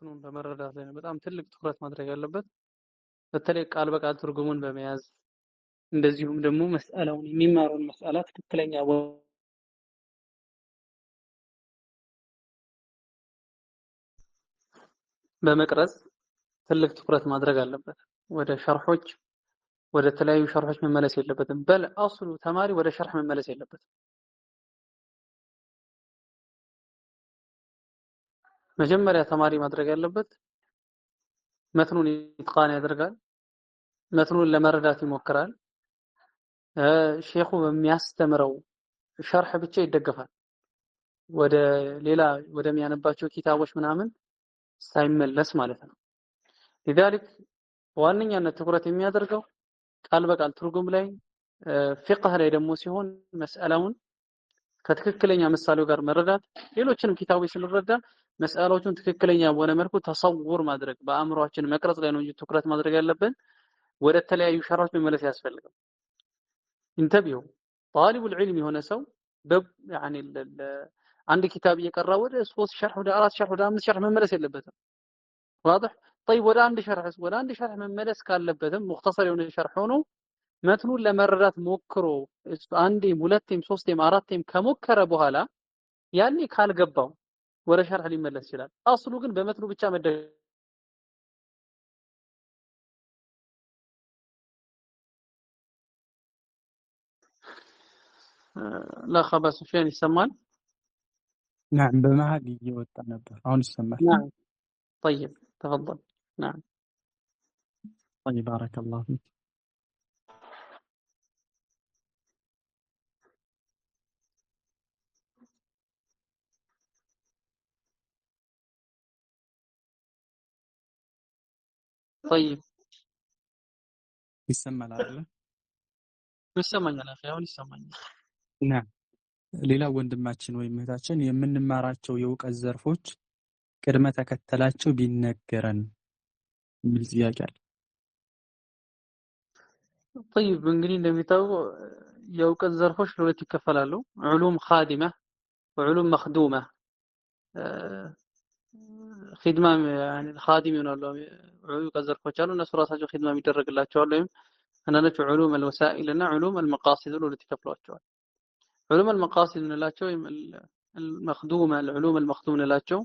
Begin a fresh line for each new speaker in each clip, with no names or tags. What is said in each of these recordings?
መትኑን በመረዳት ላይ ነው በጣም ትልቅ ትኩረት ማድረግ ያለበት። በተለይ ቃል በቃል ትርጉሙን በመያዝ እንደዚሁም ደግሞ መስአላውን የሚማረውን መስአላ ትክክለኛ በመቅረጽ ትልቅ ትኩረት ማድረግ አለበት። ወደ ሸርሖች ወደ ተለያዩ ሸርሖች መመለስ የለበትም። በል አስሉ ተማሪ ወደ ሸርሕ መመለስ የለበትም። መጀመሪያ ተማሪ ማድረግ ያለበት መትኑን ኢትቃን ያደርጋል። መትኑን ለመረዳት ይሞክራል። ሼኹ በሚያስተምረው ሸርሕ ብቻ ይደገፋል። ወደ ሌላ ወደሚያነባቸው ኪታቦች ምናምን ሳይመለስ ማለት ነው። لذلك በዋነኛነት ትኩረት የሚያደርገው ቃል በቃል ትርጉም ላይ ፊቅህ ላይ ደግሞ ሲሆን መስአላውን ከትክክለኛ ምሳሌው ጋር መረዳት ሌሎችንም ኪታቦች ስንረዳ መስአላዎቹን ትክክለኛ በሆነ መልኩ ተሰውር ማድረግ በአእምሮአችን መቅረጽ ላይ ነው እንጂ ትኩረት ማድረግ ያለብን ወደ ተለያዩ ሸርሖች መመለስ ያስፈልጋል። እንተቢሁ ጣሊቡል ዒልም የሆነ ሰው يعني አንድ ኪታብ እየቀራ ወደ 3 ሸርሕ ወደ 4 ሸርሕ ወደ 5 ሸርሕ መመለስ የለበትም። واضح طيب ወደ አንድ ሸርሕ መመለስ ካለበትም ሙኽተሰር የሆነ ሸርሕ ሆኖ መትኑን ለመረዳት ሞክሮ አንዴም ሁለቴም ሶስቴም አራቴም ከሞከረ በኋላ ያኔ ካልገባው ወደ ሸርሕ ሊመለስ ይችላል። አስሉ ግን በመትኑ ብቻ لا خبر سفيان يسمعون.
نعم بمهل يوتا نبر هون يسمع.
نعم طيب تفضل. نعم
طيب بارك الله فيك.
طيب
يسمع العقل.
يسمعني يا اخي هون يسمعني.
نعم ሌላ ወንድማችን ወይም እህታችን የምንማራቸው የእውቀት ዘርፎች ቅድመ ተከተላቸው ቢነገረን የሚል ጥያቄ አለ።
طيب እንግዲህ እንደሚታወቀው የእውቀት ዘርፎች ለሁለት ይከፈላሉ። ዑሉም ኻዲማ ወዑሉም መኽዱማ። ኺድማ يعني ኻዲም ይሆናሉ የእውቀት ዘርፎች አሉ እነሱ ራሳቸው ኺድማ የሚደረግላቸዋል ወይም አንዳንዶቹ ዑሉም አልወሳኢል እና ዑሉም አልመቃሲድ ለሁለት ይከፍሏቸዋል። علوم المقاصد نلاቸው المخدومة العلوم المخدومة نلاቸው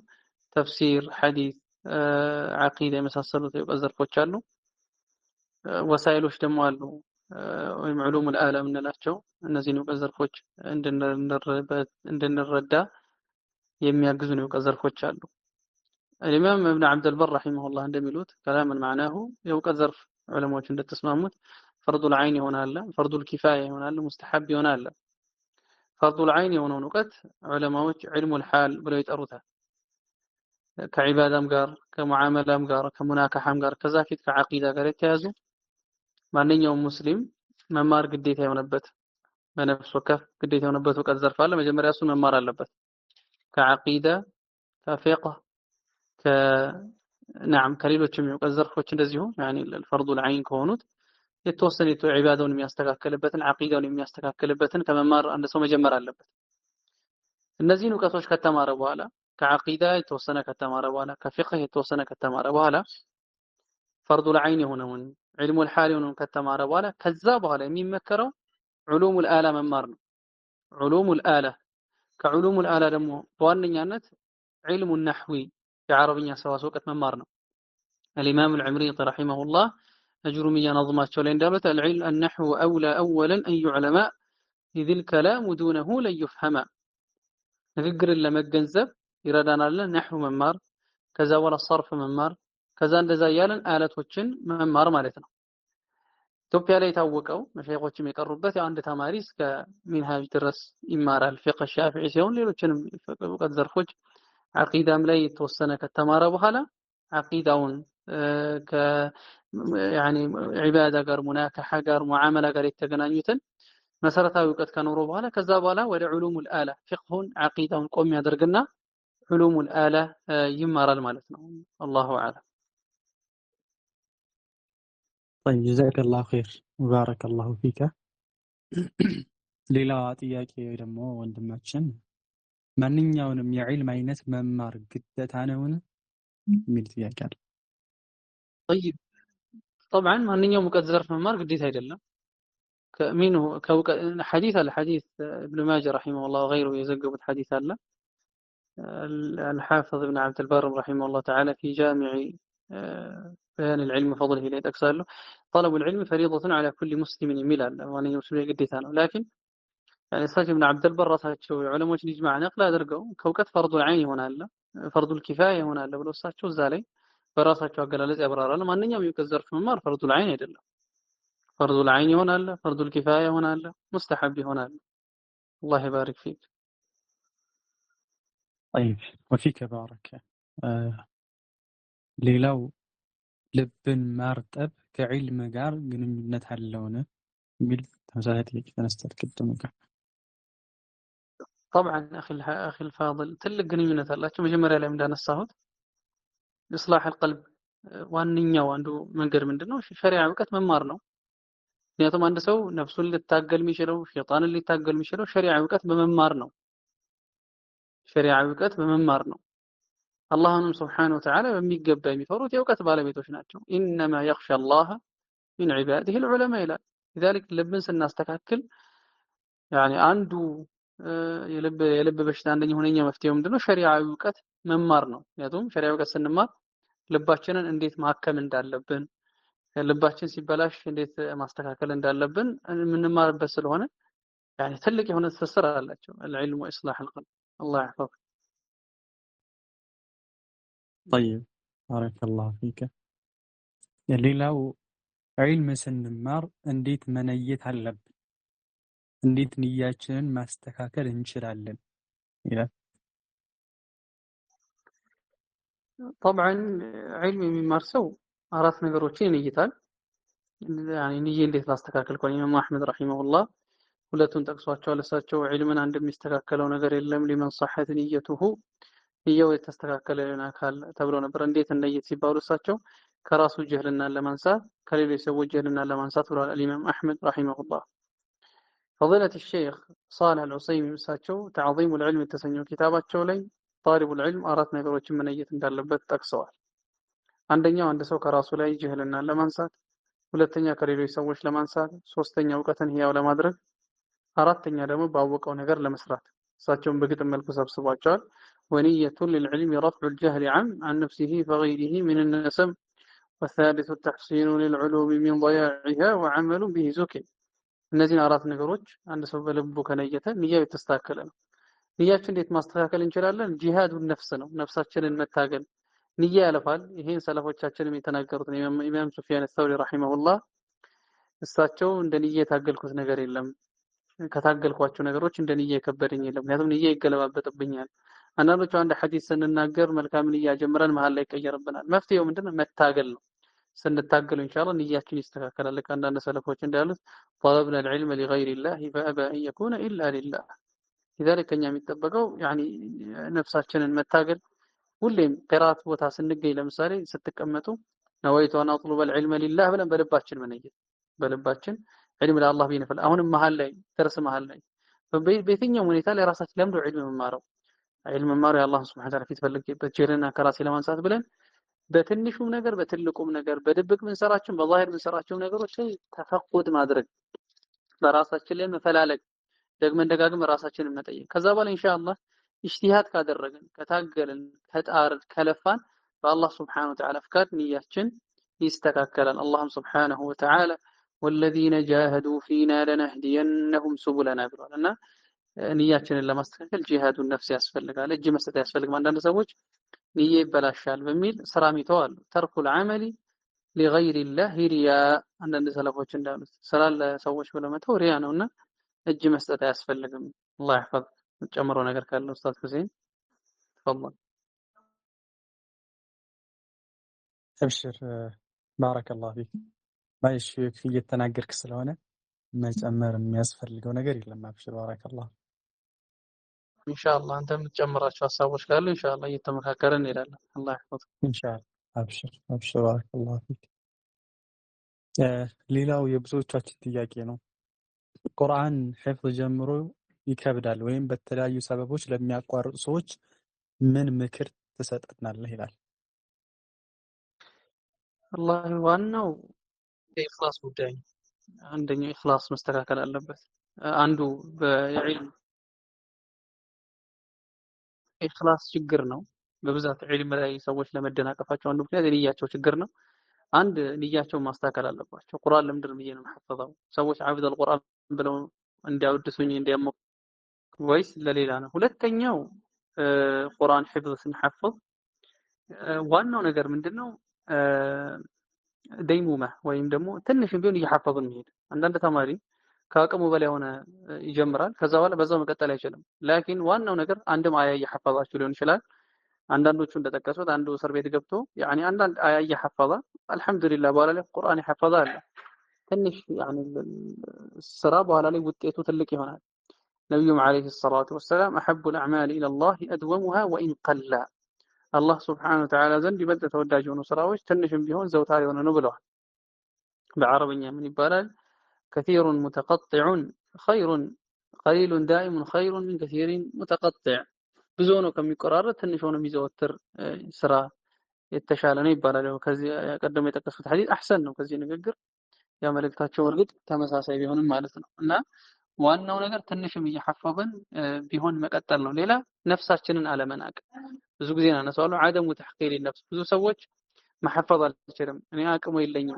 ተፍሲር ሐዲስ ዓቂዳ የመሳሰሉት የእውቀት ዘርፎች አሉ። ወሳኢሎች ደግሞ አሉ ወይም علوم الآلة ምንላቸው እነዚህን የእውቀት ዘርፎች እንድንረዳ የሚያግዙን የእውቀት ዘርፎች አሉ። الإمام ابن عبد البر رحمه الله እንደሚሉት كلاما معناه የእውቀት ዘርፍ ዑለማዎች እንደተስማሙት فرض العين ይሆናል فرض الكفاية ይሆናል ሙስተሐብ ይሆናል። ፈርዱል ዐይን የሆነውን እውቀት ዑለማዎች ዒልሙል ሐል ብለው ይጠሩታል። ከዒባዳም ጋር ከሙዓመላም ጋር ከሙናካሐም ጋር ከዛ ፊት ከዓቂዳ ጋር የተያዙ ማንኛውም ሙስሊም መማር ግዴታ የሆነበት በነፍስ ወከፍ ግዴታ የሆነበት እውቀት ዘርፍ አለ። መጀመሪያ እሱን መማር አለበት። ከዓቂዳ ከፊቅህ ከነዓም ከሌሎችም የእውቀት ዘርፎች እንደዚሁ ያኒ ፈርዱል ዐይን ከሆኑት የተወሰነ ዒባዳውን የሚያስተካክልበትን ዓቂዳውን የሚያስተካክልበትን ከመማር አንድ ሰው መጀመር አለበት። እነዚህን እውቀቶች ከተማረ በኋላ ከዓቂዳ የተወሰነ ከተማረ በኋላ ከፊቅህ የተወሰነ ከተማረ በኋላ ፈርዱል ዐይን የሆነውን ዒልሙል ሐል የሆነውን ከተማረ በኋላ ከዛ በኋላ የሚመከረው ዑሉሙል አላ መማር ነው። ዑሉሙል አላ ከዑሉሙል አላ ደግሞ በዋነኛነት ዒልሙን ነሕዊ የዓረብኛ ሰዋስው እውቀት መማር ነው። الإمام العمريطي رحمه الله أجرمية نظماتቸው ላይ እንዳሉት العلم النحو أولى أولا أن يعلم إذ الكلام دونه لن يفهم ንግግርን ለመገንዘብ ይረዳናል ነህው መማር ከዛ በኋላ ሰርፍ መማር ከዛ እንደዛ ያለን አለቶችን መማር ማለት ነው። ኢትዮጵያ ላይ የታወቀው መሻይኾችም የቀሩበት አንድ ተማሪ እስከ ሚንሃጅ ድረስ ይማራል ፊቅህ ሻፊዒ ሲሆን ሌሎችንም እውቀት ዘርፎች ዓቂዳም ላይ የተወሰነ ከተማረ በኋላ ዓቂዳውን يعني ዒባዳ ጋር ሙናካሐ ጋር ሙዓመላ ጋር የተገናኙትን መሰረታዊ እውቀት ከኖሮ በኋላ ከዛ በኋላ ወደ ዑሉሙል አላ ፊቅሁን ዓቂዳውን ቆም ያደርግና ዑሉሙል አላ ይማራል ማለት ነው። አላሁ አዕለም።
طيب جزاك الله خير وبارك الله فيك. ሌላ ጥያቄ ደግሞ ወንድማችን ማንኛውንም የዒልም አይነት መማር ግዴታ ነውን? የሚል ጥያቄ አለ።
طيب طبعا ማንኛውም እውቀት ዘርፍ መማር ግዴታ አይደለም። ከሚንሁ ከእውቀት ሐዲስ አለ ሐዲስ ኢብኑ ማጀ ረሂመሁላህ ወገይሩ የዘገቡት ሐዲስ አለ الحافظ ابن عبد البر رحمه الله تعالى في جامع بيان العلم وفضله ላይ ይጠቅሳሉ طلب العلم فريضة على كل مسلم የሚል አለ ማንኛውም ሙስሊም ግዴታ ነው ላኪን يعني እሳቸው ኢብኑ ዓብድ አልበር ራሳቸው የዑለሞችን ኢጅማዕ ነቅል አድርገው ከእውቀት ፈርዱል ዐይን ይሆናል ፈርዱል ኪፋያ ይሆናል ብለው እሳቸው እዛ ላይ በራሳቸው አገላለጽ ያብራራሉ። ማንኛውም የእውቀት ዘርፍ መማር ፈርዱል ዐይን አይደለም። ፈርዱል ዐይን ይሆናል፣ ፈርዱል ኪፋያ ይሆናል፣ ሙስተሐብ ይሆናል። አላህ ይባሪክ ፊክ።
طيب وፊከ ባረከ። ሌላው ልብን ማርጠብ ከዕልም ጋር ግንኙነት አለውን የሚል ተመሳሳይ ጥያቄ ተነስቷል ቅድም ጋር።
طبعا اخي الفاضل ትልቅ ግንኙነት አላቸው። መጀመሪያ ላይ እንዳነሳሁት ኢስላህ አልቀልብ ዋንኛው አንዱ መንገድ ምንድነው? ሸሪዓ እውቀት መማር ነው። ምክንያቱም አንድ ሰው ነፍሱን ሊታገል የሚችለው ሸይጣንን ሊታገል የሚችለው ሸሪዓ እውቀት በመማር ነው። ሸሪዓ እውቀት በመማር ነው። አላህንም ሱብሓነሁ ወተዓላ በሚገባ የሚፈሩት የእውቀት ባለቤቶች ናቸው። ኢነማ የኽሻ አላህ ሚን ዒባዲሂ አልዑለማ ይላል። لذلك ልብን ስናስተካክል يعني አንዱ የልብ በሽታ አንደኛ ሁነኛ መፍትሄው ምንድነው? ሸሪዓዊ እውቀት መማር ነው። ምክንያቱም ሸሪዓዊ እውቀት ስንማር ልባችንን እንዴት ማከም እንዳለብን፣ ልባችን ሲበላሽ እንዴት ማስተካከል እንዳለብን የምንማርበት ስለሆነ يعني ትልቅ የሆነ ትስስር አላቸው። العلم وإصلاح القلب الله يحفظك.
طيب بارك الله فيك. ሌላው ዒልም ስንማር እንዴት መነየት አለብን? እንዴት ንያችንን ማስተካከል እንችላለን ይላል።
طبعا ዒልም የሚማር ሰው አራት ነገሮችን ይነይታል። يعني ንዬ እንዴት ላስተካከል ቆይ ኢማም አህመድ ረሂመሁላህ ሁለቱን ጠቅሷቸዋል። እሳቸው ዒልምን አንድ የሚስተካከለው ነገር የለም ሊመን ሰሐት ንየቱሁ ንያው የተስተካከለ አካል ተብሎ ነበር። እንዴት እንነይት ሲባሉ እሳቸው ከራሱ ጀህልናን ለማንሳት ከሌሎች ሰዎች ጀህልናን ለማንሳት ብለዋል ኢማም አህመድ ረሂመሁላህ። فضيلة الشيخ صالح العصيمي እሳቸው تعظيم العلم የተሰኘው ኪታባቸው ላይ طالب العلم አራት ነገሮችን መነየት እንዳለበት ጠቅሰዋል። አንደኛው አንድ ሰው ከራሱ ላይ ጀህልናን ለማንሳት፣ ሁለተኛ ከሌሎች ሰዎች ለማንሳት፣ ሶስተኛ እውቀትን ህያው ለማድረግ፣ አራተኛ ደግሞ ባወቀው ነገር ለመስራት። እሳቸውን በግጥም መልኩ ሰብስቧቸዋል። ونية للعلم رفع الجهل عن نفسه فغيره من النسب والثالث التحسين للعلوم من ضياعها وعمل به زكي እነዚህን አራት ነገሮች አንድ ሰው በልቡ ከነየተ ንያው የተስተካከለ ነው። ንያችን እንዴት ማስተካከል እንችላለን? ጂሃዱን ነፍስ ነው። ነፍሳችንን መታገል ንያ ያለፋል። ይሄን ሰለፎቻችንም የተናገሩት ነው። ኢማም ሱፊያን አልሰውሪ ረሂመሁላህ እሳቸው እንደ ንያ የታገልኩት ነገር የለም፣ ከታገልኳቸው ነገሮች እንደ ንያ የከበደኝ የለም። ምክንያቱም ንያ ይገለባበጥብኛል። አንዳንዶቹ አንድ ሐዲስ ስንናገር መልካም ንያ ጀምረን መሀል ላይ ይቀየርብናል። መፍትሄው ምንድነው? መታገል ነው። ስንታገል ኢንሻአላህ ንያችን ይስተካከላል። ከአንዳንድ ሰለፎች እንዳሉት طلبنا العلم لغير الله فأبى أن يكون إلا لله لذلك ከኛ የሚጠበቀው يعني ነፍሳችንን መታገል ሁሌም ቅራት ቦታ ስንገኝ ለምሳሌ ስትቀመጡ ነወይቱ አን አጥሉበ العلم لله ብለን በልባችን መነየት በልባችን ዒልም ለአላህ ቢነፈል አሁንም መሃል ላይ ደርስ መሃል ላይ በየትኛውም ሁኔታ ላይ ራሳችን ለምዶ ዒልም መማረው ዒልም መማረው የአላህ ሱብሓነሁ ወተዓላ ፊት ፈልጌበት ጀልና ከራሴ ለማንሳት ብለን በትንሹም ነገር በትልቁም ነገር በድብቅ ምንሰራቸው በዛሂር ምንሰራቸው ነገሮች ላይ ተፈቁድ ማድረግ በራሳችን ላይ መፈላለግ ደግመን ደጋግመን ራሳችንን መጠየቅ ከዛ በኋላ ኢንሻአላህ ኢጅቲሃድ ካደረግን ከታገልን ከጣርን ከለፋን በአላህ ሱብሓነሁ ወተዓላ ፍቃድ ንያችን ይስተካከላል። አላህም ሱብሓነሁ ወተዓላ ወለዚነ ጃሃዱ ፊና ለነህዲየነሁም ሱቡለና ብሏል እና ንያችንን ለማስተካከል ጂሃዱን ነፍስ ያስፈልጋል። እጅ መስጠት ያስፈልጋል። አንዳንድ ሰዎች ንያ ይበላሻል በሚል ስራ ሚተዋል። ተርኩል ዐመሊ ሊገይሪላህ ሪያ አንዳንድ ሰለፎች እንዳሉት ስራ ለሰዎች ብለው መተው ሪያ ነውና እጅ መስጠት አያስፈልግም። አላህ ይحفظ። ጨምረው ነገር ካለ ኡስታዝ ሁሴን ተፈضل።
አብሽር ባረከላሁ ፊክ። ማይሽ እየተናገርክ ስለሆነ መጨመር የሚያስፈልገው ነገር የለም። አብሽር ባረከላሁ
ኢንሻአላህ አንተ የምትጨምራቸው ሀሳቦች ካሉ ኢንሻአላህ እየተመካከረን እንሄዳለን። አላህ ይحفظ
ኢንሻአላህ። አብሽር አብሽር ባረከላሁ ፊክ። ሌላው የብዙዎቻችን ጥያቄ ነው። ቁርአን ሒፍዝ ጀምሮ ይከብዳል ወይም በተለያዩ ሰበቦች ለሚያቋርጡ ሰዎች ምን ምክር ትሰጠናለህ ይላል።
والله ዋናው የኢኽላስ ጉዳይ ነው። አንደኛው ኢኽላስ መስተካከል አለበት። አንዱ በዒልም ኢኽላስ ችግር ነው። በብዛት ዒልም ላይ ሰዎች ለመደናቀፋቸው አንዱ ምክንያት የንያቸው ችግር ነው። አንድ ንያቸውን ማስተካከል አለባቸው። ቁርአን ለምንድን ብዬ ነው የምሐፈظው? ሰዎች ዓብደል ቁርአን ብለው እንዲያወድሱኝ እንዲያሞ ወይስ ለሌላ ነው? ሁለተኛው ቁርአን ሒፍዝ ስንሐፍዝ ዋናው ነገር ምንድነው? ደይሙማ ወይም ደግሞ ትንሽም ቢሆን እየሐፈዝን መሄድ። አንዳንድ ተማሪ ከአቅሙ በላይ ሆነ ይጀምራል። ከዛ በኋላ በዛው መቀጠል አይችልም። ላኪን ዋናው ነገር አንድም አያ እየሐፈዛችሁ ሊሆን ይችላል። አንዳንዶቹ እንደጠቀሱት አንዱ እስር ቤት ገብቶ ያኒ አንዳንድ አያ እየሐፈዛ አልሐምዱሊላህ በኋላ ላይ ቁርአን የሐፈዛ አለ። ትንሽ ያኒ ስራ በኋላ ላይ ውጤቱ ትልቅ ይሆናል። ነብዩም አለይሂ ሰላቱ ወሰላም አሐቡል አዕማል ኢለላህ አድወሙሃ ወኢን ቀላ አላህ ሱብሓነሁ ወተዓላ ዘንድ ይበልጥ ተወዳጅ የሆኑ ስራዎች ትንሽም ቢሆን ዘውታሪ የሆነ ነው ብለዋል። በአረብኛ ምን ይባላል? ከሲሩን ሙተቀጢዑን ኸይሩን ቀሊሉን ዳኢሙን ኸይሩን ሚን ከሲሪን ሙተቀጢዕ ብዙ ሆኖ ከሚቆራረጥ ትንሽ ሆኖ የሚዘወትር ስራ የተሻለ ነው ይባላል። ከዚህ ቀደም የጠቀስኩት ሐዲስ አህሰን ነው ከዚህ ንግግር ያ መልእክታቸው እርግጥ ተመሳሳይ ቢሆንም ማለት ነው። እና ዋናው ነገር ትንሽም እየሐፈዝን ቢሆን መቀጠል ነው። ሌላ ነፍሳችንን አለመናቅ ብዙ ጊዜ እናነሳዋለሁ። አደሙ ተሕቂር ነፍስ ብዙ ሰዎች መሐፈዝ አልችልም እኔ አቅሙ የለኝም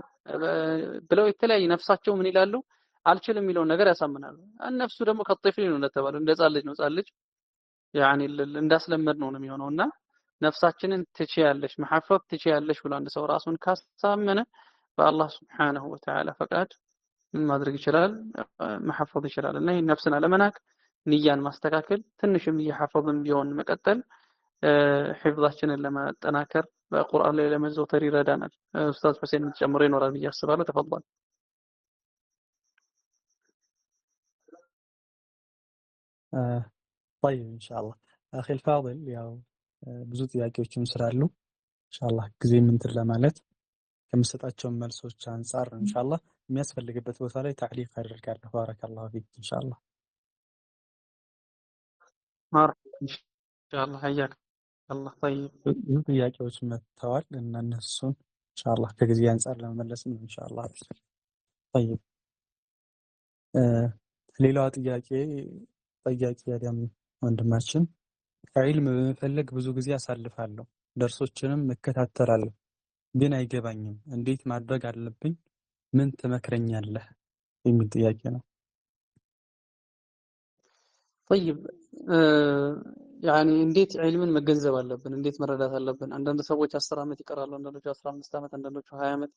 ብለው የተለያየ ነፍሳቸው ምን ይላሉ? አልችልም የሚለውን ነገር ያሳምናሉ። ነፍሱ ደግሞ ከጥፍል ነው እንደተባለው እንደ ሕፃን ልጅ ነው። ሕፃን ልጅ ያኒ እንዳስለመድ ነው የሚሆነውና ነፍሳችንን ትችያለሽ መሐፈዝ ትችያለሽ ብሎ አንድ ሰው ራሱን ካሳመነ በአላህ ሱብሓነሁ ወተዓላ ፈቃድ ምን ማድረግ ይችላል? መሐፈዝ ይችላል። እና ይሄን ነፍስን አለመናቅ፣ ንያን ማስተካከል፣ ትንሽም እየሐፈዝን ቢሆን መቀጠል ሒፍዛችንን ለማጠናከር በቁርአን ላይ ለመዘውተር ይረዳናል። ኡስታዝ ሁሴን ጨምሮ ይኖራል ብዬ አስባለሁ። ተፈضل
طيب ኢንሻአላህ አኺ الفاضل ያው ብዙ ጥያቄዎችም ስላሉ ኢንሻአላህ ጊዜ እንትን ለማለት ከምሰጣቸው መልሶች አንፃር ኢንሻአላህ የሚያስፈልግበት ቦታ ላይ ታዕሊቅ አደርጋለሁ። ባረከላሁ ፊክ ኢንሻአላህ
ማርሐባ ኢንሻአላህ ሐያክ አላህ طيب
ብዙ ጥያቄዎች መጥተዋል እና እነሱን ኢንሻአላህ ከጊዜ አንፃር ለመመለስ ነው ኢንሻአላህ። طيب ሌላው ጥያቄ ያዳም ወንድማችን ዒልም በመፈለግ ብዙ ጊዜ አሳልፋለሁ፣ ደርሶችንም እከታተላለሁ፣ ግን አይገባኝም። እንዴት ማድረግ አለብኝ? ምን ትመክረኛለህ? የሚል ጥያቄ ነው።
طيب ያኒ እንዴት ዒልምን መገንዘብ አለብን? እንዴት መረዳት አለብን? አንዳንድ ሰዎች 10 ዓመት ይቀራሉ፣ አንዳንዶቹ 15 ዓመት፣ አንዳንዶቹ 20 ዓመት።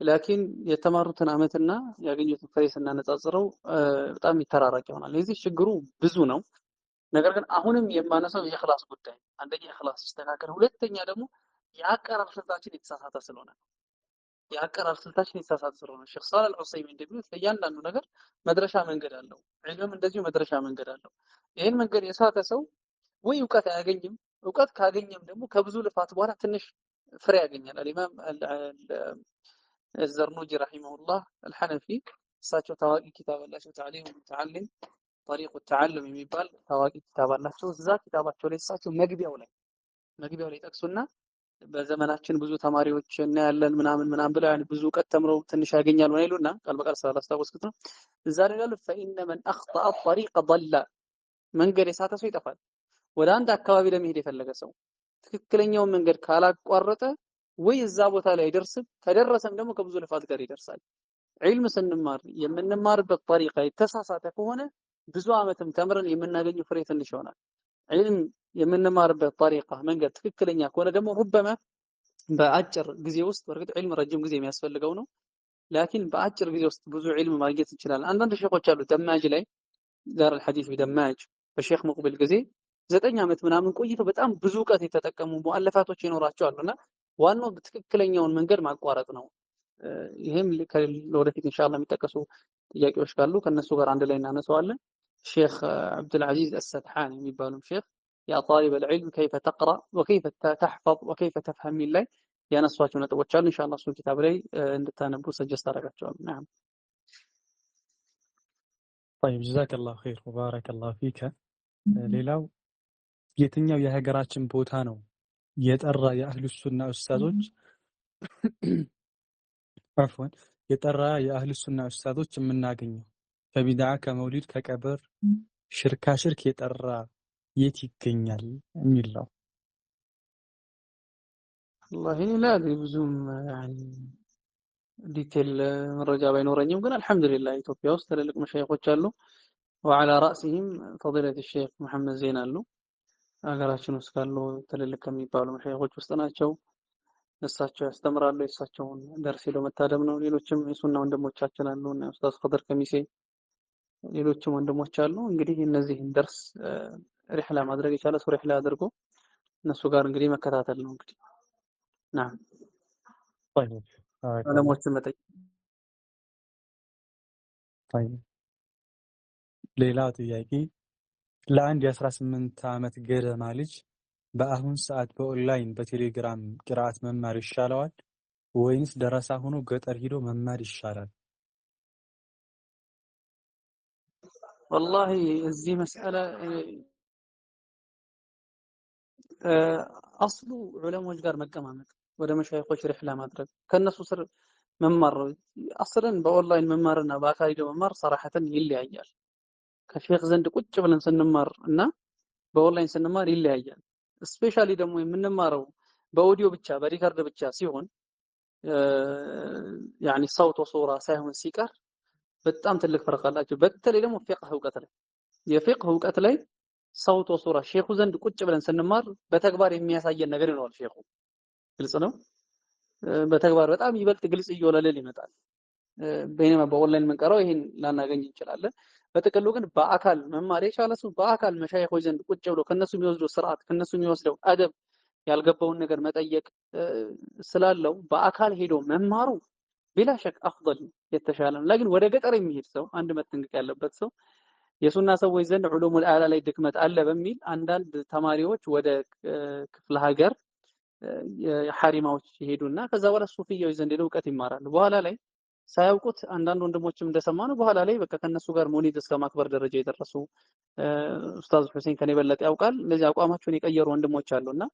ላኪን የተማሩትን ዓመትና ያገኙትን ፍሬ ስናነጻጽረው በጣም ይተራራቅ ይሆናል። የዚህ ችግሩ ብዙ ነው። ነገር ግን አሁንም የማነሳው የኢኽላስ ጉዳይ አንደኛ ኢኽላስ ይስተካከል፣ ሁለተኛ ደግሞ የአቀራር ስልታችን የተሳሳተ ስለሆነ የአቀራር ስልታችን የተሳሳተ ስለሆነ ሼኽ ሷሊህ አልዑሰይሚን እንደሚሉት ለእያንዳንዱ ነገር መድረሻ መንገድ አለው። ዒልምም እንደዚሁ መድረሻ መንገድ አለው። ይህን መንገድ የሳተ ሰው ወይ እውቀት አያገኝም፣ እውቀት ካገኘም ደግሞ ከብዙ ልፋት በኋላ ትንሽ ፍሬ ያገኛል። አልኢማም الزرنوجي رحمه الله الحنفي እሳቸው ታዋቂ ኪታብ አላቸው ተዕሊም ሙተዓሊም ጠሪቁ ተዓሉም የሚባል ታዋቂ ኪታብ አላቸው። እዛ ኪታባቸው ላይ እሳቸው መግቢያው ላይ ጠቅሱና በዘመናችን ብዙ ተማሪዎች እናያለን ምናምን ብለው ያን ብዙ እውቀት ተምረው ትንሽ ያገኛሉ ነው ይሉና ቃል በቃል ስላላስታወስኩት ነው። እዛ ላይ ያሉት فإن من أخطأ الطريق ضل መንገድ የሳተ ሰው ይጠፋል። ወደ አንድ አካባቢ ለመሄድ የፈለገ ሰው ትክክለኛውን መንገድ ካላቋረጠ ወይ እዛ ቦታ ላይ አይደርስም፣ ከደረሰም ደግሞ ከብዙ ልፋት ጋር ይደርሳል። ዒልም ስንማር የምንማርበት ጠሪቃ የተሳሳተ ከሆነ ብዙ ዓመትም ተምረን የምናገኘው ፍሬ ትንሽ ይሆናል። ዒልም የምንማርበት ጠሪቃ መንገድ ትክክለኛ ከሆነ ደግሞ ሩበማ በአጭር ጊዜ ውስጥ በርግጥ ዒልም ረጅም ጊዜ የሚያስፈልገው ነው። ላኪን በአጭር ጊዜ ውስጥ ብዙ ዒልም ማግኘት እንችላለን። አንዳንድ ሼኾች አሉ ደማጅ ላይ ዳር አልሐዲስ በደማጅ በሼኽ ሙቅቢል ጊዜ 9 ዓመት ምናምን ቆይተው በጣም ብዙ እውቀት የተጠቀሙ ሙአለፋቶች ይኖራቸዋልና ዋናው ትክክለኛውን መንገድ ማቋረጥ ነው። ይሄም ለወደፊት ኢንሻአላህ የሚጠቀሱ ጥያቄዎች ካሉ ከነሱ ጋር አንድ ላይ እናነሳዋለን። ሼኽ አብዱል አዚዝ አሰድሓን የሚባሉ ሼኽ ያ ጣሊብ العلم كيف تقرأ وكيف تحفظ وكيف تفهم ላይ ያነሷቸው ነጥቦች አሉ። ኢንሻአላህ እሱ ኪታብ ላይ እንድታነቡ ሰጀስት አደርጋቸዋለሁ። نعم
طيب جزاك الله خير وبارك الله فيك ሌላው የትኛው የሀገራችን ቦታ ነው የጠራ የአህሉ ሱና ኡስታዞች አፍወን የጠራ የአህል ሱና ኡስታዞች የምናገኘው ከቢድዓ ከመውሊድ ከቀብር ሽርካ ሽርክ የጠራ የት ይገኛል የሚል ነው።
والله لا أدري ብዙም ዲቴል መረጃ ባይኖረኝም ግን አልሐምዱሊላህ ኢትዮጵያ ውስጥ ትልልቅ መሻይኾች አሉ። وعلى رأسهم فضيلة الشيخ محمد زين አሉ። ሀገራችን ውስጥ ካሉ ትልልቅ ከሚባሉ መሻይኾች ውስጥ ናቸው። እሳቸው ያስተምራሉ። የእሳቸውን ደርስ ሄዶ መታደም ነው። ሌሎችም የሱና ወንድሞቻችን አሉ እና ኡስታዝ ኸድር ከሚሴ ሌሎችም ወንድሞች አሉ። እንግዲህ እነዚህን ደርስ ሪህላ ማድረግ የቻለ ሰው ሪህላ አድርጎ እነሱ ጋር እንግዲህ መከታተል ነው እንግዲህ ናም
طيب
ዑለሞችን መጠየቅ።
طيب ሌላው ጥያቄ ለአንድ የ18 ዓመት ገደማ ልጅ በአሁን ሰዓት በኦንላይን በቴሌግራም ቅርአት መማር ይሻለዋል ወይንስ ደረሳ ሆኖ ገጠር ሂዶ መማር ይሻላል?
والله እዚህ መስአላ አስሉ ዑለሞች ጋር መቀማመጥ ወደ መሻይኾች ሪህላ ማድረግ ከነሱ ስር መማር አስለን በኦንላይን መማርና በአካል ሄዶ መማር ሰራሐተን ይለያያል። ከሼክ ዘንድ ቁጭ ብለን ስንማር እና በኦንላይን ስንማር ይለያያል። ስፔሻሊ ደግሞ የምንማረው በኦዲዮ ብቻ በሪከርድ ብቻ ሲሆን ያኒ ሰውት ወሱራ ሳይሆን ሲቀር በጣም ትልቅ ፈርቅ አላቸው። በተለይ ደግሞ ፊቅህ እውቀት ላይ የፊቅህ እውቀት ላይ ሰውት ወሱራ ሼኹ ዘንድ ቁጭ ብለን ስንማር በተግባር የሚያሳየን ነገር ይኖራል። ሼኹ ግልጽ ነው። በተግባር በጣም ይበልጥ ግልጽ እየወለልን ይመጣል። በእኔማ በኦንላይን መንቀራው ይሄን ላናገኝ እንችላለን። በጥቅሉ ግን በአካል መማር የቻለ ሰው በአካል መሻይኾች ዘንድ ቁጭ ብሎ ከነሱ የሚወስደው ስርዓት ከነሱ የሚወስደው አደብ ያልገባውን ነገር መጠየቅ ስላለው በአካል ሄዶ መማሩ ቢላ ሸክ አፍضل የተሻለ ነው። ለኪን ወደ ገጠር የሚሄድ ሰው አንድ መጠንቀቅ ያለበት ሰው የሱና ሰዎች ዘንድ ዑሉሙል አላ ላይ ድክመት አለ በሚል አንዳንድ ተማሪዎች ወደ ክፍለ ሀገር የሐሪማዎች ይሄዱና ከዛ በኋላ ሱፊያዎች ዘንድ ሄደው እውቀት ይማራሉ። በኋላ ላይ ሳያውቁት አንዳንድ ወንድሞችም እንደሰማነው በኋላ ላይ በቃ ከነሱ ጋር ሞኒት እስከ ማክበር ደረጃ የደረሱ ኡስታዝ ሁሴን ከኔ በለጠ ያውቃል። እንደዚህ አቋማቸውን የቀየሩ ወንድሞች አሉና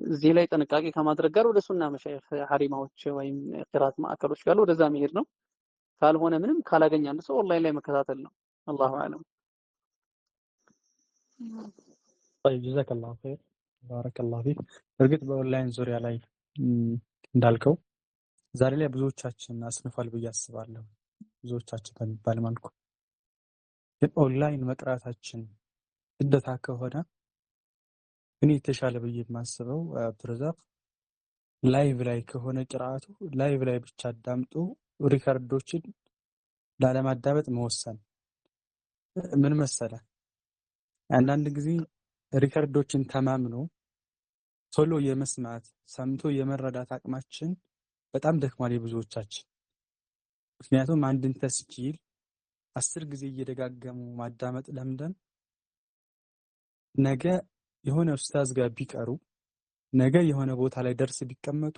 እዚህ ላይ ጥንቃቄ ከማድረግ ጋር ወደ ሱና መሻይኽ ሐሪማዎች ወይም ቂራት ማዕከሎች ጋር ወደዛ መሄድ ነው። ካልሆነ ምንም ካላገኘ አንድ ሰው ኦንላይን ላይ መከታተል ነው። አላሁ አለም።
طيب جزاك الله خير بارك الله فيك። እርግጥ በኦንላይን ዙሪያ ላይ እንዳልከው ዛሬ ላይ ብዙዎቻችን አስንፏል ብዬ አስባለሁ። ብዙዎቻችን በሚባል መልኩ ግን ኦንላይን መቅራታችን ግዴታ ከሆነ እኔ የተሻለ ብዬ የማስበው ፕሮዛፍ ላይቭ ላይ ከሆነ ቅርአቱ ላይቭ ላይ ብቻ አዳምጦ ሪከርዶችን ላለማዳመጥ መወሰን። ምን መሰለ አንዳንድ ጊዜ ሪከርዶችን ተማምኖ ቶሎ የመስማት ሰምቶ የመረዳት አቅማችን በጣም ደክሟል የብዙዎቻችን። ምክንያቱም አንድን ተስኪል 10 ጊዜ እየደጋገሙ ማዳመጥ ለምደን ነገ የሆነ ኡስታዝ ጋር ቢቀሩ ነገ የሆነ ቦታ ላይ ደርስ ቢቀመጡ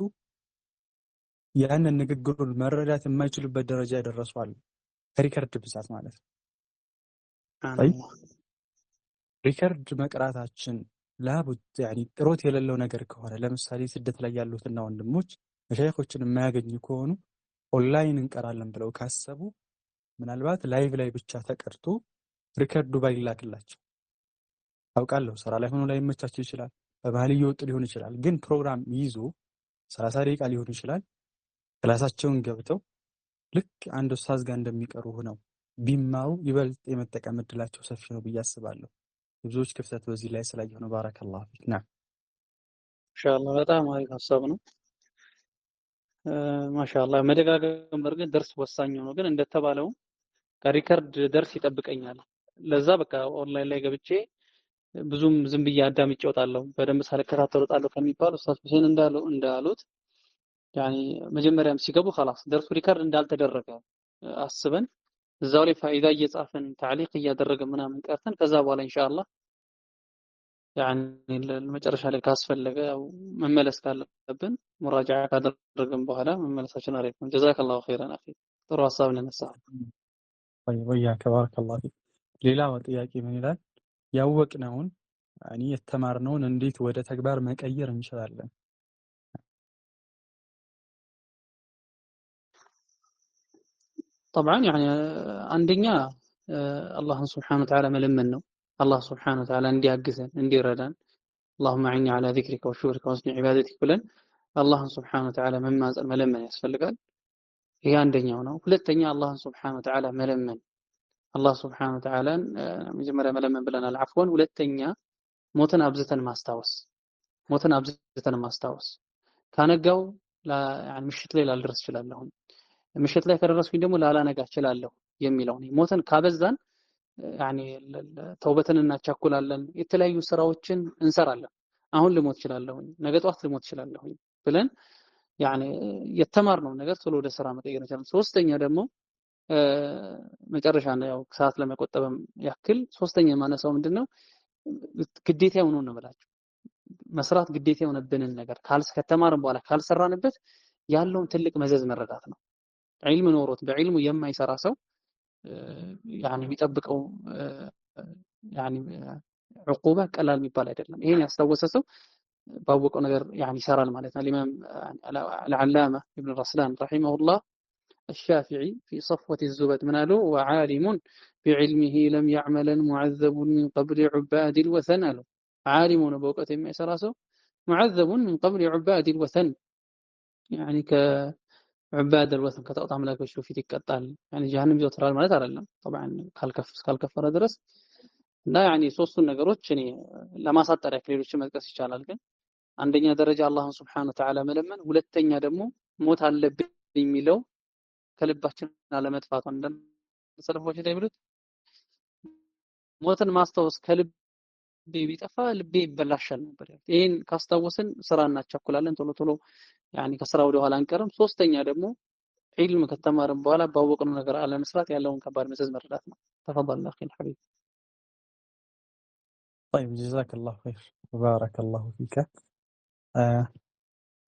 ያንን ንግግሩን መረዳት የማይችሉበት ደረጃ ያደረሱ አሉ። ሪከርድ ብዛት ማለት ነው። ሪከርድ መቅራታችን ላቡድ ያኒ ጥሮት የሌለው ነገር ከሆነ ለምሳሌ ስደት ላይ ያሉትና ወንድሞች መሻይኾችን የማያገኙ ከሆኑ ኦንላይን እንቀራለን ብለው ካሰቡ ምናልባት ላይቭ ላይ ብቻ ተቀርቶ ሪከርዱ ባይላክላቸው አውቃለሁ። ስራ ላይ ሆኖ ላይ መቻቸው ይችላል። በባህል እየወጡ ሊሆን ይችላል። ግን ፕሮግራም ይዞ 30 ደቂቃ ሊሆን ይችላል ክላሳቸውን ገብተው ልክ አንድ ኡስታዝ ጋር እንደሚቀሩ ሆነው ቢማሩ ይበልጥ የመጠቀም እድላቸው ሰፊ ነው ብዬ አስባለሁ። ብዙዎች ክፍተት በዚህ ላይ ስላየሁ ነው። ባረከላሁ ፊክ። ና
ኢንሻአላህ በጣም አሪፍ ሀሳብ ነው። ማሻአላህ መደጋገም በርግጥ ደርስ ወሳኝ ነው። ግን እንደተባለው ከሪከርድ ደርስ ይጠብቀኛል። ለዛ በቃ ኦንላይን ላይ ገብቼ ብዙም ዝም ብዬ አዳምጬ እወጣለሁ። በደንብ ሳልከታተል እወጣለሁ ከሚባል ኡስታዝ ሁሴን እንዳሉት ያኒ መጀመሪያም ሲገቡ خلاص ደርሱ ሪከርድ እንዳልተደረገ አስበን እዛው ላይ ፋይዳ እየጻፈን ታዕሊቅ እያደረገን ምናምን ቀርተን ከዛ በኋላ ኢንሻአላህ ያኒ ለመጨረሻ ላይ ካስፈለገ ያው መመለስ ካለብን ሙራጃዓ ካደረግን በኋላ መመለሳችን አሪፍ ነው። ጀዛከላሁ ኸይራን አኺ ጥሩ ሀሳብ ነሳ።
ወያከ ባረከላሁ ፊክ። ሌላው ጥያቄ ምን ይላል? ያወቅነውን ያኒ የተማርነውን እንዴት ወደ ተግባር መቀየር እንችላለን?
طبعا يعني አንደኛ አላህን ስብሓነሁ ወተዓላ መለመን ነው። አላህ ስብሓነሁ ወተዓላ እንዲያግዘን እንዲረዳን اللهم أعني على ذكرك وشكرك وحسن عبادتك ብለን አላህን ስብሓነሁ ወተዓላ መማፀን መለመን ያስፈልጋል። ይሄ አንደኛው ነው። ሁለተኛ አላህን ስብሓነሁ ወተዓላ መለመን አላህ ስብሓነሁ ወተዓላን መጀመሪያ መለመን ብለናል። አፍወን ሁለተኛ ሞትን አብዝተን ማስታወስ ሞትን አብዝተን ማስታወስ ካነጋው ምሽት ላይ ላልደርስ እችላለሁ፣ ምሽት ላይ ከደረስኩኝ ደግሞ ላላነጋ እችላለሁ የሚለው ነው። ሞትን ካበዛን ተውበትን እናቻኩላለን፣ የተለያዩ ስራዎችን እንሰራለን። አሁን ልሞት እችላለሁ፣ ነገ ጠዋት ልሞት እችላለሁ ብለን የተማርነው ነገር ቶሎ ወደ ስራ መቀየር እንችላለን። ሶስተኛ ደግሞ መጨረሻ ነው ያው ሰዓት ለመቆጠብም ያክል ሶስተኛ የማነሳው ምንድነው ግዴታ የሆነውን ነው የምላችሁ። መስራት ግዴታ የሆነብንን ነገር ከተማርን በኋላ ካልሰራንበት ያለውን ትልቅ መዘዝ መረዳት ነው። ዒልም ኖሮት በዒልሙ የማይሰራ ሰው የሚጠብቀው ዕቁባ ቀላል የሚባል አይደለም። ይሄን ያስታወሰ ሰው ባወቀው ነገር ይሰራል ማለት ነው። الإمام العلامة ابن رسلان رحمه الله الشافعي في صفوة الزبد من قالوا وعالم بعلمه لم يعملا معذب من قبل عباد الوثن قالوا عالم بوقت ما يسرى سو معذب من قبل عباد الوثن كعباد الوثن كتقطع ملاك وشو في تقطع جهنم يوتر ማለት አይደለም طبعا ካልከፈረ ድረስ እና ሶስቱን ነገሮች እኔ ለማሳጠር ያክል ሌሎች መጥቀስ ይቻላል። ግን አንደኛ ደረጃ አላህን Subhanahu Wa Ta'ala መለመን፣ ሁለተኛ ደግሞ ሞት አለብኝ የሚለው ከልባችን አለመጥፋቱ እንደም ሰለፎች እንደሚሉት ሞትን ማስታወስ ከልብ ቢጠፋ ልቤ ይበላሻል ነበር። ይሄን ካስታወስን ስራ እናቻኩላለን፣ ቶሎ ቶሎ ከስራ ወደ ኋላ አንቀርም። ሶስተኛ ደግሞ ዒልም ከተማርን በኋላ ባወቅነው ነገር አለመስራት ያለውን ከባድ መዘዝ መረዳት ነው። ተፈضل اخي الحبيب.
طيب جزاك الله خير وبارك الله فيك.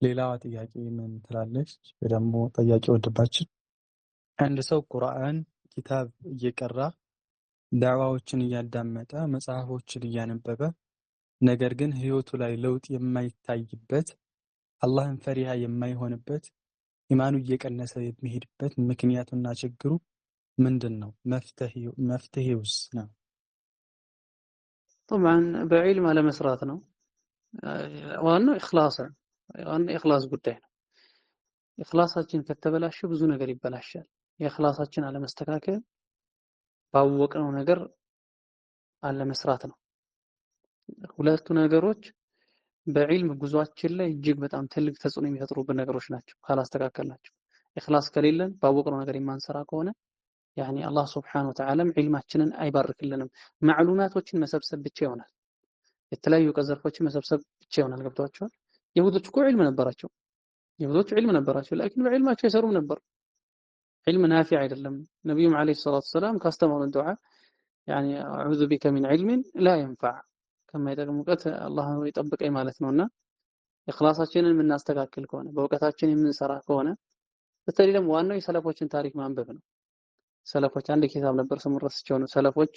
ሌላዋ ጥያቄ ምን ትላለች? ደግሞ ጥያቄው ወደባችን አንድ ሰው ቁርአን ኪታብ እየቀራ ዳዕዋዎችን እያዳመጠ መጽሐፎችን እያነበበ ነገር ግን ህይወቱ ላይ ለውጥ የማይታይበት አላህን ፈሪሃ የማይሆንበት ኢማኑ እየቀነሰ የሚሄድበት ምክንያቱና ችግሩ ምንድነው? መፍትሄውስ ነው?
طبعا በዒልም አለመስራት ነው። ዋናው ኢኽላስ ጉዳይ ነው። ኢኽላሳችን ከተበላሸ ብዙ ነገር ይበላሻል። የኢኽላሳችን አለመስተካከል ባወቅነው ነገር አለመስራት ነው። ሁለቱ ነገሮች በዒልም ጉዟችን ላይ እጅግ በጣም ትልቅ ተጽዕኖ የሚፈጥሩብን ነገሮች ናቸው ካላስተካከልናቸው። ኢኽላስ ከሌለን ባወቅነው ነገር የማንሰራ ከሆነ አላህ Subhanahu Wa Ta'ala ዒልማችንን አይባርክልንም። ማዕሉማቶችን መሰብሰብ ብቻ ይሆናል። የተለያዩ ቀዘርፎችን መሰብሰብ ብቻ ይሆናል። ገብቷቸዋል? የሁዶች እኮ ዒልም ነበራቸው። ላኪን በዒልማቸው አይሰሩም ነበር። ዒልም ናፊዕ አይደለም። ነብዩም አለይሂ ሰላቱ ወሰላም ካስተማሩን ዱዓ አዑዙ ቢከ ሚን ዒልሚን ላ የንፈዕ ከማይጠቅም እውቀት አላህ ይጠብቀኝ ማለት ነውና ኢኽላሳችንን የምናስተካክል ከሆነ በእውቀታችን የምንሰራ ከሆነ በተለይ ደግሞ ዋናው የሰለፎችን ታሪክ ማንበብ ነው። ሰለፎች አንድ ኪታብ ነበር ስሙን ረስቼው ነው። ሰለፎች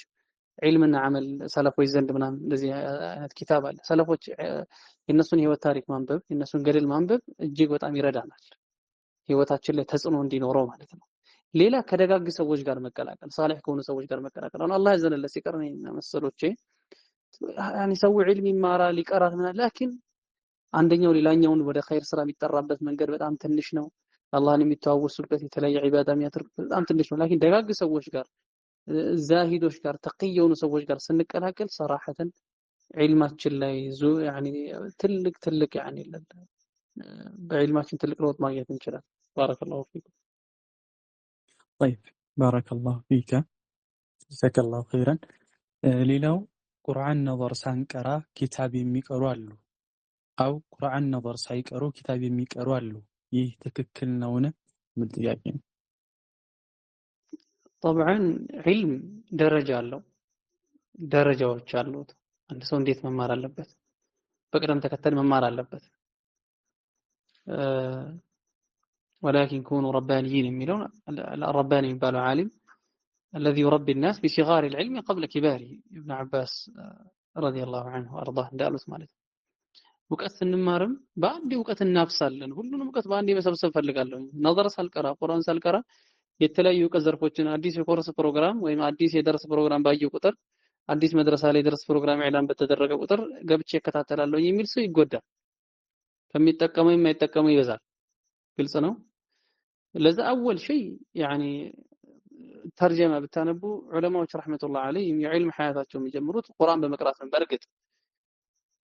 ዒልምና አመል ሰለፎች ዘንድ ምናምን እንደዚህ አይነት ኪታብ አለ። ሰለፎች የነሱን ህይወት ታሪክ ማንበብ የነሱን ገድል ማንበብ እጅግ በጣም ይረዳናል፣ ህይወታችን ላይ ተጽዕኖ እንዲኖረው ማለት ነው። ሌላ ከደጋግ ሰዎች ጋር መቀላቀል፣ ሳሊህ ከሆኑ ሰዎች ጋር መቀላቀል። አሁን አላህ ያዘነለት ሲቀር እኔና መሰሎቼ ሰው ዒልም ይማራል ይቀራል ምናምን፣ ላኪን አንደኛው ሌላኛውን ወደ ኸይር ስራ የሚጠራበት መንገድ በጣም ትንሽ ነው። አላህን የሚተዋወሱበት የተለያየ ዒባዳ የሚያደርጉበት በጣም ትንሽ ነው። ላኪን ደጋግ ሰዎች ጋር ዛሂዶች ጋር ተቅይ የሆኑ ሰዎች ጋር ስንቀላቀል ሰራሐተን ዒልማችን ላይ ትልቅ በዒልማችን ትልቅ ለውጥ ማግኘት እንችላለን። ባረከላሁ ፊኩም።
طيب بارك الله فيك جزاك الله خيرا. ሌላው ቁርአን ነበር ሳንቀራ ኪታብ የሚቀሩ አሉ፣ አው ቁርአን ነበር ሳይቀሩ ኪታብ የሚቀሩ አሉ። ይህ ትክክል ነውን? ምን ጥያቄ ነው?
طبعا ዒልም ደረጃ አለው፣ ደረጃዎች አሉት። አንድ ሰው እንዴት መማር አለበት? በቅደም ተከተል መማር አለበት። ولكن كونوا ربانيين የሚለው الرباني የሚባለው ዓሊም الذي يربي الناس بصغار العلم قبل كباره ابن عباس رضي الله عنه وارضاه እንዳሉት ማለት ነው። እውቀት ስንማርም በአንዴ እውቀት እናፍሳለን። ሁሉንም እውቀት በአንዴ መሰብሰብ ፈልጋለሁ። ነዘር ሳልቀራ ቁርአን ሳልቀራ የተለያዩ እውቀት ዘርፎችን አዲስ የኮርስ ፕሮግራም ወይም አዲስ የደርስ ፕሮግራም ባየው ቁጥር አዲስ መድረሳ ላይ ደርስ ፕሮግራም ኢዕላን በተደረገ ቁጥር ገብቼ እከታተላለሁ የሚል ሰው ይጎዳል። ከሚጠቀመው የማይጠቀመው ይበዛል። ግልጽ ነው። ለዛ አወል ሸይ ያኒ ተርጀማ ብታነቡ ዑለማዎች ረሕመቱላህ ዐለይሂም የዕልም ሐያታቸው የሚጀምሩት ቁርአን በመቅራት ነው።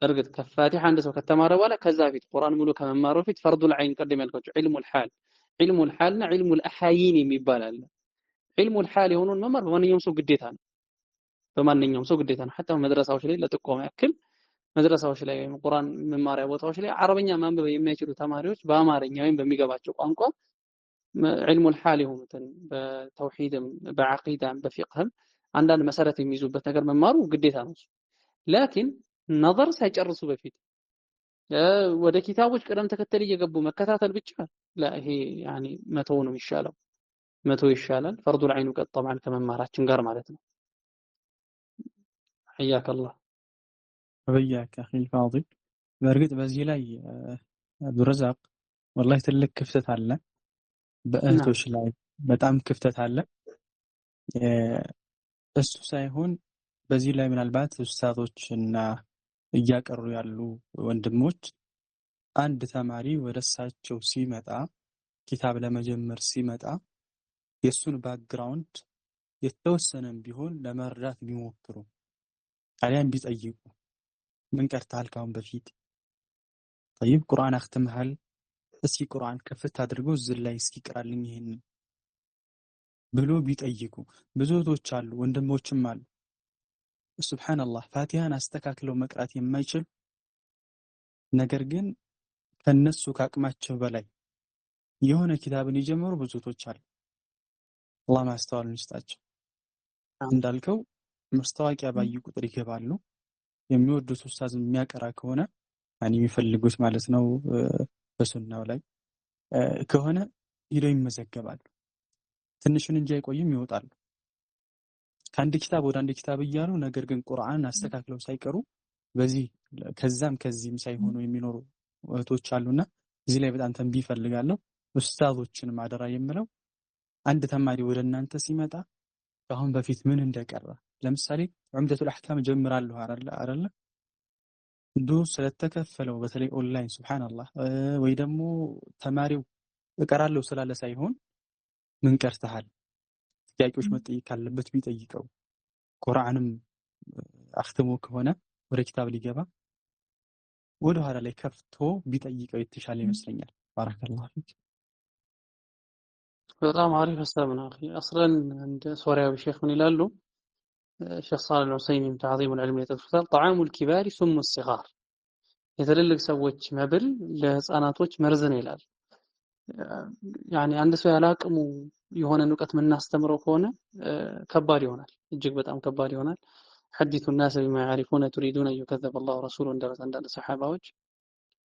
በእርግጥ ከፋቲሓ አንድ ሰው ከተማረ በኋላ ከዛ ፊት ቁርአን ሙሉ ከመማሩ ፊት ፈርዱል ዐይን ቀደም ያልኳቸው ዒልሙል ሐልና ዒልሙል አሓይን የሚባል አለ። ዒልሙል ሐል የሆነውን መማር በማንኛውም ሰው ግዴታ ነው። ሐታ መድረሳዎች ላይ ለጥቆማ ያክል መድረሳዎች ላይ ወይም ቁርአን መማሪያ ቦታዎች ላይ አረበኛ ማንበብ የማይችሉ ተማሪዎች በአማርኛ ወይም በሚገባቸው ቋንቋ ዒልሙል ሐል የሆኑትን በተውሂድም በዐቂዳም በፊቅህም አንዳንድ መሰረት የሚይዙበት ነገር መማሩ ግዴታ ነው። ላኪን ነዘር ሳይጨርሱ በፊት ወደ ኪታቦች ቅደም ተከተል እየገቡ መከታተል ብቻ ይሄ ያኒ መተው ነው የሚሻለው። መተው ይሻላል። ፈርዱል ዐይኑ ቀጥ ጠብዓን ከመማራችን ጋር ማለት ነው። ሐያከላህ
ወበያከ አኺል ፋዲል። በእርግጥ በዚህ ላይ አብዱረዛቅ ወላሂ ትልቅ ክፍተት አለ፣ በእህቶች ላይ በጣም ክፍተት አለ። እሱ ሳይሆን በዚህ ላይ ምናልባት ኡስታዞችና እያቀሩ ያሉ ወንድሞች አንድ ተማሪ ወደ እሳቸው ሲመጣ ኪታብ ለመጀመር ሲመጣ የእሱን ባክግራውንድ የተወሰነም ቢሆን ለመረዳት ቢሞክሩ አሊያም ቢጠይቁ ምን ቀርተሃል ካሁን በፊት ጠይብ ቁርአን አክትመሃል እስኪ ቁርአን ከፍት አድርገው እዚህ ላይ እስኪ ቅራልኝ ይሄንን ብሎ ቢጠይቁ ብዙ እህቶች አሉ ወንድሞችም አሉ ሱብሃንአላህ ፋቲሃን አስተካክለው መቅራት የማይችል ነገር ግን ከነሱ ከአቅማቸው በላይ የሆነ ኪታብን የጀመሩ ብዙ እህቶች አሉ። አላህ ማስተዋልን ይስጣቸው። እንዳልከው ማስታወቂያ ባዩ ቁጥር ይገባሉ። የሚወዱት ኡስታዝ የሚያቀራ ከሆነ ያኒ የሚፈልጉት ማለት ነው በሱናው ላይ ከሆነ ሄደው ይመዘገባሉ። ትንሽን እንጂ አይቆይም ይወጣሉ። ከአንድ ኪታብ ወደ አንድ ኪታብ እያሉ ነገር ግን ቁርአን አስተካክለው ሳይቀሩ በዚህ ከዛም ከዚህም ሳይሆኑ የሚኖሩ እህቶች አሉና እዚህ ላይ በጣም ተንቢህ እፈልጋለሁ። ኡስታዞችን ማደራ የምለው አንድ ተማሪ ወደ እናንተ ሲመጣ አሁን በፊት ምን እንደቀራ ለምሳሌ ዑምደቱል አህካም ጀምራለሁ አይደለ እንዱ ስለተከፈለው በተለይ ኦንላይን ሱብሃንአላህ ወይ ደግሞ ተማሪው እቀራለሁ ስላለ ሳይሆን ምን ቀርተሃል ጥያቄዎች መጠየቅ ካለበት ቢጠይቀው ቁርአንም አክትሞ ከሆነ ወደ ኪታብ ሊገባ ወደ ኋላ ላይ ከፍቶ ቢጠይቀው የተሻለ ይመስለኛል። ባረከላሁ ፊክ።
በጣም አሪፍ ሀሳብ ነው። አስለን እንደ ሶሪያዊ ሼክ ምን ይላሉ? ሼክ ሳሊህ አልዑሰይሚን ተዕዚሙል ዒልም የተጠቅሱታል። ጠዓሙል ኪባሪ ሱሙ ሲጋር የትልልቅ ሰዎች መብል ለህፃናቶች መርዝ ነው ይላል። ያኒ አንድ ሰው ያለ አቅሙ የሆነን እውቀት የምናስተምረው ከሆነ ከባድ ይሆናል፣ እጅግ በጣም ከባድ ይሆናል። ሐዲሱ الناس بما يعرفون تريدون أن يكذب الله ورسوله እንደረሰ አንዳንድ ሰሃባዎች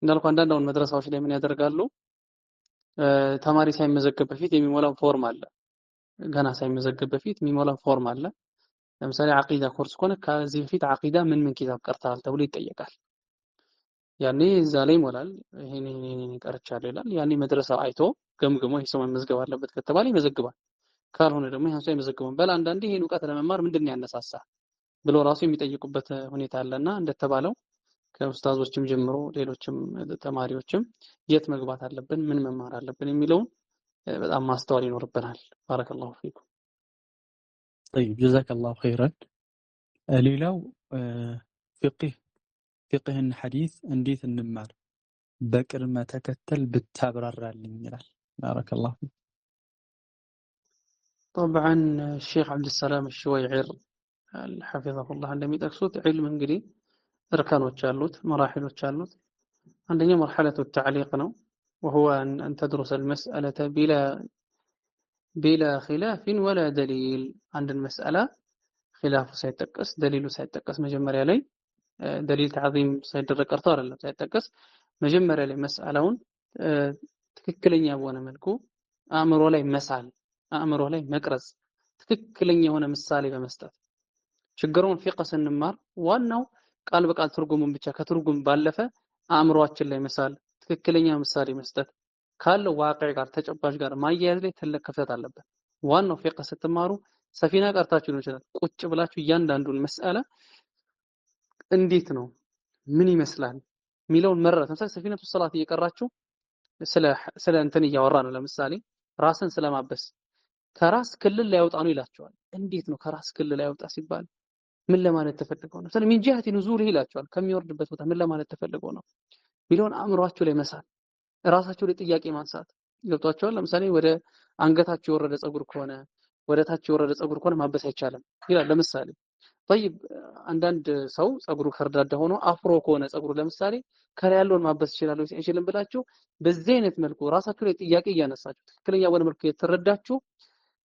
እንዳልኩ አንዳንድ መድረሳዎች ላይ ምን ያደርጋሉ? ተማሪ ሳይመዘገብ በፊት የሚሞላው ፎርም አለ። ገና ሳይመዘገብ በፊት የሚሞላው ፎርም አለ። ለምሳሌ አቂዳ ኮርስ ከሆነ ከዚህ በፊት አቂዳ ምን ኪታብ ቀርተሃል ተብሎ ይጠየቃል። ያኔ እዛ ላይ ይሞላል። ይሄን ቀርቻለሁ ይላል። ያኔ መድረሳው አይቶ ገምግሞ ይሄ ሰው መመዝገብ አለበት ከተባለ ይመዘግባል። ካልሆነ ደግሞ ይሄን ሰው አይመዘግብም። በል አንዳንዴ ይሄን ዕውቀት ለመማር ምንድነው ያነሳሳ ብሎ ራሱ የሚጠይቁበት ሁኔታ አለና እንደተባለው ከኡስታዞችም ጀምሮ ሌሎችም ተማሪዎችም የት መግባት አለብን ምን መማር አለብን የሚለውን በጣም ማስተዋል ይኖርብናል። ባረከላሁ ፊኩም።
طيب جزاك الله خيرا። ሌላው ፊቅህን ሐዲስ እንዴት እንማር በቅድመ ተከተል ብታብራራልኝ ይላል። ባረከላሁ ፊክ።
طبعا الشيخ عبد السلام الشويعر حفظه الله እንደሚጠቅሱት ዒልም እንግዲህ እርከኖች አሉት መራሒሎች አሉት። አንደኛው مرحلة التعليق ነው وهو أن تدرس المسألة بلا خلاف ولا دليل. عند المسألة خلاف ሳይጠቀስ ደሊሉ ሳይጠቀስ መጀመሪያ ላይ ደሊል ተዕዚም ሳይደረግ ቀርቶ አይደለም ሳይጠቀስ መጀመሪያ ላይ መስአላውን ትክክለኛ በሆነ መልኩ አእምሮ ላይ መሳል አእምሮ ላይ መቅረጽ ትክክለኛ የሆነ ምሳሌ በመስጠት ችግሩን ፊቅህ ስንማር ዋናው ቃል በቃል ትርጉሙን ብቻ ከትርጉም ባለፈ አእምሮአችን ላይ መሳል ትክክለኛ ምሳሌ መስጠት ካለው ዋቂዕ ጋር ተጨባጭ ጋር ማያያዝ ላይ ትልቅ ክፍተት አለበት። ዋናው ፊቅህ ስትማሩ ሰፊና ቀርታችሁ ሊሆን ይችላል። ቁጭ ብላችሁ እያንዳንዱን መስአላ እንዴት ነው ምን ይመስላል የሚለውን መረዳት። ለምሳሌ ሰፊነቱ ሰላት እየቀራችሁ ስለ እንትን እያወራ ነው። ለምሳሌ ራስን ስለማበስ ከራስ ክልል ላይ ያውጣ ነው ይላቸዋል። እንዴት ነው ከራስ ክልል ላይ ያውጣ ሲባል ምን ለማለት ተፈልገው ነው? ስለዚህ ሚን ጂሃቲ ኑዙል ይላቸዋል። ከሚወርድበት ቦታ ምን ለማለት ተፈልገው ነው ሚለውን አእምሯችሁ ላይ መሳል፣ ራሳችሁ ላይ ጥያቄ ማንሳት ገብቷቸዋል። ለምሳሌ ወደ አንገታችሁ የወረደ ፀጉር ከሆነ ወደ ታች የወረደ ፀጉር ከሆነ ማበስ አይቻልም ይላል። ለምሳሌ طيب አንዳንድ ሰው ፀጉሩ ከርዳዳ ሆኖ አፍሮ ከሆነ ፀጉሩ ለምሳሌ ከላይ ያለውን ማበስ ይችላል ወይ አይችልም ብላችሁ በዚህ አይነት መልኩ ራሳችሁ ላይ ጥያቄ እያነሳችሁ ትክክለኛ በሆነ መልኩ የተረዳችሁ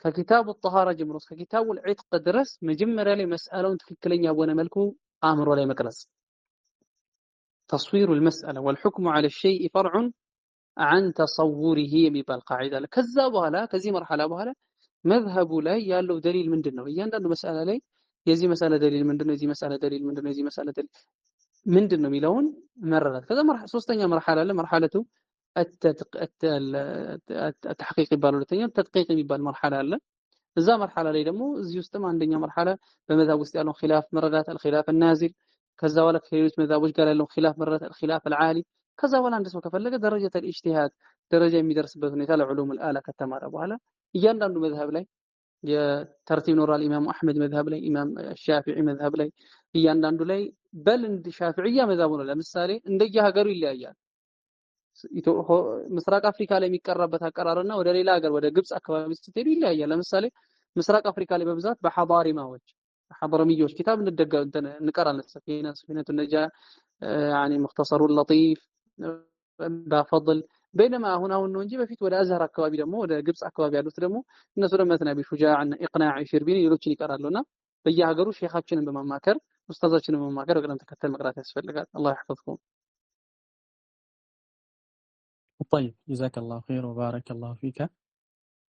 ከኪታቡ ጠሃራ ጀምሮ እስከ ኪታቡ ልዕጥቅ ድረስ መጀመሪያ ላይ መስአላውን ትክክለኛ በሆነ መልኩ አእምሮ ላይ መቅረጽ። ተስዊሩ ልመስአላ ወልሑክሙ ዐለ ሸይኢ ፈርዑን عن تصوره የሚባል ቃዒዳ አለ። ከዛ በኋላ ከዚህ መርሐላ በኋላ መዝሀቡ ላይ ያለው ደሊል ምንድነው? እያንዳንዱ መስአላ ላይ የዚህ መስአላ ደሊል ምንድነው? የዚህ መስአላ ደሊል ምንድነው? የዚህ መስአላ ደሊል ምንድነው የሚለውን መረዳት። ከዛ ሶስተኛ መርሐላ አለ። መርሐለቱ التحقيق ይባላል። ሁለተኛ ተድቂቅ የሚባል መርሐላ አለ። እዛ መርሐላ ላይ ደግሞ እዚህ ውስጥም አንደኛ መርሐላ በመዝሀብ ውስጥ ያለውን ኺላፍ መረዳት الخلاف النازل ከዛ በኋላ ከሌሎች መዝሀቦች ጋር ያለውን ኺላፍ መረዳት الخلاف العالي ከዛ በኋላ አንድ ሰው ከፈለገ ደረጃ ኢጅቲሃድ ደረጃ የሚደርስበት ሁኔታ ለዑሉም አልአላ ከተማረ በኋላ እያንዳንዱ መዝሀብ ላይ የተርቲብ ኖራል። ኢማም አህመድ መዝሀብ ላይ፣ ኢማም ሻፊዒ መዝሀብ ላይ እያንዳንዱ ላይ በል እንደ ሻፊዒያ መዝሀቡ ነው። ለምሳሌ እንደየሀገሩ ይለያያል። ምስራቅ አፍሪካ ላይ የሚቀራበት አቀራርና ወደ ሌላ ሀገር ወደ ግብጽ አካባቢ ስትሄዱ ይለያያል። ለምሳሌ ምስራቅ አፍሪካ ላይ በብዛት በሐዳሪማዎች ሐضرميዎች ኪታብ እንቀራለን። ሰፊነቱ ነጃ يعني مختصر اللطيف በፈضል በይነማ አሁን ነው እንጂ በፊት ወደ አዝሀር አካባቢ ደግሞ ወደ ግብጽ አካባቢ ያሉት ደግሞ እነሱ ደግሞ መትናቢ ሹጃዕ እና ኢቅናዕ ሽርቢኒ ሌሎችን ይቀራሉና በየሀገሩ ሼኻችንን በማማከር ኡስታዛችንን በማማከር በቅደም ተከተል መቅራት ያስፈልጋል። አላህ ይحفظكم።
طيب جزاك الله خير وبارك الله فيك።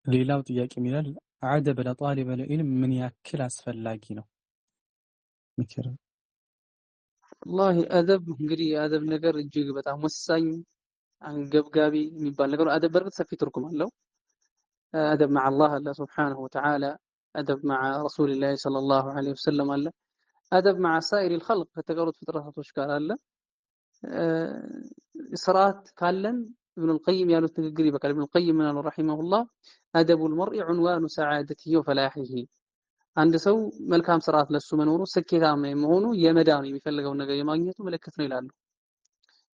ሌላው ጥያቄ የሚላል አደብ ለጣሊበ ልዕልም ምን ያክል አስፈላጊ ነው? ምክር
والله አደብ እንግዲህ የአደብ ነገር እጅግ በጣም ወሳኝ አንገብጋቢ የሚባል ነገር። አደብ በርግጥ ሰፊ ትርጉም አለው። አደብ مع الله አለ سبحانه وتعالى፣ አደብ مع رسول الله صلى الله عليه وسلم አለ፣ አደብ مع سائر الخلق ከተቀሩት ፍጥረታቶች ጋር አለ። ስርዓት ካለን ابن القيم ያሉት ንግግር ይበቃል። ابن القيم من رحمه الله أدب المرء عنوان سعادته وفلاحه። አንድ ሰው መልካም ስርዓት ለሱ መኖሩ ስኬታማ መሆኑ የመዳኑ የሚፈልገውን ነገር የማግኘቱ ምልክት ነው ይላሉ።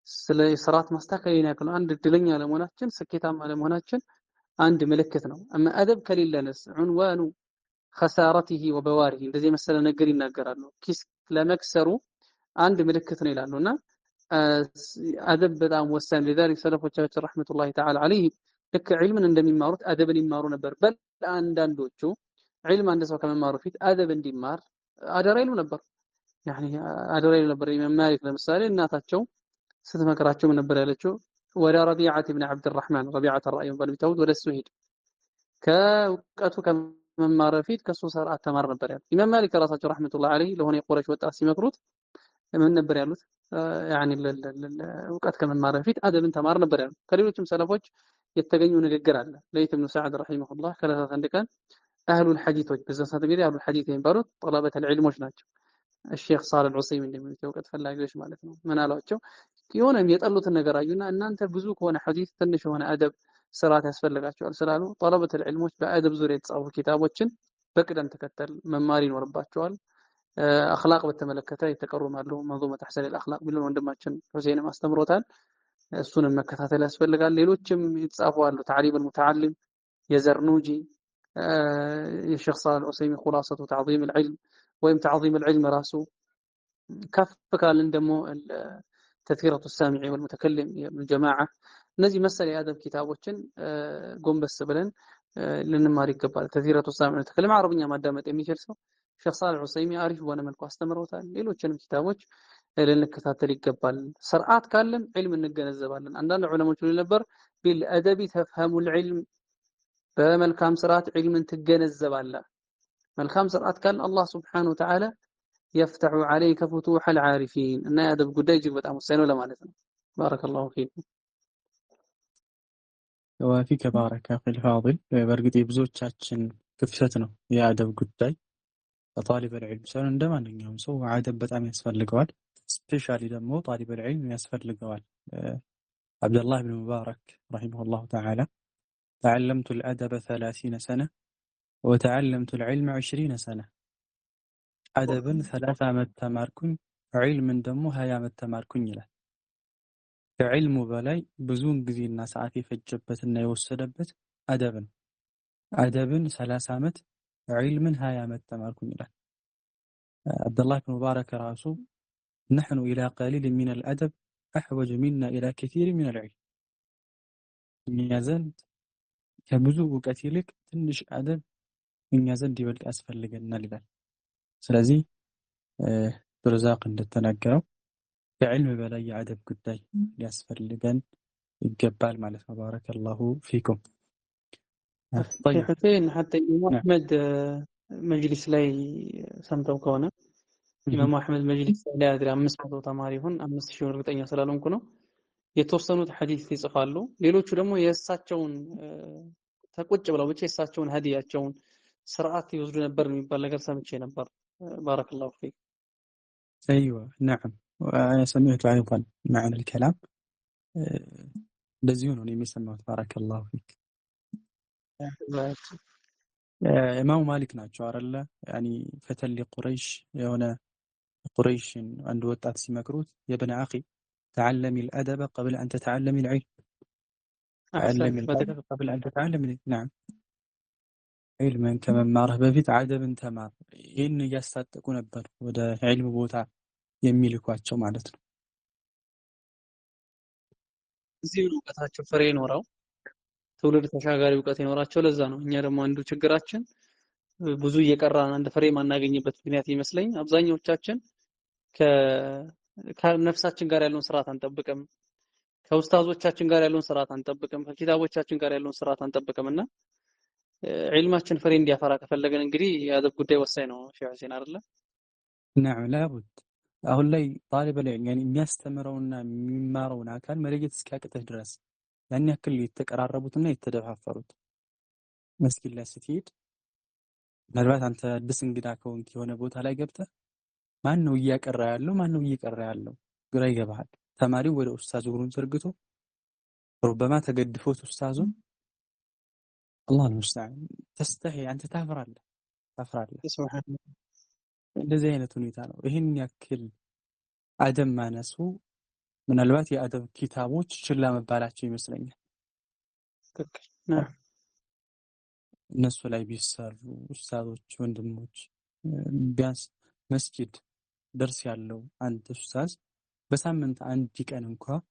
ስለ ስርዓት ማስተካከል ይናከሉ አንድ እድለኛ ለመሆናችን ስኬታማ ለመሆናችን አንድ ምልክት ነው። እማ አደብ ከሌለንስ عنوان خسارته وبواره እንደዚህ መሰለ ነገር ይናገራሉ። ኪስ ለመክሰሩ አንድ ምልክት ነው ይላሉና አደብ በጣም ወሳኝ ለذلك ሰለፎቻችን ረህመቱላሂ ተዓላ ዐለይሂ ልክ ዒልምን እንደሚማሩት አደብን ይማሩ ነበር። በል አንዳንዶቹ ዒልም አንድ ሰው ከመማሩ ፊት አደብ እንዲማር አደራ ይሉ ነበር። ያኒ አደራ ይሉ ነበር። ኢማም ማሊክ ለምሳሌ እናታቸው ስትመክራቸው ምን ነበር ያለችው? ወደ ረቢዓት ኢብኑ ዐብድራህማን ረቢዓት ራእይ በልቢታውት ወደ እሱ ሄድ ከእውቀቱ ከመማር ፊት ከሱ ስርዓት ተማር ነበር ያሉት። ኢማም ማሊክ ራሳቸው ረህመቱላሂ ዐለይሂ ለሆነ የቁረይሽ ወጣት ሲመክሩት ምን ነበር ያሉት? ያኒ እውቀት ከመማር ፊት አደብን ተማር ነበር ያሉት። ከሌሎችም ሰለፎች የተገኙ ንግግር አለ። ለይት ኢብኑ ሰዓድ ረሂመሁላህ ከለታት አንድ ቀን አህሉል ሐዲቶች በዛ ሰዓት እንግዲህ አህሉል ሐዲት የሚባሉት ጠለበተል ዒልሞች ናቸው። الشيخ صالح العثيمين እንደሚሉት የእውቀት ፈላጊዎች ማለት ነው። ምን አሏቸው? የሆነ የጠሉትን ነገር አዩና እናንተ ብዙ ከሆነ ሐዲስ ትንሽ የሆነ አደብ ስርዓት ያስፈልጋቸዋል ስላሉ ጠለበተል ዒልሞች በአደብ ዙሪያ የተጻፉ ኪታቦችን በቅደም ተከተል መማር ይኖርባቸዋል። አኽላቅ በተመለከተ የተቀሩም አሉ። መንዙመት አሕሰን አልአኽላቅ ቢሉን ወንድማችን ሁሴንም አስተምሮታል። እሱንም መከታተል ያስፈልጋል። ሌሎችም የተጻፉ አሉ። ተዕሊም አልሙተዓሊም የዘርኑጂ የሼኽ ሳሊህ አልዑሰይሚን ኹላሰቱ ተዕዚም አልዕልም ወይም ተዕዚም አልዕልም ራሱ ከፍ ካልን ደግሞ ተዝኪረቱ ሳሚዒ ወልሙተከሊም የኢብኑ ጀማዓ እነዚህ መሰል የአደብ ኪታቦችን ጎንበስ ብለን ልንማር ይገባል። ተዝኪረቱ ሳሚዒ ወልሙተከሊም አረብኛ ማዳመጥ የሚችል ሰው ሼኽ ሳሊህ አልዑሰይሚን አሪፍ በሆነ መልኩ አስተምረውታል። ሌሎችንም ኪታቦች ልንከታተል ይገባል። ስርዓት ካለን ዒልም እንገነዘባለን። አንዳንድ ዑለሞች ምን ነበር ቢልአደቢ ተፍሀሙል ዒልም በመልካም ስርዓት ዒልምን ትገነዘባለህ። መልካም ስርዓት ካለን አላህ ሱብሓነሁ ወተዓላ የፍተሑ ዐለይከ ፍቱሐል ዓሪፊን እና የአደብ ጉዳይ እጅግ በጣም ወሳኝ ነው ለማለት ነው። ባረከላሁ ፊኩም
ወፊከ ባረከ አኺል ፋዲል። በእርግጥ የብዙዎቻችን ክፍተት ነው የአደብ ጉዳይ። ለጣሊበል ዒልም ሳይሆን እንደ ማንኛውም ሰው አደብ በጣም ያስፈልገዋል። ስፔሻሊ ደግሞ ጣሊበል ዒልም ያስፈልገዋል። አብደላህ ብን ሙባረክ ረሂመሁላሁ ተዓላ ተዓለምቱ ልአደበ 30 ሰነ ወተዓለምቱ ልዕልመ 20 ሰነ። አደብን 30 ዓመት ተማርኩኝ፣ ዒልምን ደግሞ 20 ዓመት ተማርኩኝ ይላል። ከዕልሙ በላይ ብዙውን ጊዜና ሰዓት የፈጀበትና የወሰደበት አደብን 30 ዓመት ዒልምን 20 ዓመት ተማርኩኝ ይላል። አብደላህ ብን ሙባረክ ራሱ ነሕኑ ኢላ ቀሊል ሚን አልአደብ አሕወጅ ሚና ኢላ ከሲር ሚን አልዕልም፣ እኛ ዘንድ ከብዙ እውቀት ይልቅ ትንሽ አደብ እኛ ዘንድ ይበልጥ ያስፈልገናል ይላል። ስለዚህ ብርዛቅ እንደተናገረው ከዕልም በላይ የአደብ ጉዳይ ሊያስፈልገን ይገባል ማለት ነው። ባረከላሁ ፊኩም።
ሼህ ሁሴን ሐታ ኢማሙ አሕመድ መጅሊስ ላይ ሰምተው ከሆነ ኢማሙ አሕመድ መጅሊስ ላይ አድሪ 500 ተማሪ ይሁን 5000 እርግጠኛ ስላልሆንኩ ነው የተወሰኑት ሐዲስ ይጽፋሉ። ሌሎቹ ደግሞ የእሳቸውን ተቁጭ ብለው ብቻ የእሳቸውን ሀዲያቸውን ስርዓት ይወስዱ ነበር የሚባል ነገር ሰምቼ ነበር። ባረከላሁ ፊክ።
ايوه نعم سمعت ايضا معنى الكلام እንደዚሁ ነው የሚሰማው። ባረከላሁ ፊክ። ኢማሙ ማሊክ ናቸው አይደለ? ያኒ ፈተል ቁረይሽ የሆነ ቁረይሽን አንድ ወጣት ሲመክሩት የብነ አኺ ተዓለሚ الأدب قبل أن تتعلم العلم ተዓለሚ الأدب قبل أن تتعلم نعم ዒልምን ከመማርህ በፊት አደብን ተማር። ይህን እያስታጠቁ ነበር ወደ ዒልም ቦታ የሚልኳቸው ማለት ነው።
እዚህ እውቀታቸው ፍሬ ኖረው ትውልድ ተሻጋሪ እውቀት ይኖራቸው። ለዛ ነው እኛ ደግሞ አንዱ ችግራችን ብዙ እየቀራን አንድ ፍሬ ማናገኝበት ምክንያት ይመስለኝ። አብዛኛዎቻችን ከነፍሳችን ጋር ያለውን ስርዓት አንጠብቅም፣ ከኡስታዞቻችን ጋር ያለውን ስርዓት አንጠብቅም፣ ከኪታቦቻችን ጋር ያለውን ስርዓት አንጠብቅምና ዒልማችን ፍሬ እንዲያፈራ ከፈለገን እንግዲህ የአደብ ጉዳይ ወሳኝ ነው። ሼህ ሁሴን አይደለ?
نعم لابد። አሁን ላይ ጣሊብ ዒልም ያኒ የሚያስተምረውና የሚማረውን አካል መለየት እስኪያቅትህ ድረስ ያን ያክል የተቀራረቡትና የተደፋፈሩት። መስጊድ ላይ ስትሄድ ምናልባት አንተ አዲስ እንግዳ ከሆንክ የሆነ ቦታ ላይ ገብተህ ማን ነው እያቀራ ያለው ማን ነው እየቀራ ያለው ግራ ይገባሃል። ተማሪው ወደ ኡስታዝ እግሩን ዘርግቶ ሩበማ ተገድፎት ኡስታዙን አላህ المستعان ተስተሂ አንተ ታፍራለህ።
ሱብሃንአላህ።
እንደዚህ አይነት ሁኔታ ነው። ይሄን ያክል አደብ ማነሱ ምናልባት የአደብ ኪታቦች ችላ መባላቸው ይመስለኛል።
ትክክል።
እነሱ ላይ ቢሰሩ ኡስታዞች ወንድሞች ቢያንስ መስጊድ ደርስ ያለው አንድ ኡስታዝ በሳምንት አንድ ቀን እንኳን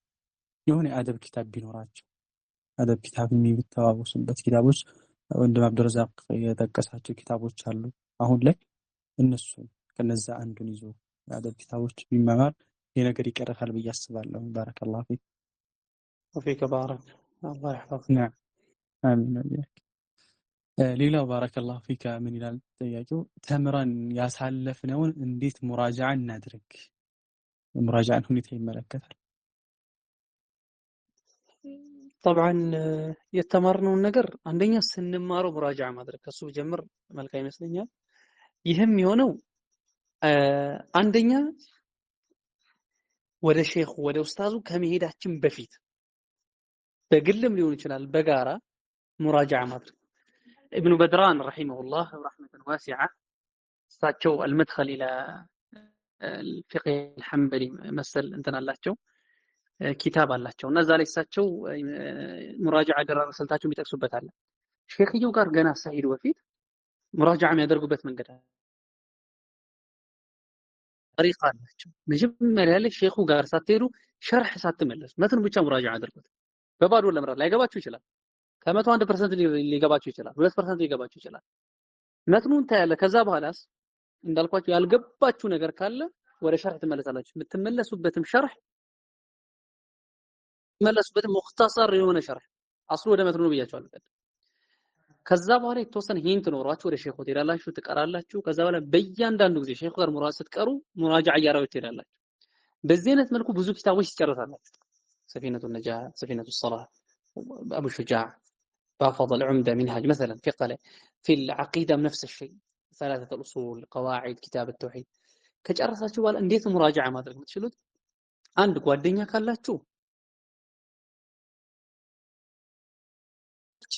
የሆነ የአደብ ኪታብ ቢኖራቸው አደብ ኪታብ የሚተዋወሱበት ኪታቦች ወንድም አብዱረዛቅ የጠቀሳቸው ኪታቦች አሉ። አሁን ላይ እነሱ ከነዛ አንዱን ይዞ የአደብ ኪታቦች ቢመማር ይሄ ነገር ይቀርፋል ብዬ አስባለሁ። ባረከላሁ ፊክ
ወፊከ ባረክ አላህ ይحفظك።
نعم አሚን። ሌላው ባረከላሁ ፊክ ምን ይላል ጥያቄው? ተምረን ያሳለፍነውን እንዴት ሙራጃዓ እናድርግ? ሙራጃዓን ሁኔታ ይመለከታል።
ጠብዓን የተማርነውን ነገር አንደኛ ስንማረው ሙራጃዓ ማድረግ ከሱ ጀምር መልካም ይመስለኛል። ይህም የሆነው አንደኛ ወደ ሼኹ ወደ ኡስታዙ ከመሄዳችን በፊት በግልም ሊሆን ይችላል በጋራ ሙራጃዓ ማድረግ። ኢብኑ በድራን ረሂመሁላህ ረሕመተን ዋሲዓ እሳቸው አልመድኸል ኢላ الفقه الحنبلي መሰል እንትን አላቸው ኪታብ አላቸው እና እዛ ላይ እሳቸው ሙራጃዓ አደራረግ ስልታቸው የሚጠቅሱበት አለ። ሼኽየው ጋር ገና ሳይሄዱ በፊት ሙራጃዓ የሚያደርጉበት መንገድ ጠሪቃ አላቸው። መጀመሪያ ላይ ሼኹ ጋር ሳትሄዱ ሸርሕ ሳትመለሱ መትን ብቻ ሙራጃዓ አድርጉት። በባዶ ለምራት ላይገባችሁ ይችላል። ከ101% ሊገባችሁ ይችላል። 2% ሊገባችሁ ይችላል። መትኑን ታያለ። ከዛ በኋላስ እንዳልኳችሁ ያልገባችሁ ነገር ካለ ወደ ሸርሕ ትመለሳላችሁ። የምትመለሱበትም ሸርሕ ሙኽተሰር የሆነ ሸርሕ አስሉ ወደ መትኑ ብያችኋለሁ። ከዛ በኋላ የተወሰነ ሂንት ኖሯችሁ ወደ ሼኹ ትሄዳላችሁ፣ ትቀራላችሁ። ከዛ በኋላ በእያንዳንዱ ጊዜ ሼኹ ጋር ስትቀሩ ሙራጃዓ እያደረጋችሁ ትሄዳላችሁ። በዚህ አይነት መልኩ ብዙ ኪታቦች ትጨርሳላችሁ። ሰፊነቱ ነጃህ፣ ሰፊነቱ ሰላህ፣ አቡ ሹጃዕ بافضل عمدة منهاج مثلا فقه ላይ في العقيدة نفس الشيء ثلاثة الأصول قواعد كتاب التوحيد ከጨረሳችሁ በኋላ እንዴት ሙራጃዓ ማድረግ የምትችሉት አንድ ጓደኛ ካላችሁ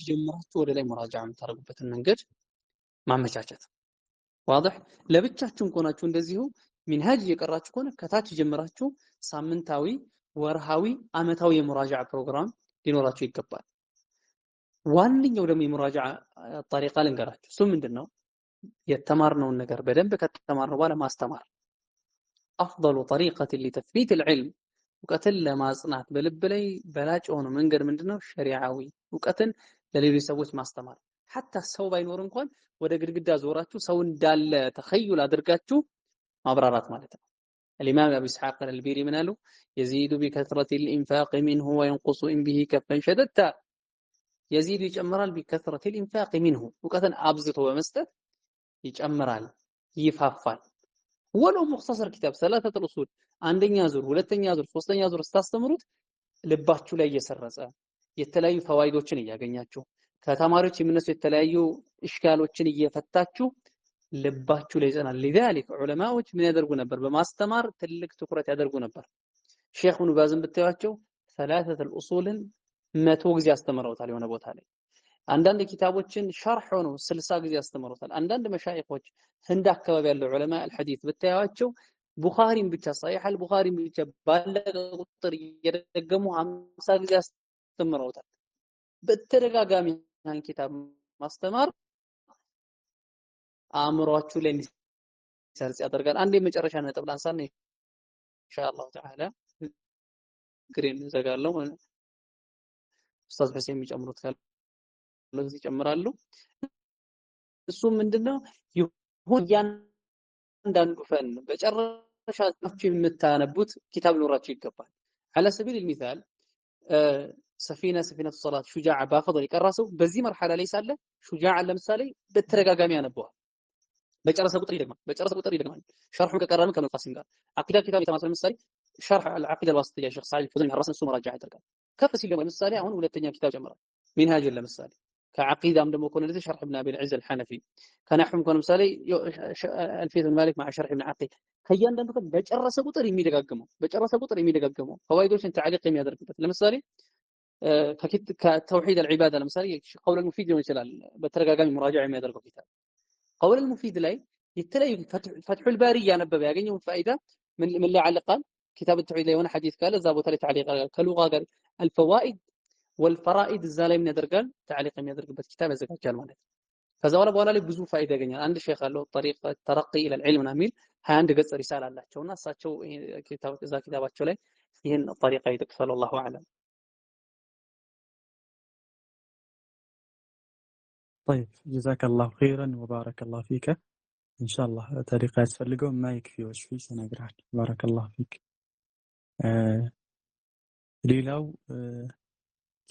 ጀምራችሁ ወደ ላይ ሙራጃዓ የምታደርጉበትን መንገድ ማመቻቸት واضح ለብቻችሁም ከሆናችሁ እንደዚሁ ሚንሃጅ እየቀራችሁ ከሆነ ከታች ጀምራችሁ ሳምንታዊ ወርሃዊ አመታዊ የሙራጃዓ ፕሮግራም ሊኖራችሁ ይገባል ዋንኛው ደግሞ የሙራጃዓ طريقه ልንገራችሁ እሱ ምንድነው የተማርነውን ነገር በደንብ ከተማርነው በኋላ ማስተማር أفضل طريقة لتثبيت العلم እውቀትን ለማጽናት በልብ ላይ በላጭ የሆነ መንገድ ምንድነው ሸሪዓዊ እውቀትን ለሌሎች ሰዎች ማስተማር حتى ሰው ባይኖር እንኳን ወደ ግድግዳ ዞራችሁ ሰው እንዳለ ተخيل አድርጋችሁ ማብራራት ማለት ነው الإمام أبو إسحاق البيري من قالوا يزيد بكثرة الإنفاق منه وينقص إن به كفا شددت يزيد يجمرال بكثرة الإنفاق منه እውቀትን አብዝቶ በመስጠት ይጨምራል ይፋፋል ولو مختصر كتاب ثلاثة الأصول አንደኛ ዙር ሁለተኛ ዙር ሶስተኛ ዙር ስታስተምሩት ልባችሁ ላይ እየሰረጸ የተለያዩ ፈዋይዶችን እያገኛችሁ ከተማሪዎች የሚነሱ የተለያዩ እሽካሎችን እየፈታችሁ ልባችሁ ላይ ይጸናል لذلك ዑለማዎች ምን ያደርጉ ነበር በማስተማር ትልቅ ትኩረት ያደርጉ ነበር ሼኽ ኢብኑ ባዝን ብታዩአቸው ثلاثة الأصولን 100 ጊዜ አስተምረውታል የሆነ ቦታ ላይ አንዳንድ ኪታቦችን ሸርህ ሆኖ 60 ጊዜ አስተምረውታል አንዳንድ መሻይኾች ህንድ አካባቢ ያለው ዑለማ الحديث ብታዩአቸው ቡኻሪን ብቻ صحيح البخاري ብቻ ባለቀ ቁጥር እየደገሙ 50 ጊዜ አስተምረውታል በተደጋጋሚ ያን ኪታብ ማስተማር አእምሮአችሁ ላይ እንዲሰርጽ ያደርጋል አንዴ መጨረሻ ነጥብ ላንሳና ኢንሻአላህ ተዓላ ግሬን ዘጋለው ኡስታዝ ሁሴን የሚጨምሩት ካለ ለዚህ ይጨምራሉ እሱ ምንድነው ይሁን ያንዳንዱ ፈን በጨረሻችሁ የምታነቡት ኪታብ ሊኖራችሁ ይገባል على سبيل المثال سفينة الصلاة شجاع بافضل يقراسው በዚህ مرحله ላይ ሳለ شجاع ለምሳሌ በተረጋጋሚ ያነበዋል በጨረሰ ቁጥር ይደግማል ሸርሑ ከቀረም ከመልቃሲም ጋር አቂዳ ኪታብ የተማረ ለምሳሌ شرح العقيدة الواسطية شيخ سعيد الفوزاني الرسم እሱ መራጃ ያደርጋል ከፍ ሲል ደግሞ ለምሳሌ አሁን ሁለተኛ ኪታብ ጀምሯል منهاج ለምሳሌ كعقيدة ደግሞ كون لذي شرح ابن أبي العز الحنفي كنحو كون مثالي ألفية المالك مع شرح ابن عقيل ከእያንዳንዱ ቀን በጨረሰ ቁጥር የሚደጋገመው ፈዋይዶችን تعليق የሚያደርግበት ለምሳሌ ከተውሂድ العبادة ለምሳሌ قول المفيد ሊሆን ይችላል በተረጋጋሚ ሙራጃዓ የሚያደርገው ኪታብ قول المفيد ላይ የተለያዩ فتح الباري ያነበበ ያገኘው ፋይዳ ምን ላይ علقال كتاب التوحيد ላይ የሆነ ሐዲስ ካለ እዛ ቦታ ላይ تعليق ከሉጋ ጋር الفوائد والفرائد እዛ ላይ ምን ያደርጋል تعليق የሚያደርግበት ኪታብ ያዘጋጃል ማለት ነው ከዛ በኋላ ላይ ብዙ ፋይዳ ያገኛል አንድ ሼክ አለው طريق الترقي الى العلم ናሚል 21 ገጽ ሪሳላ አላቸውና እሳቸው ኪታባቸው ላይ ይሄን طريقه ይጠቅሳሉ الله اعلم
طيب جزاك الله خيرا وبارك الله فيك إن شاء الله طريقة يسفلقون ما يكفي وش في سنقرأ بارك الله فيك ሌላው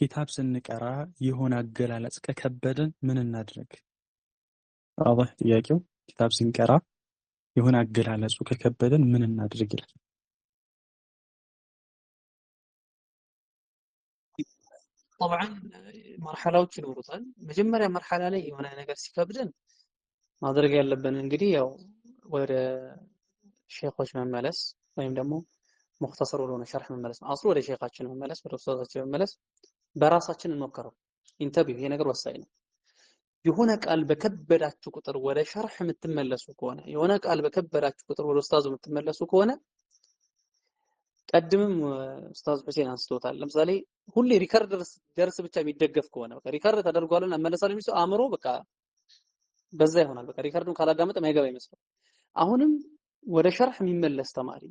ኪታብ ስንቀራ የሆነ አገላለጽ ከከበደን ምን እናድርግ واضح ጥያቄው ኪታብ ስንቀራ የሆነ አገላለጹ ከከበደን ምን እናድርግ ይላል
طبعا مرحላዎች ይኖሩታል መጀመሪያ መርሐላ ላይ የሆነ ነገር ሲከብደን ማድረግ ያለብን እንግዲህ ያው ወደ ሼኾች መመለስ ወይም ደግሞ مختصر ወደ ሸርህ መመለስ አስሩ ወደ ሼኻችን መመለስ ወደ ኡስታዛችን መመለስ በራሳችን እንሞክረው ኢንተቢሁ ይሄ ነገር ወሳኝ ነው የሆነ ቃል በከበዳችሁ ቁጥር ወደ ሸርህ የምትመለሱ ከሆነ የሆነ ቃል በከበዳችሁ ቁጥር ወደ ኡስታዙ የምትመለሱ ከሆነ ቀድምም ኡስታዝ ሁሴን አንስቶታል ለምሳሌ ሁሌ ሪከርድ ደርስ ብቻ የሚደገፍ ከሆነ በቃ ሪከርድ ተደርጓልና መመለሳለሁ የሚለው አእምሮ በቃ በዛ ይሆናል በቃ ሪከርዱን ካላዳመጠ ማይገባ ይመስላል አሁንም ወደ ሸርህ የሚመለስ ተማሪ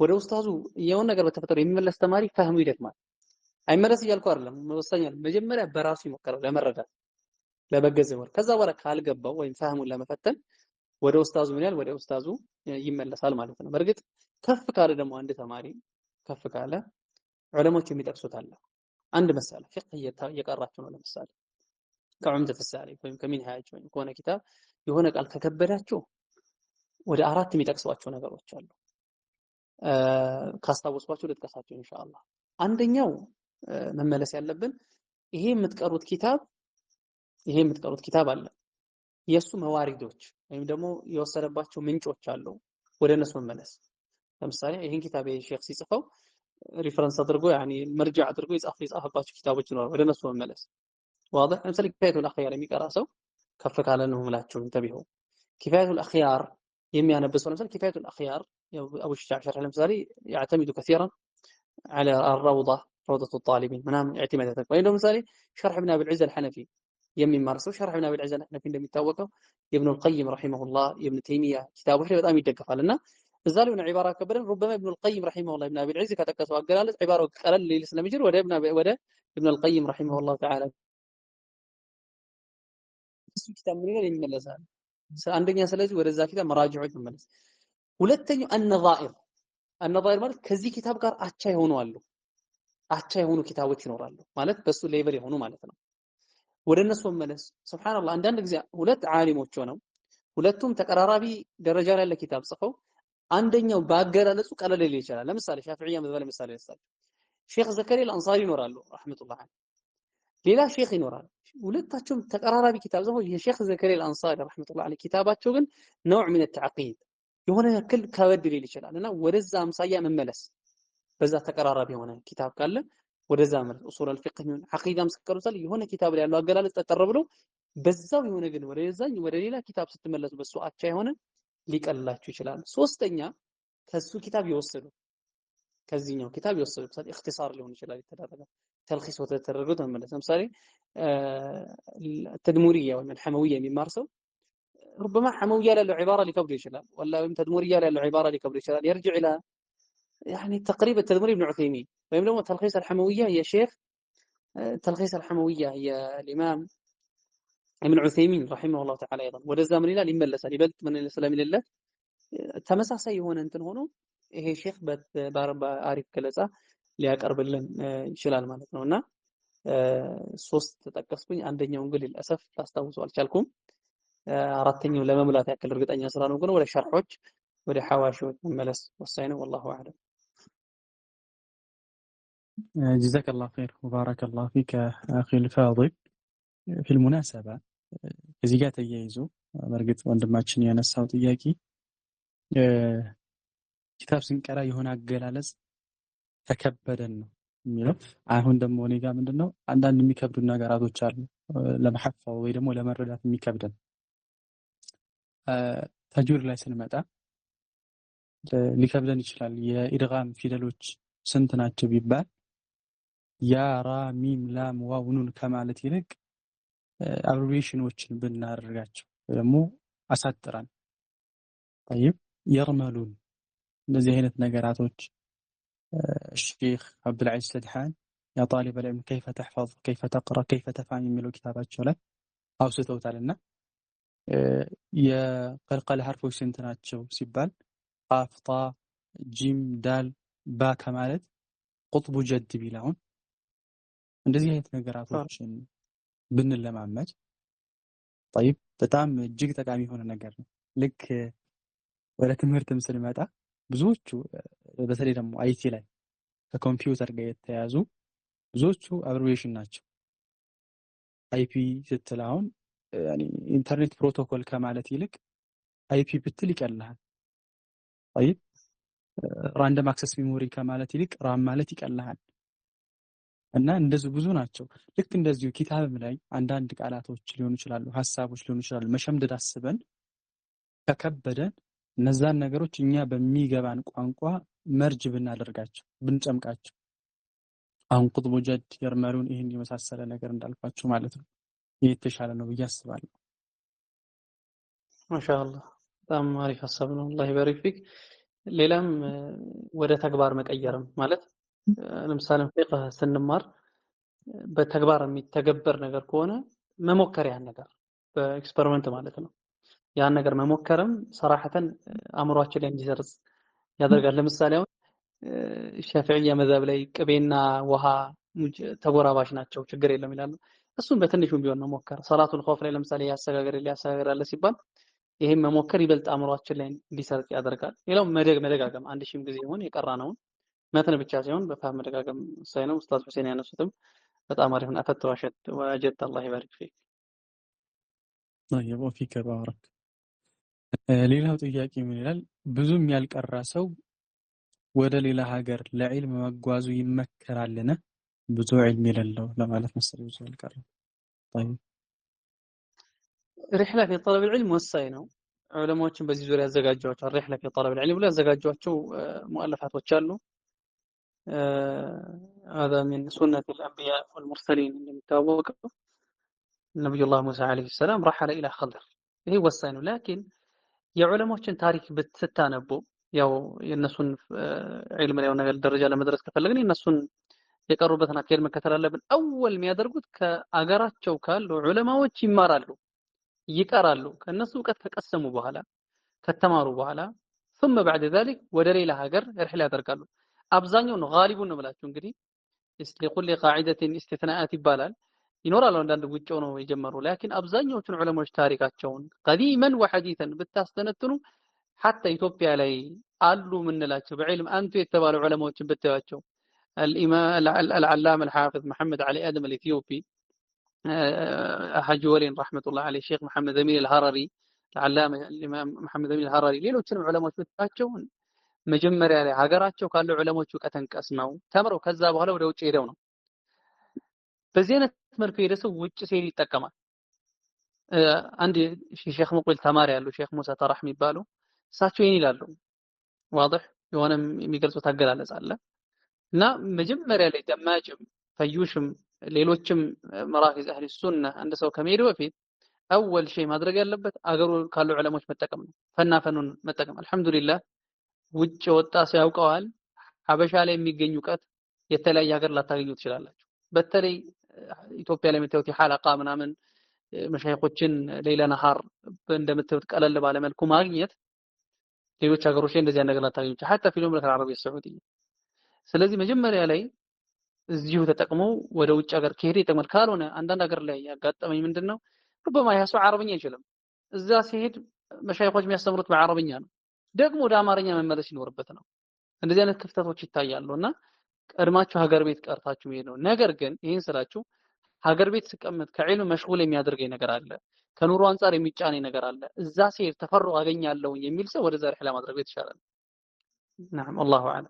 ወደ ኡስታዙ የሆነ ነገር በተፈጠረ የሚመለስ ተማሪ ፈህሙ ይደክማል አይመለስ እያልኩ አይደለም ወሳኛል መጀመሪያ በራሱ ይሞክራል ለመረዳት ለበገዘው ከዛ በኋላ ካልገባው ወይም ፈህሙን ለመፈተን ወደ ኡስታዙ ምን ያህል ወደ ኡስታዙ ይመለሳል ማለት ነው በርግጥ ከፍ ካለ ደግሞ አንድ ተማሪ ከፍ ካለ ዑለሞች የሚጠቅሱት አለ አንድ መሳለ ፍቅህ እየቀራችሁ ነው ለምሳሌ ከዑምደት السالك ወይም ከሚንሃጅ ወይም ከሆነ ኪታብ የሆነ ቃል ከከበዳችሁ ወደ አራት የሚጠቅሷቸው ነገሮች አሉ ካስታወስኳችሁ ልጥቀሳችሁ ኢንሻአላህ አንደኛው መመለስ ያለብን ይሄ የምትቀሩት ኪታብ ይሄ የምትቀሩት ኪታብ አለ። የእሱ መዋሪዶች ወይም ደግሞ የወሰደባቸው ምንጮች አሉ። ወደ እነሱ መመለስ። ለምሳሌ ይህን ኪታብ ሼክ ሲጽፈው ሪፈረንስ አድርጎ ያኒ መርጃ አድርጎ የጻፈባቸው ኪታቦች ይኖራሉ። ወደ እነሱ መመለስ ዋضح። ለምሳሌ ኪፋየቱል አኽያር የሚቀራ ሰው ከፍ ካለ ነው የምላቸው እንተቢሁ። ኪፋየቱል አኽያር የሚያነብ ሰው ለምሳሌ ኪፋየቱል አኽያር አቡ ሹጃዕ ሸርሕ ለምሳሌ ያዕተሚዱ ከሲራን على الروضة روضة الطالبين ምናምን اعتماد ያደርጋል። ወይም ለምሳሌ ሸርሕ ኢብኑ አቢል ዒዝ አልሐነፊ የሚማር ሰው ሸርሕ ኢብኑ አቢል ዒዝ አልሐነፊ እንደሚታወቀው የኢብኑ አልቀይም ረሂመሁላህ የኢብኑ ተይሚያ ኪታቦች ላይ በጣም ይደገፋል እና እዛ ላይ ነው ዒባራ ከበደን ሩበማ ኢብኑ አልቀይም ረሂመሁላህ ኢብኑ አቢል ዒዝ ከጠቀሰው አገላለጽ ዒባራው ቀለል ሊል ስለሚችል ወደ ኢብኑ አልቀይም ረሂመሁላህ ተዓላ እሱ ኪታብ ምን ይላል ይመለሳል። አንደኛ ስለዚህ ወደዛ ኪታብ መራጅዖች መመለስ። ሁለተኛው አነዛኢር ማለት ከዚህ ኪታብ ጋር አቻ የሆኑ አሉ። አቻ የሆኑ ኪታቦች ይኖራሉ ማለት በሱ ሌቨል የሆኑ ማለት ነው። ወደ እነሱ መመለስ። ሱብሃንአላህ አንዳንድ ጊዜ ሁለት ዓሊሞች ሆነው ሁለቱም ተቀራራቢ ደረጃ ላይ ያለ ኪታብ ጽፈው አንደኛው ባገላለጹ ቀለል ሊል ይችላል። ለምሳሌ ሻፊዒያ መዝሀብ ለምሳሌ ይወስዳል። ሼክ ዘከሪያ አልአንሳሪ ይኖራሉ ረህመቱላህ ዐለይሂ። ሌላ ሼክ ይኖራል። ሁለታቸውም ተቀራራቢ ኪታብ ጽፈው የሼክ ዘከሪያ አልአንሳሪ ረህመቱላህ ዐለይሂ ኪታባቸው ግን ነውዕ ሚን ተዕቂድ የሆነ ያክል ከበድ ሊል ይችላል እና ወደዛ አምሳያ መመለስ በዛ ተቀራራቢ የሆነ ኪታብ ካለ ወደዛ ማለት ኡሱል አልፊቅህ ምን አቂዳም ስቀሩታል የሆነ ኪታብ ላይ ያለው አገላለጽ ተጠር ብሎ በዛው የሆነ ግን ወደ ሌላ ኪታብ ስትመለሱ በሱ አቻ የሆነ ሊቀልላችሁ ይችላል። ሶስተኛ ከሱ ኪታብ የወሰዱ ከዚህኛው ኪታብ የወሰዱ ምሳሌ اختصار ሊሆን ይችላል የተደረገ ተልኺስ ወተደረገው ተመለስ። ለምሳሌ ተድሙሪያ ወይም الحموية የሚማር ሰው ربما حموية ላይ ያለው ዒባራ ሊከብድ ይችላል ወላሂ ተድሙሪያ ላይ ያለው ዒባራ ሊከብድ ይችላል። يرجع الى يعني تقريبا تدمير ابن عثيمين ويم ደግሞ تلخيص الحموية يا شيخ تلخيص الحموية يا الإمام ابن عثيمين رحمه الله تعالى أيضا ወደዛ ምን ይላል ይመለሳል። ይበልጥ ምን ስለሚልለት ተመሳሳይ የሆነ እንትን ሆኖ ይሄ ሼክ በአሪፍ ገለጻ ሊያቀርብልን ይችላል ማለት ነውና ሶስት ተጠቀስኩኝ። አንደኛውን ግን ለልአሰፍ ላስታውሰው አልቻልኩም። አራተኛውን ለመሙላት ያክል እርግጠኛ ስላልሆንኩ ነው። ወደ ሸርሖች ወደ ሐዋሺዎች መመለስ ወሳኝ ነው። والله أعلم.
جزاك الله خير وبارك الله فيك أخي الفاضل. في المناسبة ከዚህ ጋር ተያይዞ በእርግጥ ወንድማችን ያነሳው ጥያቄ ኪታብ ስንቀራ የሆነ አገላለጽ ተከበደን ነው የሚለው። አሁን ደግሞ እኔ ጋር ምንድነው አንዳንድ የሚከብዱ ነገራቶች አሉ ለመሐፈዝ ወይ ደግሞ ለመረዳት የሚከብደን። ተጅዊድ ላይ ስንመጣ ሊከብደን ይችላል። የኢድጋም ፊደሎች ስንት ናቸው ቢባል ያ ራ ሚም ላም ዋው ኑን ከማለት ይልቅ አብሪቬሽኖችን ብናደርጋቸው ደግሞ አሳጥራን طيب يرملون እንደዚህ አይነት ነገራቶች الشيخ عبد العزيز سدحان يا طالب العلم كيف تحفظ كيف تقرأ كيف تفهم የሚለው ኪታባቸው ላይ አውስተውታልና የቀልቀል ሐርፎች ስንት ናቸው ሲባል ቃፍ ጣ ጂም ዳል ባ ከማለት ቁጥቡ ጀድ ቢላውን እንደዚህ አይነት ነገራቶችን ብንለማመድ طيب በጣም እጅግ ጠቃሚ የሆነ ነገር ነው። ልክ ወደ ትምህርትም ስንመጣ ብዙዎቹ በተለይ ደግሞ አይቲ ላይ ከኮምፒውተር ጋር የተያዙ ብዙዎቹ አብሪቬሽን ናቸው። አይፒ ስትል አሁን ኢንተርኔት ፕሮቶኮል ከማለት ይልቅ አይፒ ብትል ይቀልሃል። طيب ራንደም አክሰስ ሜሞሪ ከማለት ይልቅ ራም ማለት ይቀልሃል። እና እንደዚህ ብዙ ናቸው። ልክ እንደዚሁ ኪታብም ላይ አንዳንድ ቃላቶች ሊሆኑ ይችላሉ፣ ሐሳቦች ሊሆኑ ይችላሉ። መሸምደድ አስበን ከከበደን እነዛን ነገሮች እኛ በሚገባን ቋንቋ መርጅ ብናደርጋቸው ብንጨምቃቸው አሁን ቁጥቡ ጀድ የርመሉን ይህን የመሳሰለ ነገር እንዳልኳችሁ ማለት ነው። ይህ የተሻለ ነው ብዬ አስባለሁ።
ማሻአላህ በጣም አሪፍ ሐሳብ ነው። አላህ ይባርክ ፊክ። ሌላም ወደ ተግባር መቀየርም ማለት ለምሳሌ ፊቅህ ስንማር በተግባር የሚተገበር ነገር ከሆነ መሞከር ያን ነገር በኤክስፐሪመንት ማለት ነው። ያን ነገር መሞከርም ሰራሐተን አእምሯችን ላይ እንዲሰርጽ ያደርጋል። ለምሳሌ አሁን ሻፊዒያ መዝሀብ ላይ ቅቤና ውሃ ተጎራባሽ ናቸው ችግር የለም ይላሉ። እሱን በትንሹም ቢሆን መሞከር ሰላቱል ኸውፍ ላይ ለምሳሌ ያሰጋገር አለ ሲባል ይሄን መሞከር ይበልጥ አእምሯችን ላይ እንዲሰርጽ ያደርጋል። ሌላው መደጋገም አንድ ሺህም ጊዜ ይሆን የቀራነውን መተን ብቻ ሳይሆን በፋም መደጋገም ሳይሆን ኡስታዝ ሁሴን ያነሱትም በጣም አሪፍ ነው። አፈት ወጀት አላህ ይባርክ ፊክ።
طيب ወፊከ ባረክ። ሌላው ጥያቄ ምን ይላል? ብዙም ያልቀራ ሰው ወደ ሌላ ሀገር ለዒልም መጓዙ ይመከራልን? ብዙ ዒልም የሌለው ለማለት መሰለኝ ብዙ ያልቀራ። طيب
ሪሕላ ፊ ጠለብ ልዕልም ወሳኝ ነው። ዑለማዎችን በዚህ ዙሪያ ያዘጋጇቸዋል። ሪሕላ ፊ ጠለብ ልዕልም ብሎ ያዘጋጇቸው ሙአለፋቶች አሉ። هذا من سنة الأنبياء والمرسلين እንደሚታወቀው ነቢዩላህ ሙሳ ዓለይሂ ሰላም ረሐለ ኢላ ኸድር። ይሄ ወሳኝ ነው። ላኪን የዑለማዎችን ታሪክ ስታነቡ ያው የእነሱን ዒልም ላይ ነገር ደረጃ ለመድረስ ከፈለግን የእነሱን የቀሩበትን አካሄድ መከተል አለብን። አወል የሚያደርጉት ከአገራቸው ካሉ ዑለማዎች ይማራሉ፣ ይቀራሉ። ከእነሱ እውቀት ከቀሰሙ በኋላ ከተማሩ በኋላ ثم بعد ذلك ወደ ሌላ ሀገር ርሕላ ያደርጋሉ። አብዛኛው ነው ጋሊቡን ነው ብላችሁ እንግዲህ لكل قاعدة استثناءات ይባላል። ይኖራል አንዳንድ ውጭ ነው የጀመሩ። ላኪን አብዛኛዎቹን ዑለማዎች ታሪካቸውን ቀዲመን ወሐዲተን ብታስተነትኑ حتى ኢትዮጵያ ላይ አሉ ምንላቸው በዕልም አንቱ የተባሉ ዑለማዎችን ብታያቸው العلامة الحافظ محمد علي آدم الإثيوبي حاج ولين رحمة الله عليه الشيخ محمد أمين الهرري العلامة الإمام محمد أمين الهرري ሌሎችንም ዑለማዎች ብታያቸው መጀመሪያ ላይ ሀገራቸው ካሉ ዑለማዎች እውቀትን ቀስመው ተምረው ከዛ በኋላ ወደ ውጭ ሄደው ነው። በዚህ አይነት መልኩ ሄደ ሰው ውጭ ሲሄድ ይጠቀማል። አንድ ሼክ ሙቅቢል ተማሪ ያሉ ሼክ ሙሳ ተራህ የሚባሉ እሳቸው ይሄን ይላሉ። ዋضح የሆነ የሚገልጹት አገላለጽ አለ እና መጀመሪያ ላይ ደማጅም ፈዩሽም ሌሎችም መራኪዝ አህሊ ሱና አንድ ሰው ከመሄዱ በፊት አወል ሸይ ማድረግ ያለበት አገሩ ካሉ ዑለማዎች መጠቀም ነው። ፈናፈኑን መጠቀም አልহামዱሊላህ ውጭ ወጣ ሲያውቀዋል። ሀበሻ ላይ የሚገኝ እውቀት የተለያየ ሀገር ላታገኙ ትችላላችሁ። በተለይ ኢትዮጵያ ላይ የምታዩት የሐለቃ ምናምን መሻይኾችን ሌላ ነሃር እንደምታዩት ቀለል ባለ መልኩ ማግኘት ሌሎች ሀገሮች ላይ እንደዚህ ነገር ላታገኙ ትችላላችሁ። حتى في المملكة العربية السعودية። ስለዚህ መጀመሪያ ላይ እዚሁ ተጠቅመው ወደ ውጭ ሀገር ከሄደ ይጠቅማል። ካልሆነ አንዳንድ ሀገር ላይ ያጋጠመኝ ምንድነው ربما ያ ሰው አረብኛ አይችልም። እዛ ሲሄድ መሻይኾች የሚያስተምሩት በአረብኛ ነው። ደግሞ ወደ አማርኛ መመለስ ይኖርበት ነው። እንደዚህ አይነት ክፍተቶች ይታያሉና ቀድማችሁ ሀገር ቤት ቀርታችሁ መሄድ ነው። ነገር ግን ይሄን ስላችሁ ሀገር ቤት ስቀመጥ ከዒልም መሽጉል የሚያደርገኝ ነገር አለ፣ ከኑሮ አንፃር የሚጫነኝ ነገር አለ፣ እዛ ሲሄድ ተፈሩ አገኛለሁ የሚል ሰው ወደዛ ሪሕላ ማድረግ ይችላል። نعم والله اعلم.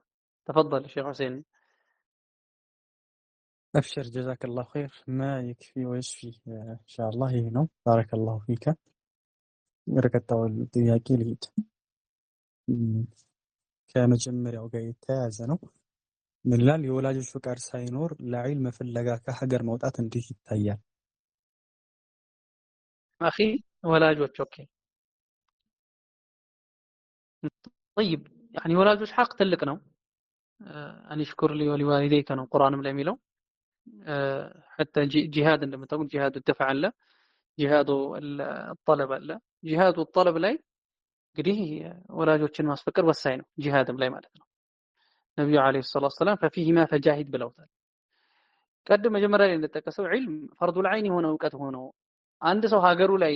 تفضل شيخ حسين.
أبشر جزاك الله خير. ما يكفي ويشفي إن شاء الله ነው። بارك الله فيك. ረከታው ጥያቄ ልሂድ። ከመጀመሪያው ጋር የተያያዘ ነው። ምን ይላል? የወላጆች ፍቃድ ሳይኖር ለዒልም ፍለጋ ከሀገር መውጣት እንዴት ይታያል?
አኺ ወላጆች ኦኬ طيب يعني ወላጆች ሐቅ ትልቅ ነው። አንሽኩር ሊ ወሊዋሊደይከ ነው ቁርአንም ላይ የሚለው። حتى ጂሃድ እንደምታውቁት ጂሃዱ الدفع አለ፣ ጂሃዱ الطلب አለ። ጂሃዱ الطلب ላይ እንግዲህ ወላጆችን ማስፈቀድ ወሳኝ ነው፣ ጂሃድም ላይ ማለት ነው። ነብዩ አለይሂ ሰላቱ ወሰላም ففيهما فجاهد ብለውታል። ቀደም መጀመሪያ ላይ እንደተጠቀሰው ዒልም ፈርዱል ዐይን የሆነ እውቀት ሆኖ አንድ ሰው ሀገሩ ላይ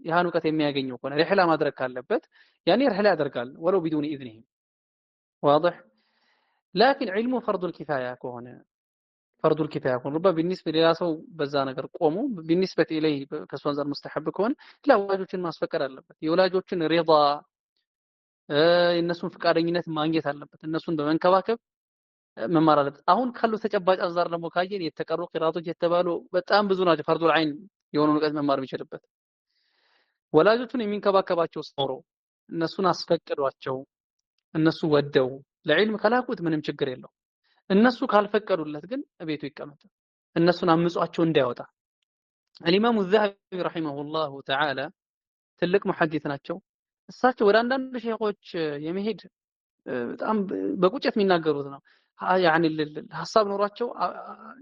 ያን እውቀት የሚያገኘው ከሆነ ሪሕላ ማድረግ ካለበት ያኔ ሪሕላ ያደርጋል ወለው ቢዱን ኢዝኒሂ واضح። ላኪን ዒልሙ ፈርዱል ኪፋያ ከሆነ ፈርዱል ኪፋያ ከሆነ ربما بالنسبه ሌላ ሰው በዛ ነገር ቆሞ بالنسبه ኢለይሂ ከሱ አንፃር ሙስተሐብ ከሆነ ለወላጆችን ማስፈቀድ አለበት። የወላጆችን ሪዳ የነሱን ፍቃደኝነት ማግኘት አለበት። እነሱን በመንከባከብ መማር አለበት። አሁን ካሉ ተጨባጭ አንፃር ደግሞ ካየን የተቀሩ ቂራቶች የተባሉ በጣም ብዙ ናቸው። ፈርዱል ዐይን የሆነ እውቀት መማር የሚችልበት ወላጆቹን የሚንከባከባቸው ኖሮ እነሱን አስፈቅዷቸው እነሱ ወደው ለዒልም ከላኩት ምንም ችግር የለው። እነሱ ካልፈቀዱለት ግን ቤቱ ይቀመጥ። እነሱን አምጿቸው እንዳይወጣ። الإمام الذهبي رحمه الله تعالى ትልቅ ሙሐዲስ ናቸው። እሳቸው ወደ አንዳንድ ሼኾች የመሄድ በጣም በቁጭት የሚናገሩት ነው። يعني ሐሳብ ኖሯቸው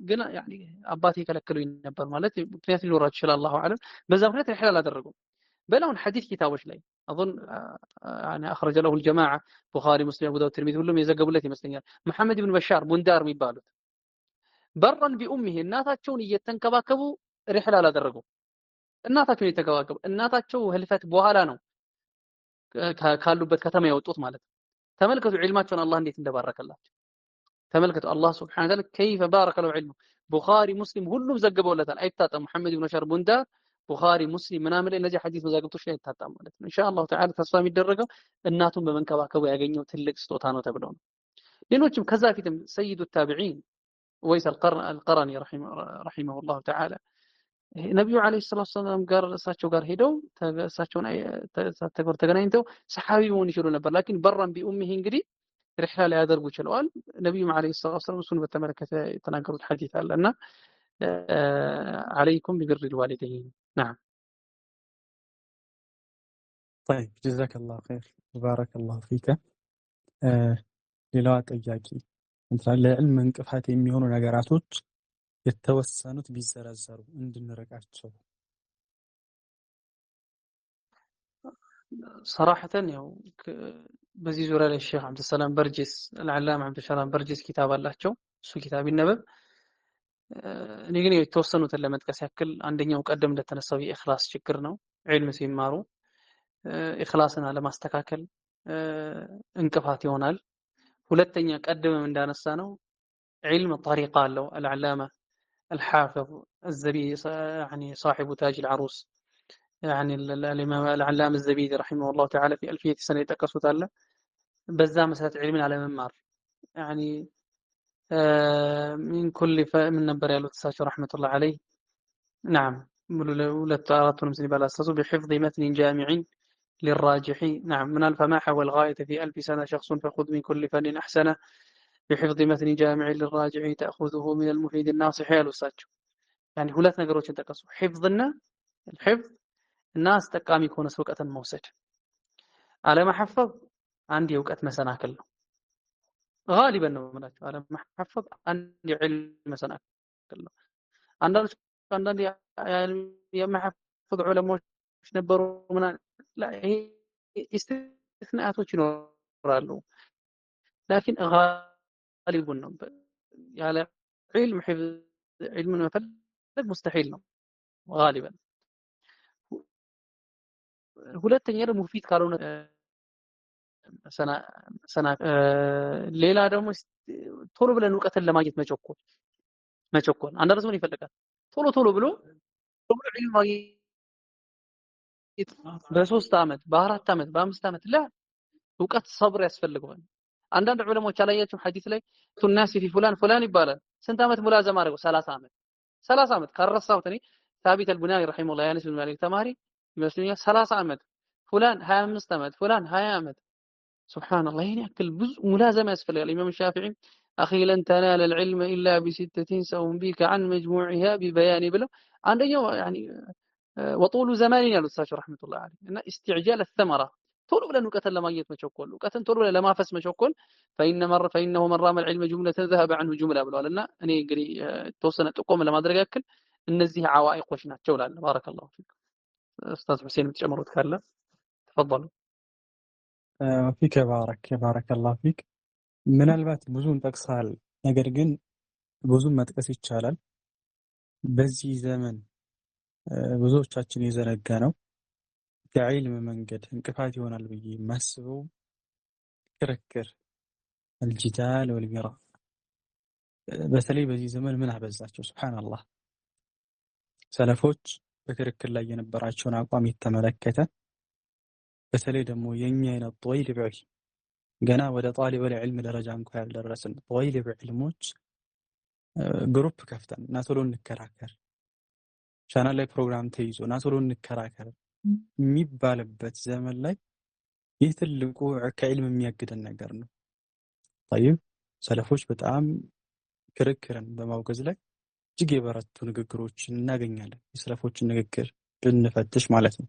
ግን يعني አባቴ ከለከሉኝ ነበር ማለት ምክንያት ሊኖራቸው ይችላል አላሁ አለም። በዛ ምክንያት ሪሕላ አላደረጉም። በላውን ሐዲስ ኪታቦች ላይ اظن يعني اخرج له الجماعه ቡኻሪ ሙስሊም አቡ ዳውድ ትርሚዚ ሁሉም የዘገቡለት ይመስለኛል። መሐመድ ኢብኑ በሻር ቡንዳር የሚባሉት በረን ቢኡሚሂ እናታቸውን እየተንከባከቡ ሪሕላ አላደረጉም። እናታቸውን እየተንከባከቡ እናታቸው ህልፈት በኋላ ነው ካሉበት ከተማ የወጡት ማለት ነው። ተመልከቱ ዒልማቸውን አላህ እንዴት እንደባረከላቸው ተመልከቱ። አላህ ሱብሓነሁ ወተዓላ كيف بارك له علمه ቡኻሪ ሙስሊም ሁሉም ዘግበውለታል። አይታጠም። መሐመድ ኢብኑ በሻር ቡንዳር ቡኻሪ ሙስሊም ምናምን ላይ እነዚህ ሐዲስ መዛግብቶች ላይ አይታጣም ማለት ነው። ኢንሻአላህ ተዓላ ተስፋ የሚደረገው እናቱን በመንከባከቡ ያገኘው ትልቅ ስጦታ ነው ተብሎ ነው። ሌሎችም ከዛ ፊትም ሰይዱ ታቢዒን ወይስ አልቀረኒ ረሂመሁላሁ ተዓላ ነቢዩ ዓለይሂ ሰላቱ ወሰላም ጋር እሳቸው ጋር ሄደው እሳቸውን ተገናኝተው ሰሓቢ መሆን ይችሉ ነበር። ላኪን በራን ቢኡሚሂ እንግዲህ ሪሕላ ሊያደርጉ ችለዋል። ነቢዩም ዓለይሂ ሰላቱ ወሰላም እሱን በተመለከተ የተናገሩት ሐዲስ አለ እና عليكم ببر الوالدين نعم
طيب جزاك الله خير وبارك الله فيك ሌላዋ ጥያቄ ለዕልም እንቅፋት የሚሆኑ ነገራቶች የተወሰኑት ቢዘረዘሩ እንድንረቃቸው።
صراحة ያው በዚህ ዙሪያ ላይ ሼህ አብዱሰላም በርጂስ العلامة አብዱሰላም በርጂስ ኪታብ አላቸው። እሱ ኪታብ ይነበብ። እኔ ግን የተወሰኑትን ለመጥቀስ ያክል አንደኛው ቀደም እንደተነሳው የኢኽላስ ችግር ነው። ዒልም ሲማሩ ኢኽላስን አለማስተካከል እንቅፋት ይሆናል። ሁለተኛ ቀደምም እንዳነሳ ነው ዒልም ጠሪቃ አለው። العلامة الحافظ الزبيدي يعني صاحب تاج العروس يعني الإمام العلامة الزبيدي رحمه الله تعالى في ألفية سنة يتقصد الله بزا مسألة علم على ممار يعني من كل من نبر يالو تساش رحمة الله عليه نعم ولا تعرضتم مسلم بلا أساسه بحفظ متن جامع للراجح نعم من فما حوى الغاية في 1000 سنة شخص فخذ من كل فن أحسنه بحفظ متن جامع للراجح تأخذه من المفيد الناصح يا الأستاذ يعني ሁለት ነገሮችን ተቀሱ حفظنا الحفظ الناس ጠቃሚ ከሆነ እውቀትን መውሰድ አለመሐፈዝ አንድ የእውቀት መሰናክል ነው غالبا ነው ማለት አለመሐፈዝ አንድ የዕልም መሰናክል ነው አንዳንድ የመሐፈዝ ዑለሞች ነበሩ ምናምን استثناءات ይኖራሉ لكن غالب ነው ያለ علم حفظ علم መፈለግ مستحيل ነው غالبا ሁለተኛ ደግሞ ሙፊድ ካልሆነ ሌላ ደግሞ ቶሎ ብለን እውቀትን ለማግኘት መቸኮል አንዳንድ ሰው ይፈልጋል ቶሎ ብሎ ዒልም ማግኘት በ3 አመት በ4 አመት በ5 አመት እውቀት ሰብር ያስፈልገዋል። አንዳንድ ዑለሞች አላያችሁም ሐዲስ ላይ ቱናሲ ፊ ፉላን ይባላል። ስንት አመት ሙላዘማ አድርገው 30 አመት ካረሳሁት እኔ ሳቢት አልቡናኒ ረሂመሁላህ ያነስ ብን ማሊክ ተማሪ ይመስለኛል 30 አመት ፉላን 25 አመት ፉላን 20 አመት ሱብሃንአላህ ይሄን ያክል ብዙ ሙላዘማ ያስፈልጋል። ኢማም ሻፊዒ አኺ ለን ተናለ العلم الا بستة سأنبيك عن مجموعها ببيان ብለው አንደኛው يعني وطول زمان ያሉት እሳቸው ረህመቱላህ ዐለይሂ እና استعجال الثمرة ቶሎ ብለን እውቀትን ለማግኘት መቸኮል እውቀትን ቶሎ ብለን ለማፈስ መቸኮል فإنه من رام العلم جملة ذهب عنه جملة ብለዋልና እኔ እንግዲህ ተወሰነ ጥቆም ለማድረግ ያክል እነዚህ ዓዋኢቆች ናቸው ላለ ባረከላሁ ፊክ ኡስታዝ ሁሴን የምትጨምሩት ካለ ተፈضሉ
ፊክ ባረከ الله ፊክ ምናልባት ብዙን ጠቅሳል ነገር ግን ብዙን መጥቀስ ይቻላል በዚህ ዘመን ብዙዎቻችን የዘነጋ ነው ከዒልም መንገድ እንቅፋት ይሆናል ብዬ ማስበው ክርክር الجدال والمراء በተለይ በዚህ ዘመን ምን አበዛቸው ሱብሃንአላህ ሰለፎች በክርክር ላይ የነበራቸውን አቋም የተመለከተ በተለይ ደግሞ የኛ አይነት ጧይል ቢል ገና ወደ ጣሊብ العلم ደረጃ እንኳን ያልደረስን ጧይል ቢልሞች ግሩፕ ከፍተን እና ቶሎ እንከራከር ቻናል ላይ ፕሮግራም ተይዞ እና ቶሎ እንከራከር የሚባልበት ዘመን ላይ ይህ ትልቁ ከዕልም የሚያግደን ነገር ነው። طيب ሰለፎች በጣም ክርክርን በማውገዝ ላይ እጅግ የበረቱ ንግግሮችን እናገኛለን። የሰለፎችን ንግግር ብንፈትሽ ማለት ነው።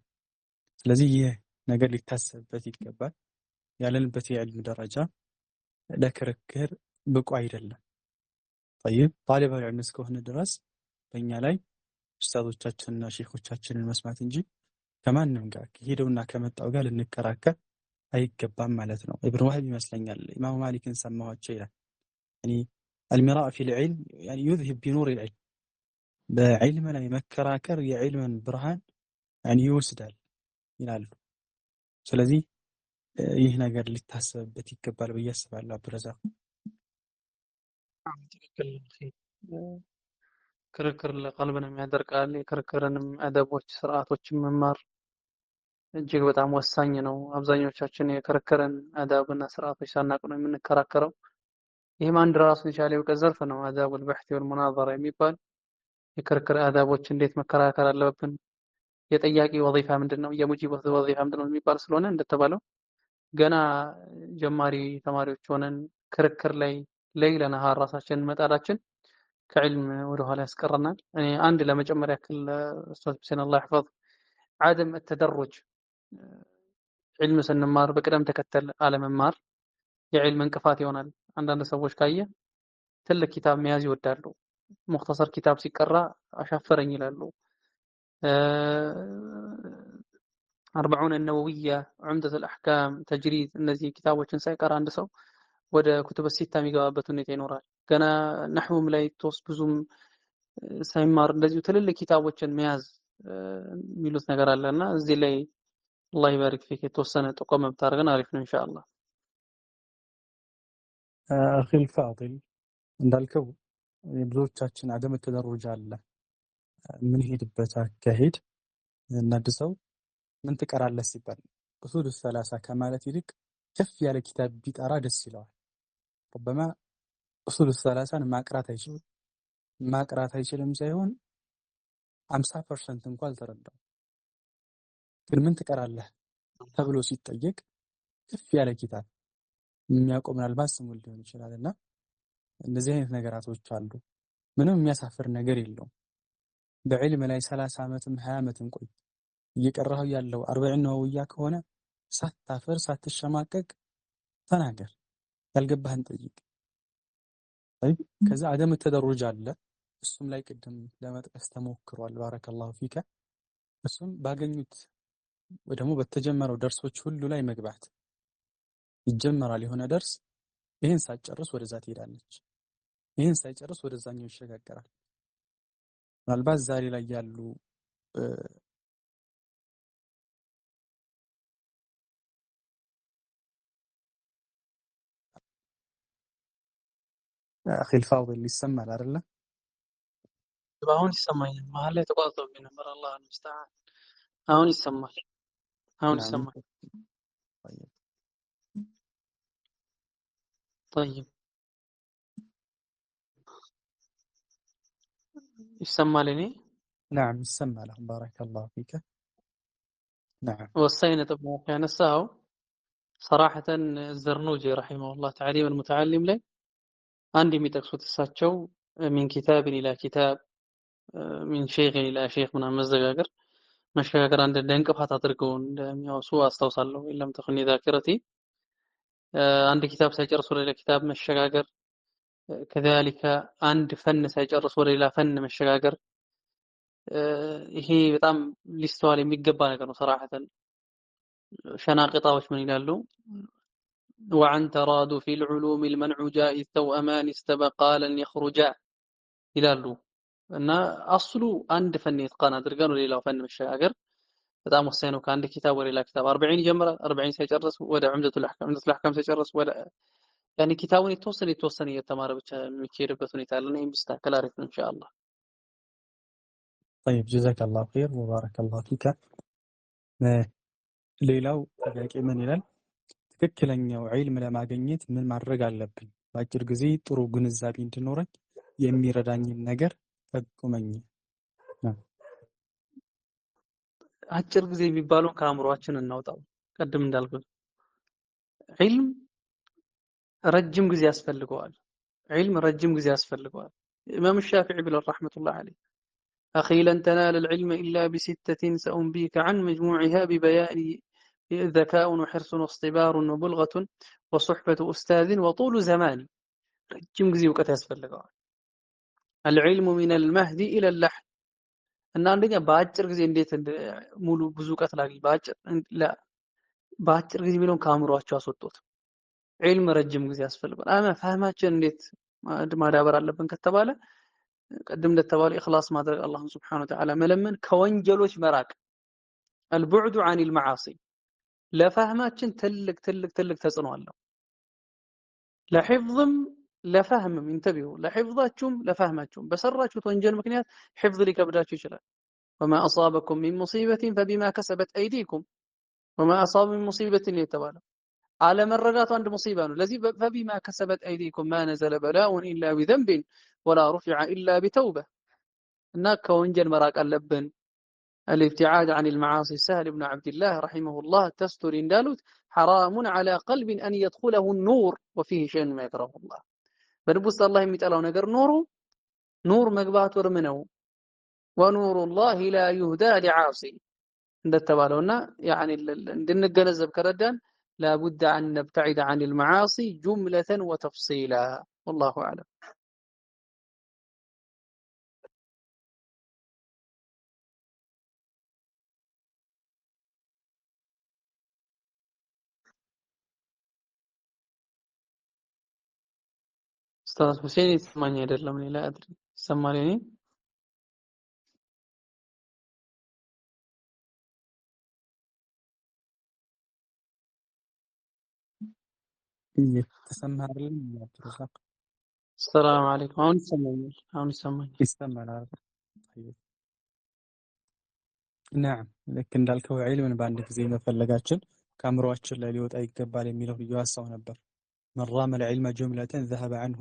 ስለዚህ ይህ ነገር ሊታሰብበት ይገባል። ያለንበት የዕልም ደረጃ ለክርክር ብቁ አይደለም። طيب طالب العلم እስከሆነ ድረስ በእኛ ላይ ኡስታዞቻችንና ሼኾቻችንን መስማት እንጂ ከማንም ጋር ሄደውና ከመጣው ጋር ልንከራከር አይገባም ማለት ነው። ኢብኑ ወህብ ይመስለኛል ኢማም ማሊክን ሰማኋቸው ይላል يعني المراء في العلم يعني يذهب بنور العلم بعلم ላይ መከራከር የዕልምን ብርሃን يعني ይወስዳል ይላሉ። ስለዚህ ይህ ነገር ሊታሰብበት ይገባል ብዬ አስባለሁ። አብዱረዛቅ
ክርክር ለቀልብንም ያደርቃል። የክርክርንም አደቦች ስርዓቶችን መማር እጅግ በጣም ወሳኝ ነው። አብዛኞቻችን የክርክርን አዳብና ስርዓቶች ሳናቅ ነው የምንከራከረው። ይህም አንድ ራሱን የቻለ የእውቀት ዘርፍ ነው። አዳቡል በሕት ወልሙናዘራ የሚባል የክርክር አዳቦች፣ እንዴት መከራከር አለብን፣ የጠያቂ ወዚፋ ምንድነው፣ የሙጂብ ወዚፋ ምንድነው የሚባል ስለሆነ እንደተባለው ገና ጀማሪ ተማሪዎች ሆነን ክርክር ላይ ለይለ ነሃር ራሳችንን መጣዳችን ከዕልም ወደኋላ ያስቀረናል። እኔ አንድ ለመጨመር ያክል ኡስታዝ ሁሴን አላህ ይሕፈዝ ዓደም ተደሩጅ ዕልም ስንማር በቅደም ተከተል አለመማር የዕልም እንቅፋት ይሆናል። አንዳንድ ሰዎች ካየ ትልቅ ኪታብ መያዝ ይወዳሉ። ሙኽተሰር ኪታብ ሲቀራ አሻፈረኝ ይላሉ። አርበዑን ነወዊያ፣ ዑምደቱል አሕካም፣ ተጅሪድ እነዚህ ኪታቦችን ሳይቀራ አንድ ሰው ወደ ኩቱበ ሲታ የሚገባበት ሁኔታ ይኖራል። ገና ነሕውም ላይ ተወስድ ብዙም ሳይማር እንደዚሁ ትልልቅ ኪታቦችን መያዝ የሚሉት ነገር አለና እዚህ ላይ አላህ ይባሪክ ፊክ የተወሰነ ጠቆም ብታደርገን አሪፍ ነው ኢንሻአላህ።
አኺል ፋዲል እንዳልከው ብዙዎቻችን አደም ተደሩጅ አለ የምንሄድበት አካሄድ እናድሰው ምን ትቀራለህ ሲባል ኡሱል ሰላሳ ከማለት ይልቅ ከፍ ያለ ኪታብ ቢጠራ ደስ ይለዋል። ረበማ ኡሱል ሰላሳን ማቅራት አይችልም ሳይሆን 50% እንኳን አልተረዳም። ግን ምን ትቀራለህ ተብሎ ሲጠየቅ ከፍ ያለ ኪታብ የሚያውቀው ምናልባት ስሙን ሊሆን ይችላልና እንደዚህ አይነት ነገራቶች አሉ። ምንም የሚያሳፍር ነገር የለውም። በዕልም ላይ 30 ዓመትም 20 ዓመትም ቆይ እየቀራሁ ያለው 40 ነወውያ ከሆነ ሳታፈር ሳትሸማቀቅ ተናገር፣ ያልገባህን ጠይቅ። ከዛ አደም ተደሩጅ አለ። እሱም ላይ ቅድም ለመጥቀስ ተሞክሯል። ባረከላሁ ፊከ። እሱም ባገኙት ወይ ደግሞ በተጀመረው ደርሶች ሁሉ ላይ መግባት ይጀመራል። የሆነ ደርስ ይህን ሳትጨርስ ወደዛ ትሄዳለች፣ ይህን ሳይጨርስ ወደዛኛው ይሸጋገራል። ምናልባት ዛሬ ላይ ያሉ አኺል ፋዲል ይሰማል አይደለ?
አሁን ይሰማኛል። መሀል ላይ ተቋርጦብኝ ነበር። አላህ ሙስተዓን። አሁን ይሰማል። አሁን ይሰማል። طيب ይሰማል። እኔ
نعم ይሰማል። ባረከላሁ ፊከ። نعم
ወሳኝ ነጥብ ነው ያነሳው። صراحة الزرنوجي رحمه الله تعليم المتعلم ላይ አንድ የሚጠቅሱት እሳቸው من كتاب إلى كتاب من شيخ إلى شيخ ምናምን መሸጋገር አንድ እንቅፋት አድርገው እንደሚያወሱ አስታውሳለሁ። የለም ተኽኒ ዛኪረቲ አንድ ኪታብ ሳይጨርስ ወደ ሌላ ኪታብ መሸጋገር፣ ከዛሊከ አንድ ፈን ሳይጨርስ ወደ ሌላ ፈን መሸጋገር፣ ይሄ በጣም ሊስተዋል የሚገባ ነገር ነው። ሰራሐተን ሸናቅጣዎች ምን ይላሉ? وعن تراد في العلوم المنع جائز توأمان استبقا لن يخرجا ይላሉ። እና አስሉ አንድ ፈን የተቃና አድርገን ወደ ሌላው ፈን መሸጋገር በጣም ወሳኝ ነው። ከአንድ ኪታብ ወደ ሌላ ኪታብ 40 ይጀምራል። 40 ሳይጨርስ ወደ ዑምደቱል አሕካም ሳይጨርስ ወደ ያኔ ኪታቡን የተወሰነ እየተማረ ብቻ የሚሄድበት ሁኔታ አለ። እና ይሄን ቢስተካከል አሪፍ ነው ኢንሻአላህ።
طيب جزاك الله خير وبارك الله فيك። ሌላው ጥያቄ ምን ይላል? ትክክለኛው ዒልም ለማግኘት ምን ማድረግ አለብኝ? በአጭር ጊዜ ጥሩ ግንዛቤ እንዲኖረኝ የሚረዳኝን ነገር ጠቁመኝ።
አጭር ጊዜ የሚባለው ከአእምሮአችን እናውጣው። ቀደም እንዳልኩት ዒልም ረጅም ጊዜ ያስፈልገዋል። ዒልም ረጅም ጊዜ ያስፈልገዋል። ኢማም ሻፊዒ ብለው ረሕመቱላህ ዐለይህ أخي لن تنال العلم إلا بستة سأنبيك عن مجموعها ببيان ذكاء وحرص واصطبار وبلغة وصحبة أستاذ وطول زمان. ረጅም ጊዜ እውቀት ያስፈልገዋል። العلم من المهد إلى اللحد እና አንደኛ በአጭር ጊዜ እንዴት ሙሉ ብዙ እውቀት ላግኝ? በአጭር ጊዜ የሚለውን ከአእምሯቸው አስወጡት። ዒልም ረጅም ጊዜ ያስፈልጋል። ፈህማችን እንዴት ማዳበር አለብን ከተባለ ቀደም እንደተባለው ኢኽላስ ማድረግ፣ አላህን ሱብሓነሁ ወተዓላ መለመን፣ ከወንጀሎች መራቅ፣ البعد عن المعاصي ለፈህማችን ትልቅ ተጽዕኖ አለው። ለሒፍዝም ለፈህምም ኢንተቢሁ ለሒፍዛችሁም ለፈህማችሁም በሰራችሁት ወንጀል ምክንያት ሒፍዝ ሊከብዳችሁ ይችላል። ወማ አሳበኩም ሚን ሙሲበቲን ፈቢማ ከሰበት አይዲኩም ወማ አሳበ ሚን ሙሲበቲን የተባለው አለመረዳቱ አንድ ሙሲባ ነው። ለዚህ ፈቢማ ከሰበት አይዲኩም ማ ነዘለ በላኡን ኢላ ቢዘንቢን ወላ ሩፊዐ ኢላ ቢተውበ እና ከወንጀል መራቅ አለብን። الابتعاد عن المعاصي سهل بن عبد الله رحمه الله التستري እንዳሉት حرام على قلب أن يدخله النور وفيه شيء ما يكرهه الله በልብ ውስጥ አላህ የሚጠላው ነገር ኖሮ ኑር መግባቱ እርም ነው። ወኑሩ ላሂ ላ ዩህዳ ሊዓሲ እንደተባለውና ያኒ እንድንገነዘብ ከረዳን ላቡድ አን ነብተዒድ አን ልመዓሲ ጁምለተን ወተፍሲላ ወላሁ አዕለም። ኡስታዝ ሁሴን ይሰማኝ አይደለም ሌላ አድሪ ይሰማል እኔ
እየተሰማህ አይደለም አብዱረዛቅ?
ሰላም አለይኩም። አሁን ይሰማኛል። አሁን ይሰማኛል።
ይሰማል አይደል? طيب نعم ልክ እንዳልከው ዒልምን በአንድ ጊዜ መፈለጋችን ከአእምሮአችን ላይ ሊወጣ ይገባል የሚለው እያወሳው ነበር። من رام العلم جملة ذهب عنه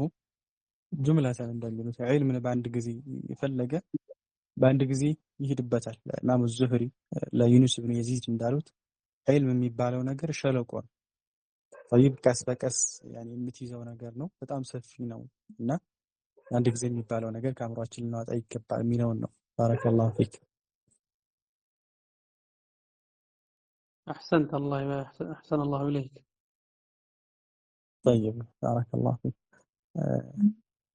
جملة እንደሚሉት ዒልምን በአንድ ጊዜ የፈለገ በአንድ ጊዜ ይሄድበታል። ኢማሙ ዙህሪ ለዩኑስ ኢብኑ የዚድ እንዳሉት ዒልም የሚባለው ነገር ሸለቆ ነው። طيب ቀስ በቀስ ያኔ የምትይዘው ነገር ነው፣ በጣም ሰፊ ነው እና አንድ ጊዜ የሚባለው ነገር ከአእምሮአችን ልናወጣ ይገባል የሚለውን ነው። ባረከላሁ ፊክ።
أحسنت الله أحسن الله إليك.
طيب ባረከላሁ ፊክ።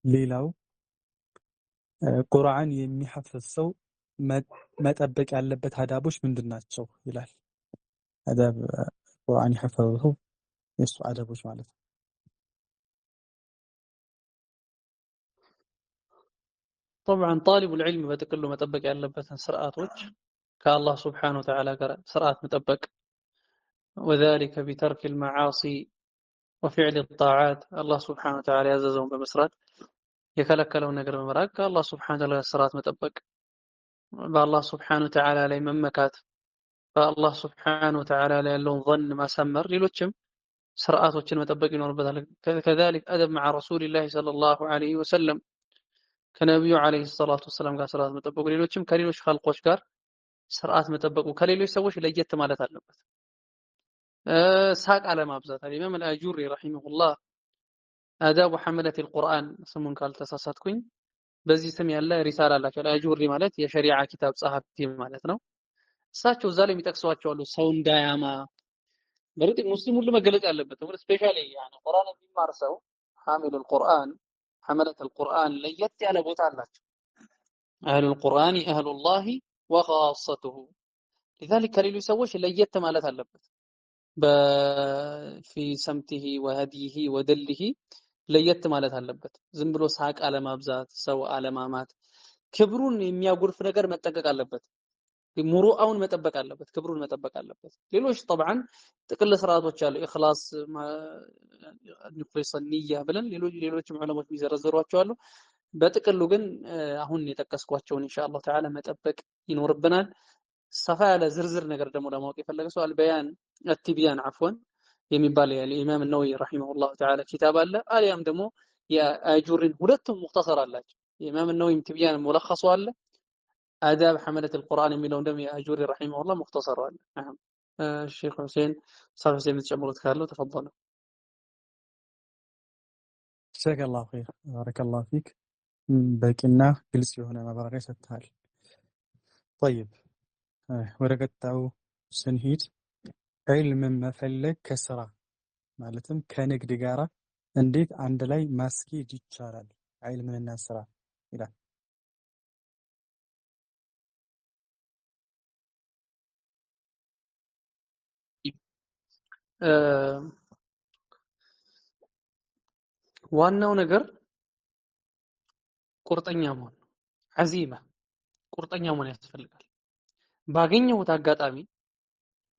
ሌላው ቁርአን የሚሐፍዝ ሰው መጠበቅ ያለበት አዳቦች ምንድን ናቸው ይላል። አዳብ ቁርአን የሐፈዘ ሰው የሱ አዳቦች ማለት ነው።
طبعا طالب العلم በጥቅሉ መጠበቅ ያለበትን ስርዓቶች ከአላህ Subhanahu Wa Ta'ala ጋር ስርዓት መጠበቅ وذلك بترك المعاصي وفعل الطاعات الله Subhanahu Wa Ta'ala ያዘዘውን በመስራት የከለከለውን ነገር በመራቅ ከአላህ Subhanahu Wa Ta'ala ስርዓት መጠበቅ በአላህ Subhanahu Wa Ta'ala ላይ መመካት በአላህ Subhanahu Wa Ta'ala ላይ ያለውን ظن ማሳመር ሌሎችም ስርዓቶችን መጠበቅ ይኖርበታል። كذلك أدب مع رسول الله صلى الله عليه وسلم ከነብዩ አለይሂ ሰላቱ ወሰለም ጋር ስርዓት መጠበቁ ሌሎችም ከሌሎች ኸልቆች ጋር ስርዓት መጠበቁ ከሌሎች ሰዎች ለየት ማለት አለበት። ሳቅ አለማብዛት ኢማም አልአጁሪ ረሂመሁላህ አዳቡ ሐመለት አልቁርአን ስሙን ካልተሳሳትኩኝ በዚህ ስም ያለ ሪሳላ አላቸው። አልአጁሪ ማለት የሸሪዓ ኪታብ ጸሐፊ ማለት ነው። እሳቸው እዛ ላይ የሚጠቅሷቸው አሉ። ሰው እንዳያማ በርግጥ ሙስሊም ሁሉ መገለጽ ያለበት ነው። ስፔሻሊ ያኔ ቁርአን የሚማር ሰው ሐሚሉል ቁርአን ሐመለት አልቁርአን ለየት ያለ ቦታ አላቸው። አህሉል ቁርአን አህሉላሂ ወኻሰቱሁ لذلك ከሌሎች ሰዎች ለየት ማለት አለበት። በፊ ሰምቲሂ ወሀዲሂ ወደልሂ ለየት ማለት አለበት። ዝም ብሎ ሳቅ አለማብዛት፣ ሰው አለማማት፣ ክብሩን የሚያጎድፍ ነገር መጠንቀቅ አለበት። ሙሩአውን መጠበቅ አለበት፣ ክብሩን መጠበቅ አለበት። ሌሎች طبعا ጥቅል ስርዓቶች አሉ። ኢኽላስ ንፍስ ንያ ብለን ሌሎችም ዑለሞች የሚዘረዝሯቸው አሉ። በጥቅሉ ግን አሁን የጠቀስኳቸውን ኢንሻአላህ ተዓላ መጠበቅ ይኖርብናል። ሰፋ ያለ ዝርዝር ነገር ደግሞ ለማወቅ የፈለገ ሰው አልበያን አትቢያን አፍወን የሚባል የኢማም ነወዊ ረሂመሁላህ ተዓላ ኪታብ አለ። አሊያም ደግሞ የአጁሪን ሁለቱም ሙኽተሰር አላቸው። የኢማም ነወዊ ትቢያን ሙለኸሱ አለ። አዳብ ሐመለት አልቁርአን የሚለው ደግሞ የአጁሪ ረሂመሁላህ ሙኽተሰር አለ። አሁን ሼክ ሁሴን ኡስታዝ ሁሴን የምትጨምሩት ካለው ተፈضሉ።
ጀዛከላሁ ኸይር ባረከላሁ ፊክ። በቂና ግልጽ የሆነ ማብራሪያ ሰጥተሃል። طيب ወደ ቀጣዩ ስንሄድ ዒልምን መፈለግ ከስራ ማለትም ከንግድ ጋር እንዴት አንድ ላይ ማስኬድ ይቻላል ዒልምንና ስራ ይላል።
ዋናው ነገር ቁርጠኛ መሆን ነው። ዐዚማ ቁርጠኛ መሆን ያስፈልጋል። ባገኘሁት አጋጣሚ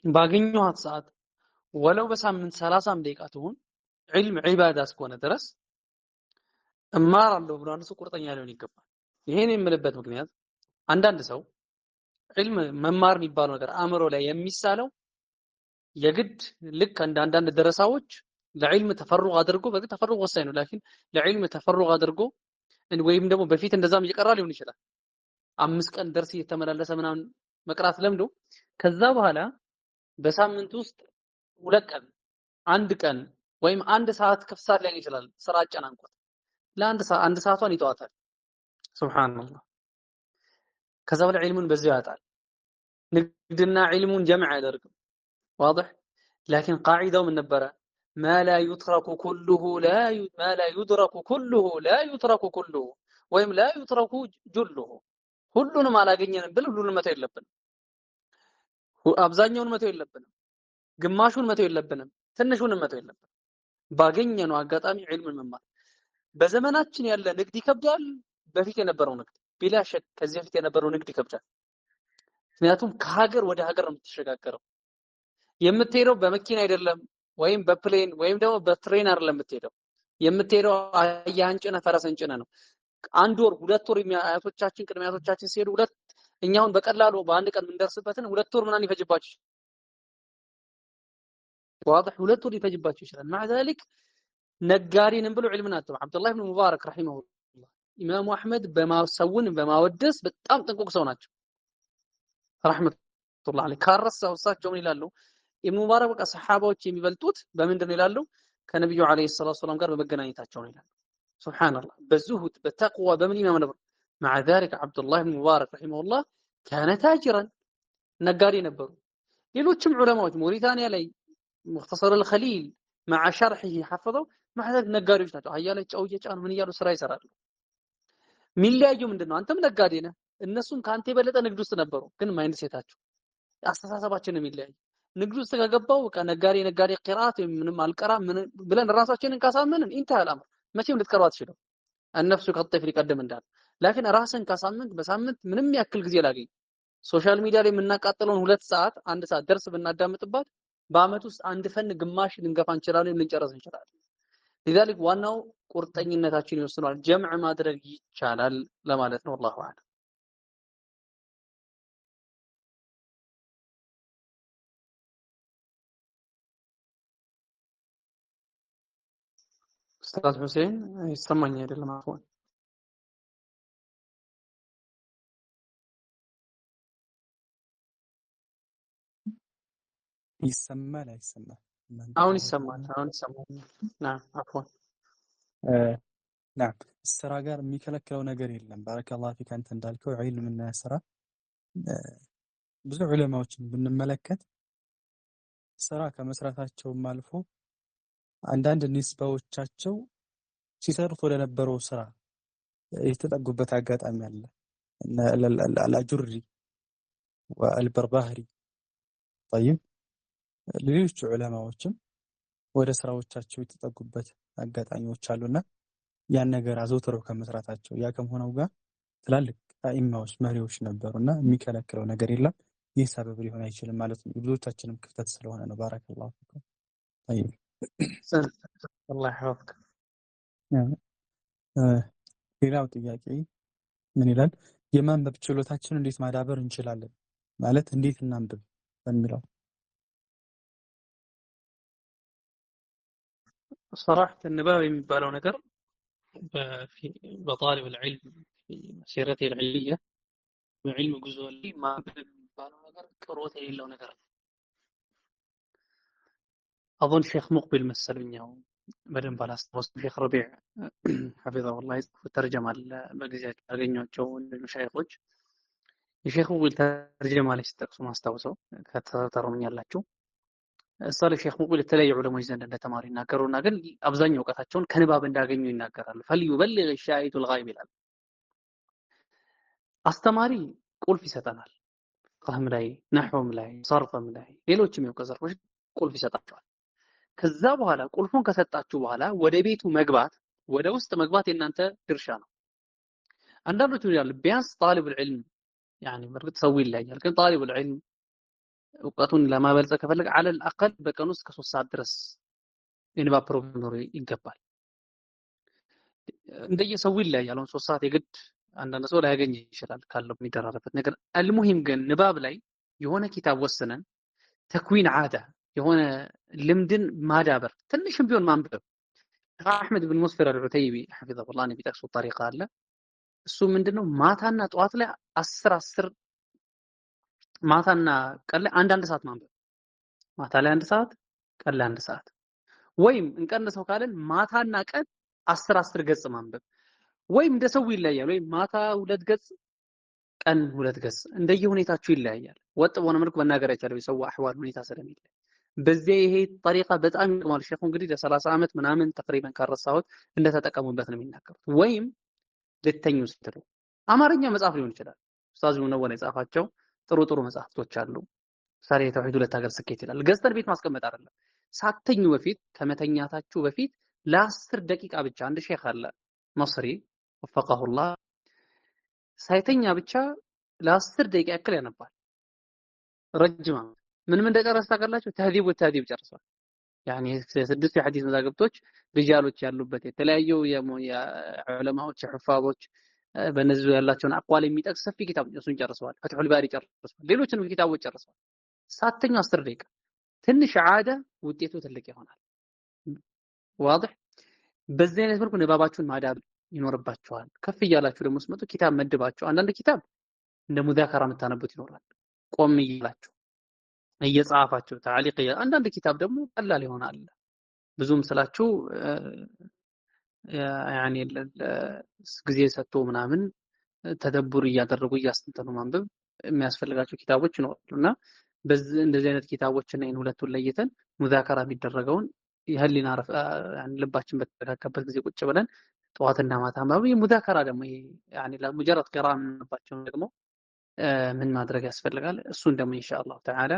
ባገኘኋት ሰዓት ወለው በሳምንት 30 ደቂቃ ትሁን ዒልም ዒባዳ እስከሆነ ድረስ እማራለሁ ብሎ አንድ ሰው ቁርጠኛ ሊሆን ይገባል። ይሄን የምልበት ምክንያት አንዳንድ ሰው ዒልም መማር የሚባለው ነገር አእምሮ ላይ የሚሳለው የግድ ልክ እንደ አንዳንድ ደረሳዎች ለዒልም ተፈሩቅ አድርጎ በግድ ተፈሩቅ ወሳኝ ነው። ላኪን ለዒልም ተፈሩቅ አድርጎ ወይም ደግሞ በፊት እንደዛም እየቀራ ሊሆን ይችላል። 5 ቀን ደርስ እየተመላለሰ ምናምን መቅራት ለምዶ ከዛ በኋላ በሳምንት ውስጥ 2 ቀን 1 ቀን ወይም 1 ሰዓት ክፍት ሰዓት ሊያገኝ ይችላል። ስራ አጨናንቆት ለአንድ ሰዓት 1 ሰዓቷን ይተዋታል። ሱብሃንአላህ። ከዛ በኋላ ዒልሙን በዚያው ያጣል። ንግድና ዒልሙን ጀምዕ አያደርግም። واضح لكن قاعدة من نبرة ما لا يترك كله ما لا يدرك كله لا يترك كله ወይም لا يترك جله ሁሉንም አላገኘንም ብል ሁሉንም መተው የለብንም። አብዛኛውን መተው የለብንም። ግማሹን መተው የለብንም። ትንሹንም መተው የለብንም። ባገኘነው አጋጣሚ ዒልምን መማር። በዘመናችን ያለ ንግድ ይከብዳል። በፊት የነበረው ንግድ ቢላ ሸክ ከዚህ በፊት የነበረው ንግድ ይከብዳል። ምክንያቱም ከሀገር ወደ ሀገር ነው የምትሸጋገረው። የምትሄደው በመኪና አይደለም ወይም በፕሌን ወይም ደግሞ በትሬን አይደለም የምትሄደው። የምትሄደው አህያን ጭነህ ፈረስን ጭነህ ነው። 1 ወር 2 ወር አያቶቻችን ቅድመ አያቶቻችን ሲሄዱ እኛ አሁን በቀላሉ በአንድ ቀን የምንደርስበትን 2 ወር ምናምን ይፈጅባቸው واضح 2 ወር ይፈጅባቸው ይችላል። مع ذلك ነጋዴንም ብሎ ዒልምን አጥተው አብዱላህ ኢብኑ ሙባረክ ረሂመሁላህ ኢማሙ አህመድ በማሰውን በማወደስ በጣም ጥንቁቅ ሰው ናቸው። ረህመቱላህ ዐለይሂ ካረሳው እሳቸው ምን ይላሉ? ኢብኑ ሙባረክ በቃ ሰሃባዎች የሚበልጡት በምንድን ነው ይላሉ? ከነብዩ ዐለይሂ ሰላቱ ወሰላም ጋር በመገናኘታቸው ነው ይላሉ። ሱብሃንአላህ በዙሁድ በተቅዋ በምን ኢማም ነበር። مع ذلك አብዱላህ ኢብኑ ሙባረክ ረሂመሁላህ ካነ ታጅራን ነጋዴ ነበሩ። ሌሎችም ዑለማዎች ሞሪታንያ ላይ ሙኽተሰር አልኸሊል مع شرحه حفظው مع ذلك ነጋዴዎች ናቸው። አህያ ላይ ጨው እየጫኑ ምን እያሉ ስራ ይሰራሉ። ሚለያየው ምንድነው? አንተም ነጋዴ ነህ፣ እነሱም ካንተ የበለጠ ንግድ ውስጥ ነበሩ። ግን ማይንድ ሴታቸው አስተሳሰባችን ነው የሚለያይ። ንግድ ውስጥ ከገባው በቃ ነጋዴ ቂራአት ምንም አልቀራም ብለን ራሳችንን ካሳመንን ኢንተሃ አልአምር መቼም ልትቀሩ አትችልም። النفس كالطفل ይቀደም እንዳለ ላኪን ራስን ካሳመንክ በሳምንት ምንም ያክል ጊዜ ላገኝ ሶሻል ሚዲያ ላይ የምናቃጥለውን 2 ሰዓት 1 ሰዓት ደርስ ብናዳምጥባት በአመት ውስጥ አንድ ፈን ግማሽ ልንገፋ እንችላለን፣ ልንጨርስ እንችላለን። لذلك ዋናው ቁርጠኝነታችን ይወስናል። ጀምዕ ማድረግ ይቻላል ለማለት ነው። والله اعلم። ኡስታዝ ሁሴን ይሰማኝ አይደለም? አፎን
ይሰማል አይሰማም?
አሁን ይሰማል። نعم عفوا
نعم ስራ ጋር የሚከለክለው ነገር የለም። ባረከላሁ ፊክ። አንተ እንዳልከው ዒልምና ስራ ብዙ ዑለማዎችን ብንመለከት ስራ ከመስራታቸውም አልፎ አንዳንድ ኒስባዎቻቸው ሲሰሩት ወደ ነበረው ስራ የተጠጉበት አጋጣሚ አለ። አልአጁሪ ወአልበርባህሪ طيب ሌሎች ዑለማዎችም ወደ ስራዎቻቸው የተጠጉበት አጋጣሚዎች አሉና ያን ነገር አዘውትረው ከመስራታቸው ያ ከመሆነው ጋር ትላልቅ አኢማዎች መሪዎች ነበሩና የሚከለክለው ነገር የለም። ይህ ሰበብ ሊሆን አይችልም ማለት ነው። ብዙዎቻችንም ክፍተት ስለሆነ ነው። ባረከላሁ ፊኩም። طيب
الله يحفظك።
ሌላው ጥያቄ ምን ይላል? የማንበብ ችሎታችንን እንዴት ማዳበር እንችላለን? ማለት እንዴት እናንብብ በሚለው
صراحة النباب የሚባለው ነገር በጣሊብ العلم في مسيرته العلمية በዕልም ጉዞ ላይ ማንበብ የሚባለው ነገር ቅሮት የሌለው ነገር ነው። أظن شيخ مقبل መሰለኛው በደንብ አላስታውስም። ሼክ ረቢዕ حفظه الله يذكر ተርጀማ በጊዜያቸው ያገኟቸው መሻይኾች የሼክ ሙቅቢል ተርጀማ ላይ ሲጠቅሱ ማስታውሰው ከተተሩኛላችሁ እሳለ ሼክ ሙቅቢል የተለያዩ ዑለሞች ዘንድ እንደተማሩ ይናገሩና ግን አብዛኛው እውቀታቸውን ከንባብ እንዳገኙ ይናገራሉ። فليبلغ الشاهد الغائب ይላል። አስተማሪ ቁልፍ ይሰጠናል። ፍቅህም ላይ ነህውም ላይ ሰርፍም ላይ ሌሎችም የእውቀት ዘርፎች ቁልፍ ይሰጣቸዋል። ከዛ በኋላ ቁልፉን ከሰጣችሁ በኋላ ወደ ቤቱ መግባት ወደ ውስጥ መግባት የእናንተ ድርሻ ነው። አንዳንዶቹ ይላሉ ቢያንስ ጣሊቡል ዒልም يعني በርግጥ ሰው ይለያያል፣ ግን ጣሊቡል ዒልም እውቀቱን ለማበልጸግ ከፈለገ على الاقل በቀን ውስጥ ከ3 ሰዓት ድረስ የንባብ ፕሮግራም ኖሮ ይገባል። እንደየሰው ይለያያል። አሁን 3 ሰዓት የግድ አንዳንድ ሰው ላያገኝ ይችላል ካለው የሚደራረበት ነገር። አልሙሂም ግን ንባብ ላይ የሆነ ኪታብ ወስነን ተክዊን ዓዳ የሆነ ልምድን ማዳበር ትንሽም ቢሆን ማንበብ። አሕመድ ብን ሙስፊር አልዑተይቢ ሐፊዘሁላህ ቢጠቅሱት ጠሪቃ አለ። እሱ ምንድነው ማታና ጠዋት ላይ 10 ማታና ቀን ላይ አንድ ሰዓት ማንበብ። ማታ ላይ 1 ሰዓት፣ ቀን ላይ 1 ሰዓት ወይም እንቀንሰው ካለን ማታና ቀን 10 ገጽ ማንበብ ወይም እንደ ሰው ይለያያል። ወይም ማታ 2 ገጽ ቀን 2 ገጽ እንደየሁኔታችሁ ይለያያል። ወጥ በሆነ መልኩ መናገር አይቻልም የሰው አህዋል ሁኔታ ስለሚለያይ። በዚህ ይሄ ጠሪቃ በጣም ይጠቅማል። ሼኹ እንግዲህ ለ30 ዓመት ምናምን ተቅሪበን ካረሳሁት እንደተጠቀሙበት ነው የሚናገሩት። ወይም ልተኙ ስትሉ አማርኛ መጽሐፍ ሊሆን ይችላል። ኡስታዝ ሙነወር የጻፋቸው ጥሩ መጽሐፍቶች አሉ። ምሳሌ የተውሂድ 2 ሀገር ስኬት ይላል። ገዝተን ቤት ማስቀመጥ አይደለም። ሳተኙ በፊት ከመተኛታችሁ በፊት ለ10 ደቂቃ ብቻ አንድ ሼኽ አለ መصሪ ወፈቀሁላህ ሳይተኛ ብቻ ለ10 ደቂቃ ያክል ያነባል። ረጅም ምን እንደጨረሰ ታውቃላችሁ? ተህዚብ ወተህዚብ ጨርሷል። ያኒ 6 የሐዲስ መዛግብቶች ሪጃሎች ያሉበት የተለያዩ የዑለማዎች የሑፋዞች በነዚህ ያላቸውን አቋል የሚጠቅስ ሰፊ ኪታብ እሱን ጨርሰዋል። ፈትሑል ባሪ ጨርሰዋል። ሌሎችንም ኪታቦች ጨርሰዋል። ሳተኛ 10 ደቂቃ ትንሽ ዓዳ ውጤቱ ትልቅ ይሆናል። ዋضح በዚህ አይነት መልኩ ንባባችሁን ማዳብ ይኖርባችኋል። ከፍ እያላችሁ ደግሞ ስትመጡ ኪታብ መድባችሁ አንዳንድ ኪታብ እንደ ሙዛከራ የምታነቡት ይኖራል። ቆም እያላችሁ እየጻፋችሁ ታዕሊቅ አንዳንድ ኪታብ ደግሞ ቀላል ይሆናል። ብዙም ስላችሁ ያኒ ጊዜ ሰጥቶ ምናምን ተደቡር እያደረጉ እያስተንተኑ ማንበብ የሚያስፈልጋቸው ኪታቦች ይኖራሉና በዚህ እንደዚህ አይነት ኪታቦችን ይሄን ሁለቱን ለይተን ሙዛከራ የሚደረገውን የህሊና ልባችን በተረጋጋበት ጊዜ ቁጭ ብለን ጠዋትና ማታ ማንበብ። የሙዛከራ ደግሞ ያኒ ለሙጀረድ ቂራ የምንባቸው ደግሞ ምን ማድረግ ያስፈልጋል? እሱን ደግሞ ኢንሻአላህ ተዓላ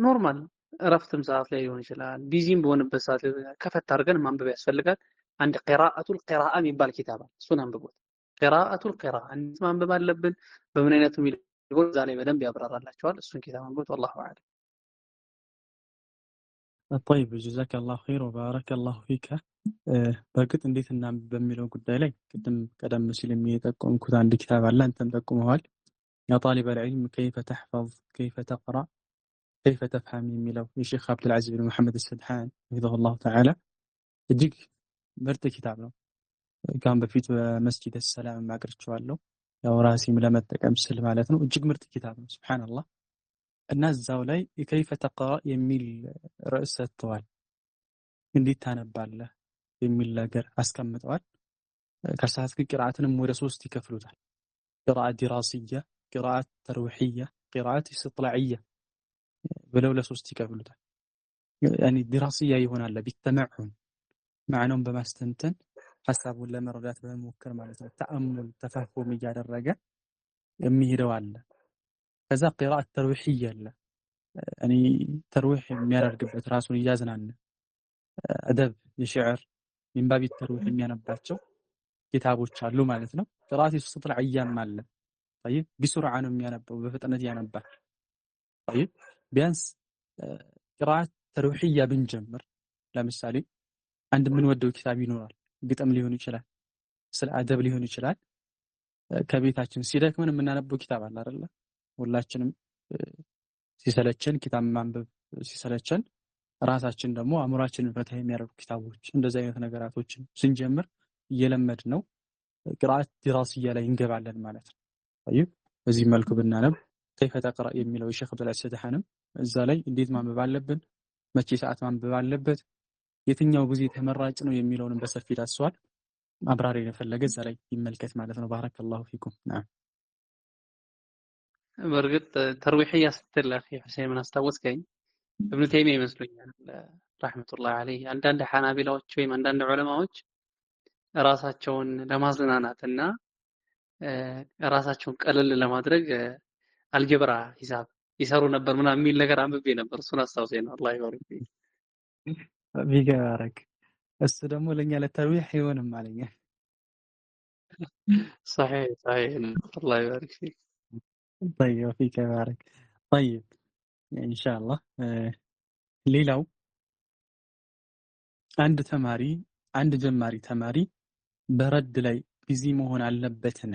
ኖርማል እረፍትም ሰዓት ላይ ሊሆን ይችላል። ቢዚም በሆነበት ሰዓት ከፈት አድርገን ማንበብ ያስፈልጋል። አንድ ቂራአቱል ቂራአ የሚባል ኪታብ አለ። እሱን አንብቡት። ቂራአቱል ቂራአ እንዴት ማንበብ አለብን በምን አይነቱ የሚለው እዛ ላይ በደንብ ያብራራላችኋል። እሱን ኪታብ አንብቡት። ወላሁ አዕለም።
طيب جزاك الله خير وبارك الله فيك በእርግጥ እንዴት እናንብብ በሚለው ጉዳይ ላይ ቀደም ሲል የሚጠቆምኩት አንድ ኪታብ አለ። አንተም ጠቁመዋል። ያ طالب العلم كيف تحفظ كيف تقرأ كيف تفهم የሚለው የሼክ አብዱልዓዚዝ ብን መሐመድ አልሰድሃን ረሂመሁላህ ተዓላ እጅግ ምርጥ ኪታብ ነው። ካሁን በፊት በመስጂድ ሰላም አቅርቼዋለሁ። ያው ራሴም ለመጠቀም ስል ማለት ነው። እጅግ ምርጥ ኪታብ ነው። ሱብሃንአላህ። እና እዛው ላይ ከይፈ ተቅራ የሚል ርዕስ ሰጥተዋል። እንዴት ታነባለህ የሚል ነገር አስቀምጠዋል። ከሰዓት ቅራአትንም ወደ 3 ይከፍሉታል። ቅራአት ዲራሲያ፣ ቅራአት ተርዊሕያ፣ ቅራአት ኢስጥላዕያ ብለው ለ3 ይከፍሉታል። ያኒ ዲራሲያ ይሆናል ቢተመዑን ማዕናውን በማስተንተን ሐሳቡን ለመረዳት በመሞከር ማለት ነው። ተአሙል ተፈሁም እያደረገ የሚሄደው አለ። ከዛ ቅራአት ተርዊሕያ አለ። ያኒ ተርዊሕ የሚያደርግበት ራሱን እያዝናና አደብ የሽዕር ሚንባቢ ተርዊሕ የሚያነባቸው ኪታቦች አሉ ማለት ነው። ቅራአት ኢስጥላዕያም አለ። طيب بسرعه ነው የሚያነበው፣ በፍጥነት ያነባል። طيب ቢያንስ ቅራአት ተርዊሕያ ብንጀምር ለምሳሌ አንድ የምንወደው ኪታብ ይኖራል። ግጥም ሊሆን ይችላል፣ ስለ አደብ ሊሆን ይችላል። ከቤታችን ሲደክመን የምናነበው ኪታብ አለ አይደለ? ሁላችንም ሲሰለቸን ኪታብ ማንበብ ሲሰለቸን ራሳችን ደግሞ አእምሯችንን ፈታ የሚያደርጉ ኪታቦች እንደዚህ አይነት ነገራቶችን ስንጀምር እየለመድ ነው ቅራአት ዲራሲያ ላይ እንገባለን ማለት ነው። طيب በዚህ መልኩ ብናነብ ከይፈ ተቅራ የሚለው የሼክ አብዱልዓዚዝ ሰድሃንም እዛ ላይ እንዴት ማንበብ አለብን፣ መቼ ሰዓት ማንበብ አለበት፣ የትኛው ጊዜ ተመራጭ ነው የሚለውንም በሰፊ ዳስሷል። ማብራሪያ የፈለገ እዛ ላይ ይመልከት ማለት ነው። ባረከላሁ ፊኩም።
በእርግጥ ተርዊሕያ ስትል አኺ ሁሴን ምን አስታወስከኝ? እብኑ ተይሚያ ይመስሉኛል ረሕመቱላሂ ዐለይሂ አንዳንድ ሐናቢላዎች ወይም አንዳንድ ዑለማዎች ራሳቸውን ለማዝናናትና ራሳቸውን ቀለል ለማድረግ አልጀብራ ሂሳብ ይሰሩ ነበር ምናምን የሚል ነገር አንብቤ ነበር። እሱን አስታውሰኝ ነው። አላህ ይባርክ
ቢገባረክ እሱ ደግሞ ለኛ ለተርዊሕ አይሆንም አለኛ።
صحيح صحيح الله يبارك فيك.
طيب فيك بارك. طيب إن شاء الله ሌላው አንድ ተማሪ አንድ ጀማሪ ተማሪ በረድ ላይ ቢዚ መሆን አለበትን?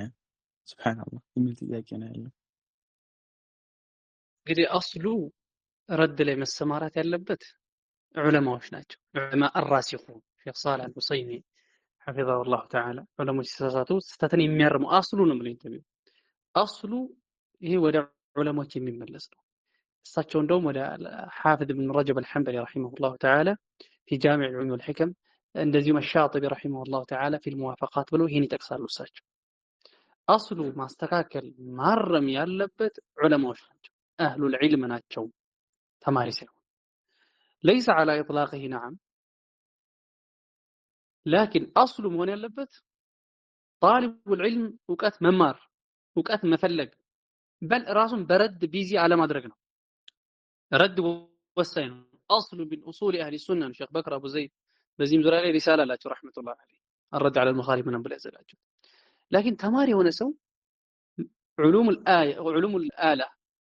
ሱብሃንአላህ የሚል ጥያቄ ነው ያለው።
እንግዲህ አስሉ ረድ ላይ መሰማራት ያለበት ዑለማዎች ናቸው። ዑለማ አራሲኹን ሼክ ሳሊህ አልሁሰይኒ ሐፊዘሁላሁ ተዓላ ዑለሞች ሲሳሳቱ ስህተትን የሚያርሙ አስሉ ነው ብለው የሚለው አስሉ ይሄ ወደ ዑለሞች የሚመለስ ነው። እሳቸው እንደውም ወደ ሐፊዝ ብን ረጀብ አልሐንበሊ ረሒመሁላሁ ተዓላ ፊ ጃሚዕ ዑሉም ወልሒከም እንደዚሁም አሻጢቢ ረሒመሁላሁ ተዓላ ፊል ሙዋፈቃት ብለው ይህን ይጠቅሳሉ። እሳቸው አስሉ ማስተካከል ማረም ያለበት ዑለማዎች ናቸው፣ አህሉል ዒልም ናቸው፣ ተማሪ ሳይሆን። ለይሰ ዐላ ኢጥላቂሂ ነዓም ላኪን አስሉ መሆን ያለበት ጣሊቡል ዒልም እውቀት መማር እውቀት መፈለግ በል ራሱን በረድ ቢዚ አለማድረግ ነው። ረድ ወሳኝ ነው። አስሉ ምን ኡሱል አህሊ ሱና ነው ሼክ በክር አቡ ዘይድ በዚህም ዙሪያ ላይ ሪሳላ አላቸው ረሕመቱላህ ዐለይህ አረድ ዐለል ሙኻሊፍ ምናምን ብለው ያዘጋጁት። ላኪን ተማሪ የሆነ ሰው ዑሉሙል አያ ዑሉሙል አላ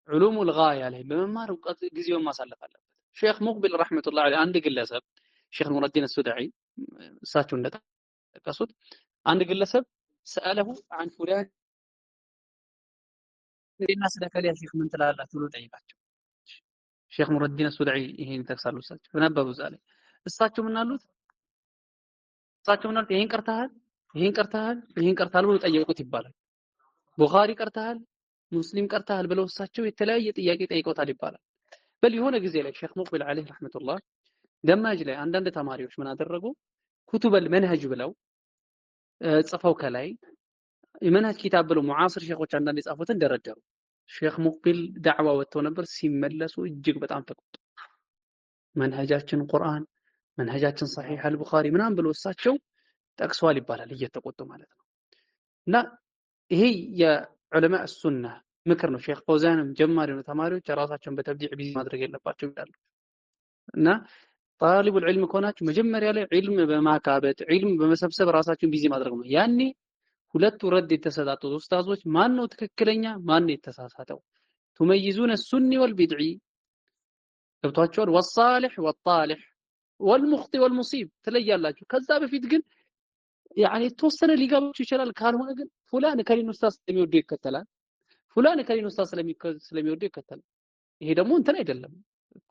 ዑሉሙል ጋያ ላይ በመማር እውቀት ጊዜውን ማሳለፍ አለበት። ሼክ ሙቅቢል ረሕመቱላህ ዐለይህ አንድ ግለሰብ ሼክ ኑረዲን አሱዳዒ እሳቸው እንደጠቀሱት አንድ ግለሰብ ሰአለሁ አን ፉላን እና ስለ ከሊያ ሼክ ምን ትላላችሁ ብሎ ጠይቃቸው። ሼክ ኑረዲን አሱዳዒ ይሄን ይጠቅሳሉ። እሳቸው ነበሩ እዛ ላይ እሳቸው ምን አሉት? ይሄን ቀርተሃል፣ ይሄን ቀርተሃል፣ ይሄን ቀርተሃል ብሎ ጠየቁት ይባላል። ቡኻሪ ቀርተሃል፣ ሙስሊም ቀርተሃል ብለው እሳቸው የተለያየ ጥያቄ ጠይቀውታል ይባላል። በል የሆነ ጊዜ ላይ ሼክ ሙቅቢል ዐለይሂ ረሕመቱላህ ደማጅ ላይ አንዳንድ ተማሪዎች ምን አደረጉ? ኩቱበል መንሀጅ ብለው ጽፈው ከላይ የመንሀጅ ኪታብ ብለው ሙዓስር ሼኾች አንዳንድ የጻፉትን ደረደሩ። ሼክ ሙቅቢል ዳዕዋ ወጥተው ነበር። ሲመለሱ እጅግ በጣም ተቆጡ። መንሀጃችን ቁርአን፣ መንሀጃችን ሰሒህ አልቡኻሪ ምናምን ብሎ እሳቸው ጠቅሰዋል ይባላል፣ እየተቆጡ ማለት ነው። እና ይሄ የዑለማ ሱና ምክር ነው። ሼክ ፈውዛንም ጀማሪ ነው ተማሪዎች ራሳቸውን በተብዲዕ ቢዚ ማድረግ የለባቸው ይላሉ። እና ጣሊቡል ዒልም ከሆናችሁ መጀመሪያ ላይ ዒልም በማካበት ዒልም በመሰብሰብ ራሳችሁን ቢዚ ማድረግ ነው። ያኔ ሁለቱ ረድ የተሰጣጡት ኡስታዞች ማን ነው ትክክለኛ ማን ነው የተሳሳተው? ቱመይዙነ ሱኒ ወልቢድዒ ገብቷቸዋል። ወሳሊሕ ወጣሊሕ ወልሙኽጢ ወልሙሲብ ትለያላችሁ። ከዛ በፊት ግን ያኔ የተወሰነ ሊገባችሁ ይችላል። ካልሆነ ግን ፉላን ከሊን ኡስታዝ ስለሚወዱ ይከተላል፣ ፉላን ከሊን ኡስታዝ ስለሚወዱ ይከተላል። ይሄ ደግሞ እንትን አይደለም፣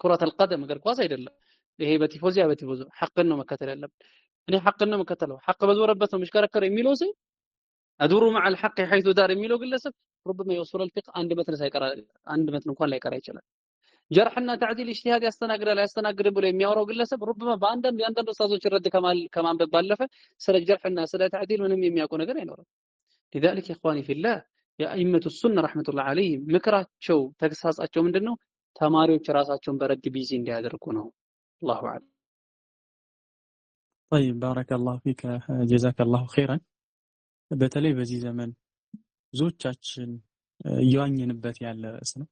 ኩረተል ቀደም እግር ኳስ አይደለም። ይሄ በቲፎዚያ በቲፎዞ ሐቅን ነው መከተል ያለብን። እኔ ሐቅን ነው መከተለው፣ ሐቅ በዞረበት ነው የሚሽከረከረው የሚለው ሰው አዱሩ መዐል ሐቅ ሐይቱ ዳር የሚለው ግለሰብ ሩበማ የውሱል አልፊቅህ አንድ መትን እንኳን ላይቀራ ይችላል። ጀርሕና ተዕዲል ኢጅቲሃድ ያስተናግዳል አያስተናግድም ብሎ የሚያወራው ግለሰብ ሩበማ የአንዳንድ ኡስታዞች ረድ ከማንበብ ባለፈ ስለ ጀርሕና ስለ ተዕዲል ምንም የሚያውቀው ነገር አይኖርም። ሊዛሊክ ኢኽዋኒ ፊላህ የአኢመቱ ሱና ረሕመቱላህ ዐለይሂም ምክራቸው ተግሳጻቸው ምንድነው? ተማሪዎች ራሳቸውን በረድ ቢዚ እንዲያደርጉ ነው። አላሁ አዕለም።
ጠይብ ባረከላሁ ፊከ ጀዛከላሁ ኸይረን። በተለይ በዚህ ዘመን ብዙዎቻችን እየዋኘንበት ያለ ርዕስ ነው።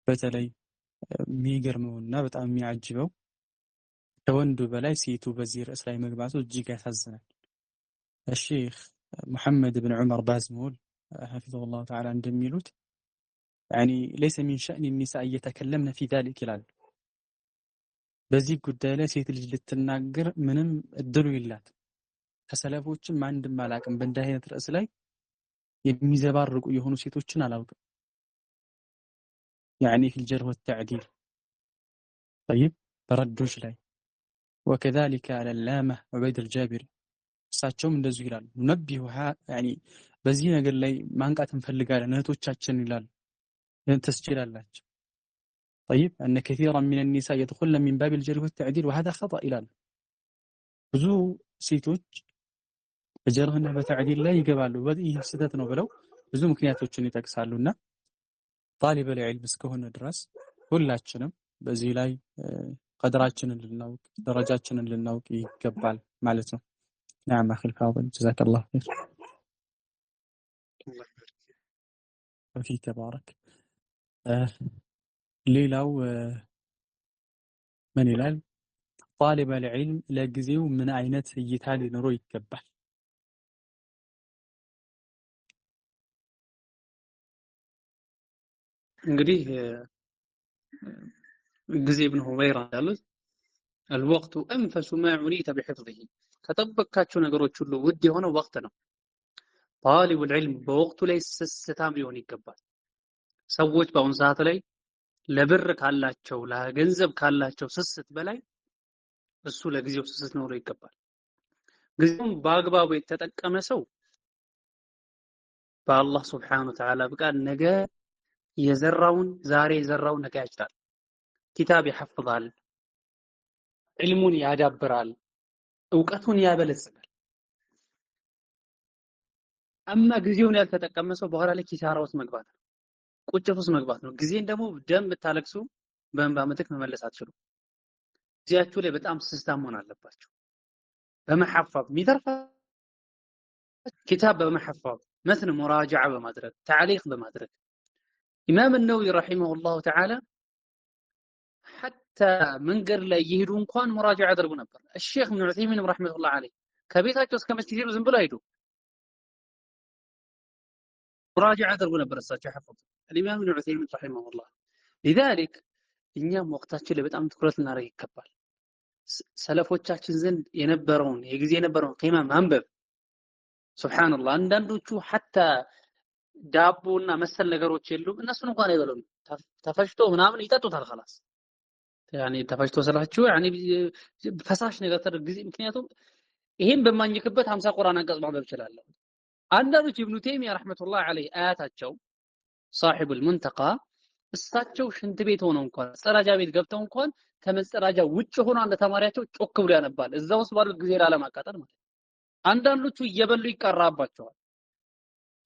በተለይ የሚገርመውና በጣም የሚያጅበው ከወንዱ በላይ ሴቱ በዚህ ርዕስ ላይ መግባቱ እጅግ ያሳዝናል። الشيخ محمد بن عمر بازمول حفظه تعالى እንደሚሉት يعني ليس من شأن النساء يتكلمن في ذلك ይላሉ። በዚህ ጉዳይ ላይ ሴት ልጅ ልትናገር ምንም እድሉ የላት። ከሰለፎችም አንድም አላውቅም በእንዲህ አይነት ርዕስ ላይ የሚዘባርቁ የሆኑ ሴቶችን አላውቅም። يعني في الجرح والتعديل طيب በረዶች ላይ وكذلك العلامة عبيد الجابري እሳቸውም እንደዚሁ ይላሉ። ነቢሁ ያኒ በዚህ ነገር ላይ ማንቃት እንፈልጋለን እህቶቻችን ይላሉ። ተስጂል አላቸው። طيب ان كثيرا من النساء يدخلن من باب الجرح والتعديل وهذا خطأ ይላሉ። ብዙ ሴቶች በጀርህና በተዕዲል ላይ ይገባሉ። ይህ ስህተት ነው ብለው ብዙ ምክንያቶችን ይጠቅሳሉና ጣሊበል ዒልም እስከሆነ ድረስ ሁላችንም በዚህ ላይ ቀድራችንን ልናውቅ ደረጃችንን ልናውቅ ይገባል ማለት ነው። نعم أخي الفاضل جزاك الله خير وفيك بارك ሌላው ምን ይላል? ጣሊበ ልዕልም ለጊዜው ምን አይነት እይታ ሊኖረው ይገባል?
እንግዲህ ጊዜ ኢብኑ ሁበይራ ያሉት الوقت أنفس ما عنيت بحفظه ከጠበቅካቸው ነገሮች ሁሉ ውድ የሆነው ወቅት ነው። ጣሊቡል ዒልም በወቅቱ ላይ ስስታም ሊሆን ይገባል። ሰዎች በአሁኑ ሰዓት ላይ ለብር ካላቸው ለገንዘብ ካላቸው ስስት በላይ እሱ ለጊዜው ስስት ኖሮ ይገባል። ጊዜውን በአግባቡ የተጠቀመ ሰው በአላህ ስብሓነሁ ወተዓላ ፍቃድ ነገ የዘራውን ዛሬ የዘራውን ነገ ያጭዳል። ኪታብ ይሐፍዛል፣ ዒልሙን ያዳብራል፣ እውቀቱን ያበለጽጋል። አማ ጊዜውን ያልተጠቀመ ሰው በኋላ ላይ ኪሳራ ውስጥ መግባት ነው፣ ቁጭት ውስጥ መግባት ነው። ጊዜን ደግሞ ደም ብታለቅሱ በእንባ ምትክ መመለስ አትችሉም። ጊዜያችሁ ላይ በጣም ስስታም መሆን አለባችሁ። በመሐፈዝ የሚተርፋ ኪታብ በመሐፈዝ መትን ሙራጃዓ በማድረግ ተዕሊቅ በማድረግ ኢማም ነወዊ ረሒመሁላሁ ተዓላ ሐታ መንገድ ላይ ይሄዱ እንኳን ሙራጃዓ ያደርጉ ነበር። الشيخ ابن عثيمين ረሒመቱላህ ዐለይህ ከቤታቸው እስከ መስጂድ ሄዱ ዝም ብለው አይሄዱ ሙራጃዓ ያደርጉ ነበር። እሳቸው ሐፈዙ الإمام ابن عثيمين ረሒመሁላህ لذلك እኛም ወቅታችን ላይ በጣም ትኩረት ልናደርግ ይገባል። ሰለፎቻችን ዘንድ የነበረውን የጊዜ የነበረውን ቂማ ማንበብ ሱብሃንአላህ። አንዳንዶቹ ሐታ ዳቦና መሰል ነገሮች የሉም እነሱን እንኳን አይበሉም። ተፈጭቶ ምናምን ይጠጡታል خلاص ያኔ ተፈጭቶ ስላችሁ ያኔ ፈሳሽ ነገር ተደርግ ጊዜ ምክንያቱም ይሄን በማኝክበት 50 ቁርአን አንቀጽ ማንበብ እችላለሁ። አንዳንዶች ኢብኑ ተይሚያ ረህመቱላህ ዐለይሂ አያታቸው ሳሒቡል ሙንተቃ እሳቸው ሽንት ቤት ሆነው እንኳን መጸዳጃ ቤት ገብተው እንኳን ከመጸዳጃ ውጭ ሆኖ አንድ ተማሪያቸው ጮክ ብሎ ያነባል። እዛ ውስጥ ባሉት ጊዜ ላለማቃጠል ማለት። አንዳንዶቹ እየበሉ ይቀራባቸዋል።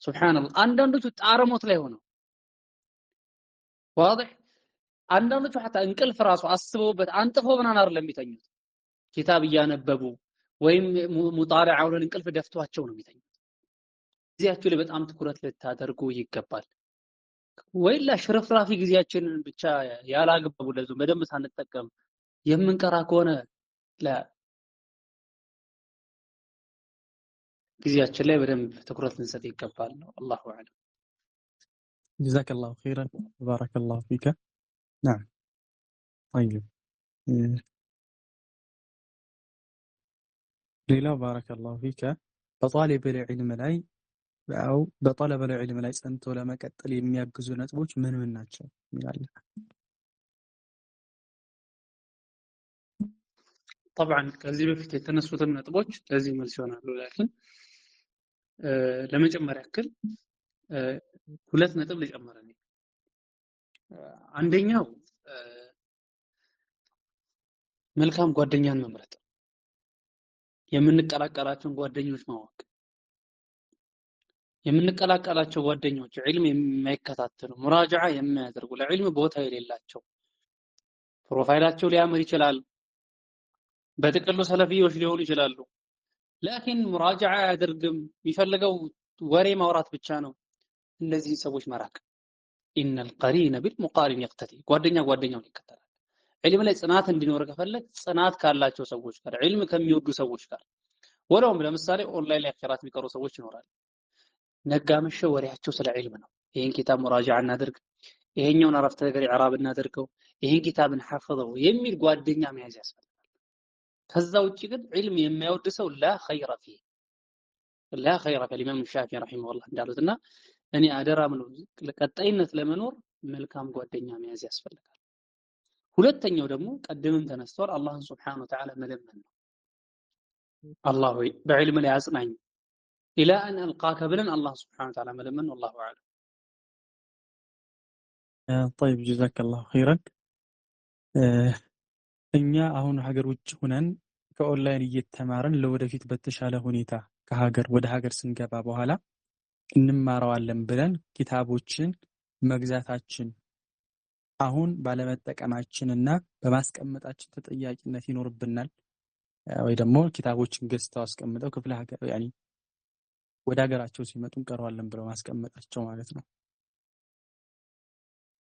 ሱብሃንአላህ። አንዳንዶቹ ጣረሞት ላይ ሆነው ዋضح። አንዳንዶቹ ሐታ እንቅልፍ ራሱ አስበውበት አንጥፈው ምናምን አይደለም የሚተኙት ኪታብ እያነበቡ ወይም ሙጣሪዓ ወይም እንቅልፍ ደፍቷቸው ነው የሚተኙት። ጊዜያችሁ ላይ በጣም ትኩረት ልታደርጉ ይገባል። ወይላ ሽርፍራፊ ጊዜያችንን ብቻ ያላግባቡ ለዚህ በደንብ ሳንጠቀም የምንቀራ ከሆነ ጊዜያችን ላይ በደንብ ትኩረት ልንሰጥ ይገባል ነው። አላሁ አዕለም።
جزاك الله خيرا بارك الله فيك. نعم طيب ሌላው بارك الله فيك በጣሊብ العلم ላይ አው በጠለበ العلم ላይ ጸንቶ ለመቀጠል የሚያግዙ ነጥቦች ምን ምን ናቸው ይላል።
طبعا ከዚህ በፊት የተነሱትን ነጥቦች ለዚህ መልስ ይሆናሉ። ላኪን ለመጨመር ያክል ሁለት ነጥብ ልጨምር ነኝ። አንደኛው መልካም ጓደኛን መምረጥ፣ የምንቀላቀላቸውን ጓደኞች ማወቅ። የምንቀላቀላቸው ጓደኞች ዒልም የማይከታተሉ ሙራጃዓ የማያደርጉ ለዒልም ቦታ የሌላቸው ፕሮፋይላቸው ሊያምር ይችላል፣ በጥቅሉ ሰለፊዎች ሊሆኑ ይችላሉ። ላኪን ሙራጃዓ አያደርግም፣ የሚፈልገው ወሬ ማውራት ብቻ ነው። እነዚህ ሰዎች መራቅ። ኢነል ቀሪነ ቢልሙቃሪን ይቅተዲ። ጓደኛ ጓደኛውን ይከተላል። ዒልም ላይ ጽናት እንዲኖር ከፈለግ ጽናት ካላቸው ሰዎች ጋር፣ ዒልም ከሚወዱ ሰዎች ጋር። ወለውም ለምሳሌ ኦንላይን ላይ ኺራት የሚቀሩ ሰዎች ይኖራሉ። ነጋ መሸ ወሬያቸው ስለ ዒልም ነው። ይሄን ኪታብ ሙራጃዓ እናድርግ፣ ይሄኛውን አረፍተ ነገር ኢዕራብ እናድርገው፣ ይሄን ኪታብን ሐፍዘው የሚል ጓደኛ መያዝ ያስፈልጋል። ከዛ ውጪ ግን ዒልም የማይወድ ሰው ላ ኸይረ ፊህ ላ ኸይረ ከኢማም ሻፊዒ ረሂመሁላህ እንዳሉትና እኔ አደራ ምለው ለቀጣይነት ለመኖር መልካም ጓደኛ መያዝ ያስፈልጋል። ሁለተኛው ደግሞ ቀደምም ተነስቷል፣ አላህን ሱብሓነሁ ወተዓላ መለመን ነው። አላህ ሆይ በዒልም ላይ አጽናኝ ኢላ አን አልቃከ ብለን አላህ ሱብሓነሁ ወተዓላ መለመን ነው። አላሁ አዕለም።
طيب جزاك الله خيرا. እኛ አሁን ሀገር ውጭ ሆነን ከኦንላይን እየተማረን ለወደፊት በተሻለ ሁኔታ ከሀገር ወደ ሀገር ስንገባ በኋላ እንማረዋለን ብለን ኪታቦችን መግዛታችን አሁን ባለመጠቀማችንና በማስቀመጣችን ተጠያቂነት ይኖርብናል ወይ ደግሞ ኪታቦችን ገዝተው አስቀምጠው ክፍለ ሀገር ያኒ ወደ ሀገራቸው ሲመጡ እንቀረዋለን ብለው ማስቀመጣቸው ማለት ነው።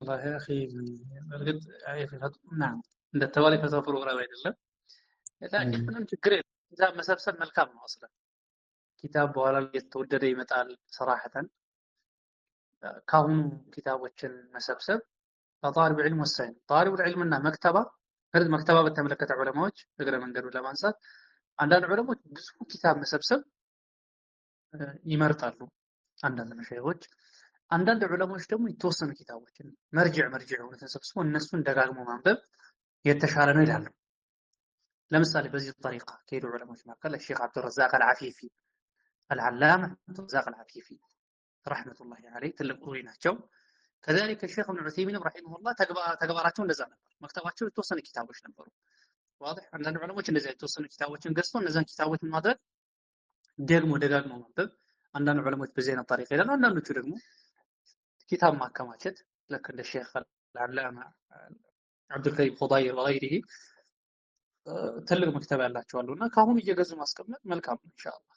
والله يا اخي በርግጥ نعم እንደተባለ የፈተዋ ፕሮግራም አይደለም። ላኪን ምንም ችግር የለም። ኪታብ መሰብሰብ መልካም ነው። አስለን ኪታብ በኋላ የተወደደ ይመጣል። ሰራሐተን ካሁኑ ኪታቦችን መሰብሰብ ለጣሊብ ዒልም ወሳኝ ነው። ጣሊብ ዒልምና መክተባ فرد مكتبة بتملكة علماء اقرا من قبل لمانسات عندنا علماء ብዙ ኪታብ መሰብሰብ ይመርጣሉ አንዳንድ መሻይኾች አንዳንድ ዑለሞች ደግሞ የተወሰኑ ኪታቦችን መርጅዕ የሆኑትን ሰብስቦ እነሱን ደጋግሞ ማንበብ የተሻለ ነው ይላሉ። ለምሳሌ በዚህ ጠሪቃ ከሄዱ ዑለሞች መካከል الشيخ عبد الرزاق العفيفي العلامة عبد الرزاق العفيفي رحمة الله عليه ትልቅ ሩይ ናቸው። كذلك الشيخ ابن عثيمين رحمه الله ተግባራቸው እንደዛ ነበር። መክተባቸው የተወሰኑ ኪታቦች ነበሩ። واضح አንዳንድ ዑለሞች እንደዚህ የተወሰኑ ኪታቦችን ገዝተው እነዛን ኪታቦችን ማድረግ ደግሞ ደጋግሞ ማንበብ አንዳንድ ዑለሞች በዚህ አይነት ጠሪቃ ይላሉ። አንዳንዶቹ ደግሞ ኪታብ ማከማቸት ልክ እንደ ሼክ አልዓላማ አብዱልከሪም ኹዳይር ወገይሪሂ ትልቅ መክተብ ያላቸው አሉና ከአሁኑ እየገዙ ማስቀመጥ መልካም ነው ኢንሻአላህ።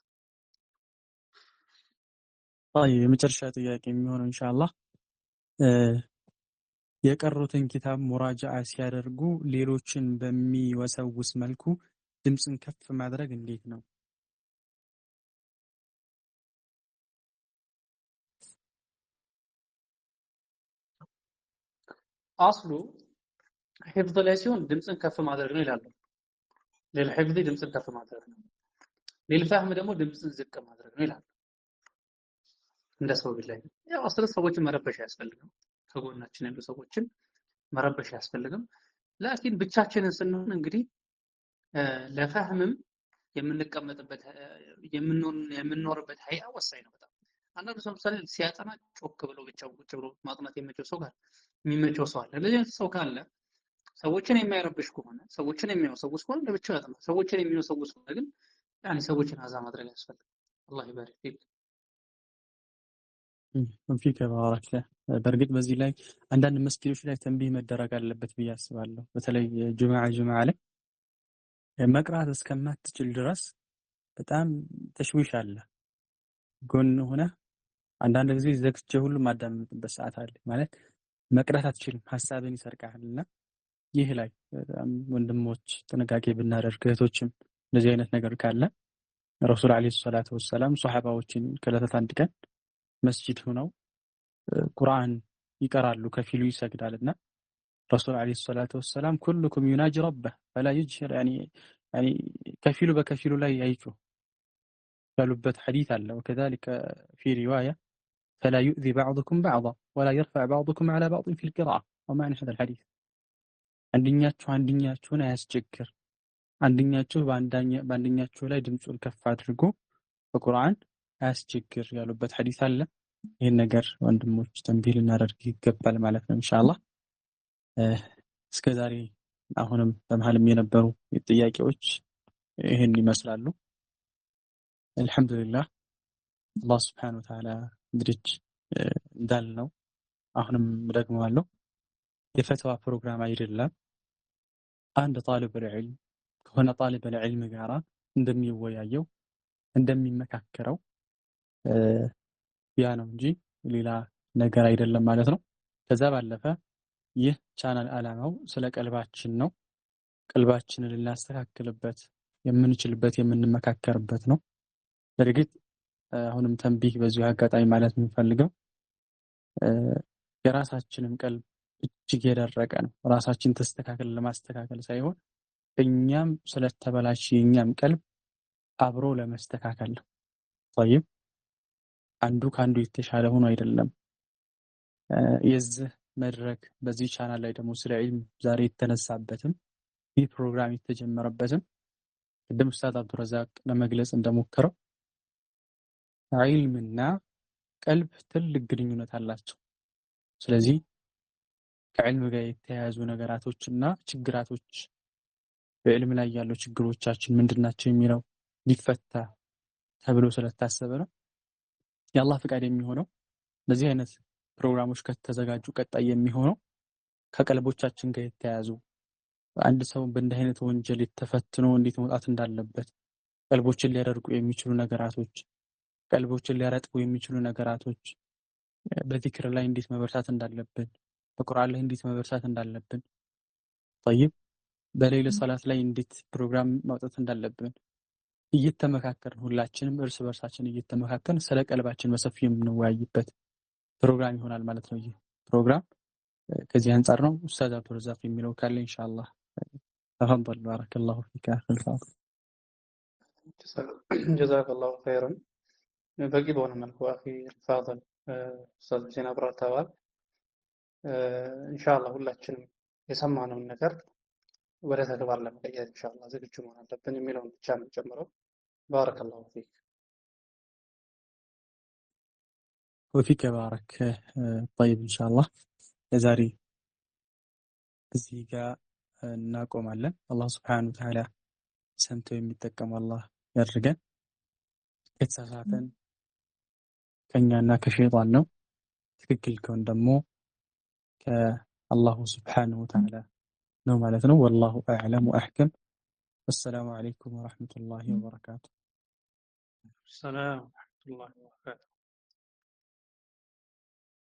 የመጨረሻ ጥያቄ የሚሆነው ኢንሻአላህ የቀሩትን ኪታብ ሙራጃዓ ሲያደርጉ ሌሎችን በሚወሰውስ መልኩ ድምፅን ከፍ ማድረግ እንዴት ነው?
አስሉ ሒፍዝ ላይ ሲሆን ድምፅን ከፍ ማድረግ ነው ይላሉ። ለልሒፍዝ ድምፅን ከፍ ማድረግ ነው፣ ለልፋህም ደግሞ ድምፅን ዝቅ ማድረግ ነው ይላሉ። እንደ ሰው ቢላይ ያው አስለ ሰዎችን መረበሽ አያስፈልግም፣ ከጎናችን ያሉ ሰዎችን መረበሽ አያስፈልግም። ላኪን ብቻችንን ስንሆን እንግዲህ ለፋህምም የምንቀመጥበት የምንኖርበት ሀይአ ወሳኝ ነው በጣም። አንዳንዱ ሰው ምሳሌ ሲያጠና ጮክ ብሎ ብቻው ቁጭ ብሎ ማጥናት የሚመቸው ሰው አለ። ለዚህ ሰው ካለ ሰዎችን የማይረብሽ ከሆነ ሰዎችን የሚወሰውስ ከሆነ ለብቻው ያጠና። ሰዎችን የሚወሰውስ ከሆነ ግን ያኒ ሰዎችን አዛ ማድረግ ያስፈልጋል። አላህ ይባርክ ፊክ
ፊክ ባረክ ለህ። በእርግጥ በዚህ ላይ አንዳንድ መስጊዶች ላይ ተንቢህ መደረግ አለበት ብዬ አስባለሁ። በተለይ ጁምዓ ላይ መቅራት እስከማትችል ድረስ በጣም ተሽዊሽ አለ። ጎን ሆነ አንዳንድ ጊዜ ዘግቼ ሁሉ ማዳመጥበት ሰዓት አለ። ማለት መቅራት አትችልም፣ ሐሳብን ይሰርቃልና ይህ ላይ ወንድሞች ጥንቃቄ ብናደርግ፣ እህቶችም እንደዚህ አይነት ነገር ካለ ረሱል አለይሂ ሰላቱ ወሰላም ሱሐባዎችን ከዕለታት አንድ ቀን መስጂድ ሆነው ቁርአን ይቀራሉ፣ ከፊሉ ይሰግዳልና ረሱል አለይሂ ሰላቱ ወሰላም ኩሉኩም ዩናጂ ረበህ ፈላ ይጅሂር ያኒ ከፊሉ በከፊሉ ላይ አይጮህ ያሉበት ሐዲስ አለ። ወከዛሊከ ፊ ሪዋያ ፈላ ዩእዚ ባዕዱኩም ባዕዳ ወላ የርፈዕ ባዕዱኩም ዐላ ባዕድን ፊል ቂራአ ወማዕና ሀዛል ሐዲስ አንደኛችሁን አያስቸግር፣ አንደኛችሁ በአንደኛችሁ ላይ ድምፁን ከፍ አድርጎ በቁርአን አያስቸግር ያሉበት ሐዲስ አለ። ይህን ነገር ወንድሞች ተንቢህ ልናደርግ ይገባል ማለት ነው ኢንሻአላህ። እስከዛሬ አሁንም በመሀልም የነበሩ ጥያቄዎች ይህን ይመስላሉ። አልሐምዱሊላህ አላህ ሱብሓነሁ ወተዓላ እንግዲህ እንዳልነው አሁንም ደግመዋለሁ፣ የፈትዋ ፕሮግራም አይደለም። አንድ ጣሊበል ዒልም ከሆነ ጣሊበል ዒልም ጋራ እንደሚወያየው እንደሚመካከረው ያ ነው እንጂ ሌላ ነገር አይደለም ማለት ነው። ከዛ ባለፈ ይህ ቻናል ዓላማው ስለ ቀልባችን ነው። ቀልባችንን ልናስተካክልበት የምንችልበት የምንመካከርበት ነው። በእርግጥ አሁንም ተንቢህ በዚሁ አጋጣሚ ማለት የምንፈልገው የራሳችንን ቀልብ እጅግ የደረቀ ነው። ራሳችን ተስተካክል ለማስተካከል ሳይሆን እኛም ስለተበላሽ የኛም ቀልብ አብሮ ለመስተካከል ነው። طيب አንዱ ካንዱ የተሻለ ሆኖ አይደለም። የዚህ መድረክ በዚህ ቻናል ላይ ደግሞ ስለ ዒልም ዛሬ የተነሳበትም ይህ ፕሮግራም የተጀመረበትም ቅድም ኡስታዝ አብዱረዛቅ ለመግለጽ እንደሞከረው ዒልምና ቀልብ ትልቅ ግንኙነት አላቸው። ስለዚህ ከዕልም ጋር የተያያዙ ነገራቶችና ችግራቶች በዕልም ላይ ያሉ ችግሮቻችን ምንድናቸው የሚለው ሊፈታ ተብሎ ስለታሰበ ነው። የአላህ ፍቃድ የሚሆነው እንደዚህ አይነት ፕሮግራሞች ከተዘጋጁ ቀጣይ የሚሆነው ከቀልቦቻችን ጋር የተያያዙ አንድ ሰው በእንዲህ አይነት ወንጀል ተፈትኖ እንዴት መውጣት እንዳለበት፣ ቀልቦችን ሊያደርጉ የሚችሉ ነገራቶች፣ ቀልቦችን ሊያረጥቡ የሚችሉ ነገራቶች፣ በዚክር ላይ እንዴት መበርታት እንዳለብን፣ በቁርአን ላይ እንዴት መበርታት እንዳለብን፣ طيب በሌሊት ሰላት ላይ እንዴት ፕሮግራም ማውጣት እንዳለብን እየተመካከርን ሁላችንም እርስ በርሳችን እየተመካከርን ስለ ቀልባችን በሰፊው የምንወያይበት ፕሮግራም ይሆናል ማለት ነው። ይህ ፕሮግራም ከዚህ አንፃር ነው። ኡስታዝ አብዱረዛቅ የሚለው ካለ ኢንሻአላህ ተፈضል ባረከላሁ ፊክ አኺል ፋዲል።
ጀዛከላሁ ኸይረን። በቂ በሆነ መልኩ አኺ ፋደል ኡስታዝ ሁሴን አብራርተዋል። ኢንሻአላህ ሁላችንም የሰማነውን ነገር ወደ ተግባር ለመቀየር ኢንሻአላህ ዝግጁ መሆን አለብን የሚለውን ብቻ ነው ጨምረው። ባረከላሁ ፊክ።
ወፊከ ባረክ። ጠይብ ኢንሻአላህ የዛሬ እዚህ ጋር እናቆማለን። አላህ ሱብሓነሁ ወተዓላ ሰምቶ የሚጠቀም አላህ ያድርገን። የተሳሳተን ከኛና ከሸይጣን ነው። ትክክል ከሆነ ደግሞ ከአላሁ ሱብሓነሁ ወተዓላ ነው ማለት ነው። ወላሁ አዕለም ወአሕከም። ወሰላሙ ዓለይኩም ወረሕመቱላሂ ወበረካቱ።
ሰላም ወረሕመቱላሂ ወበረካቱ።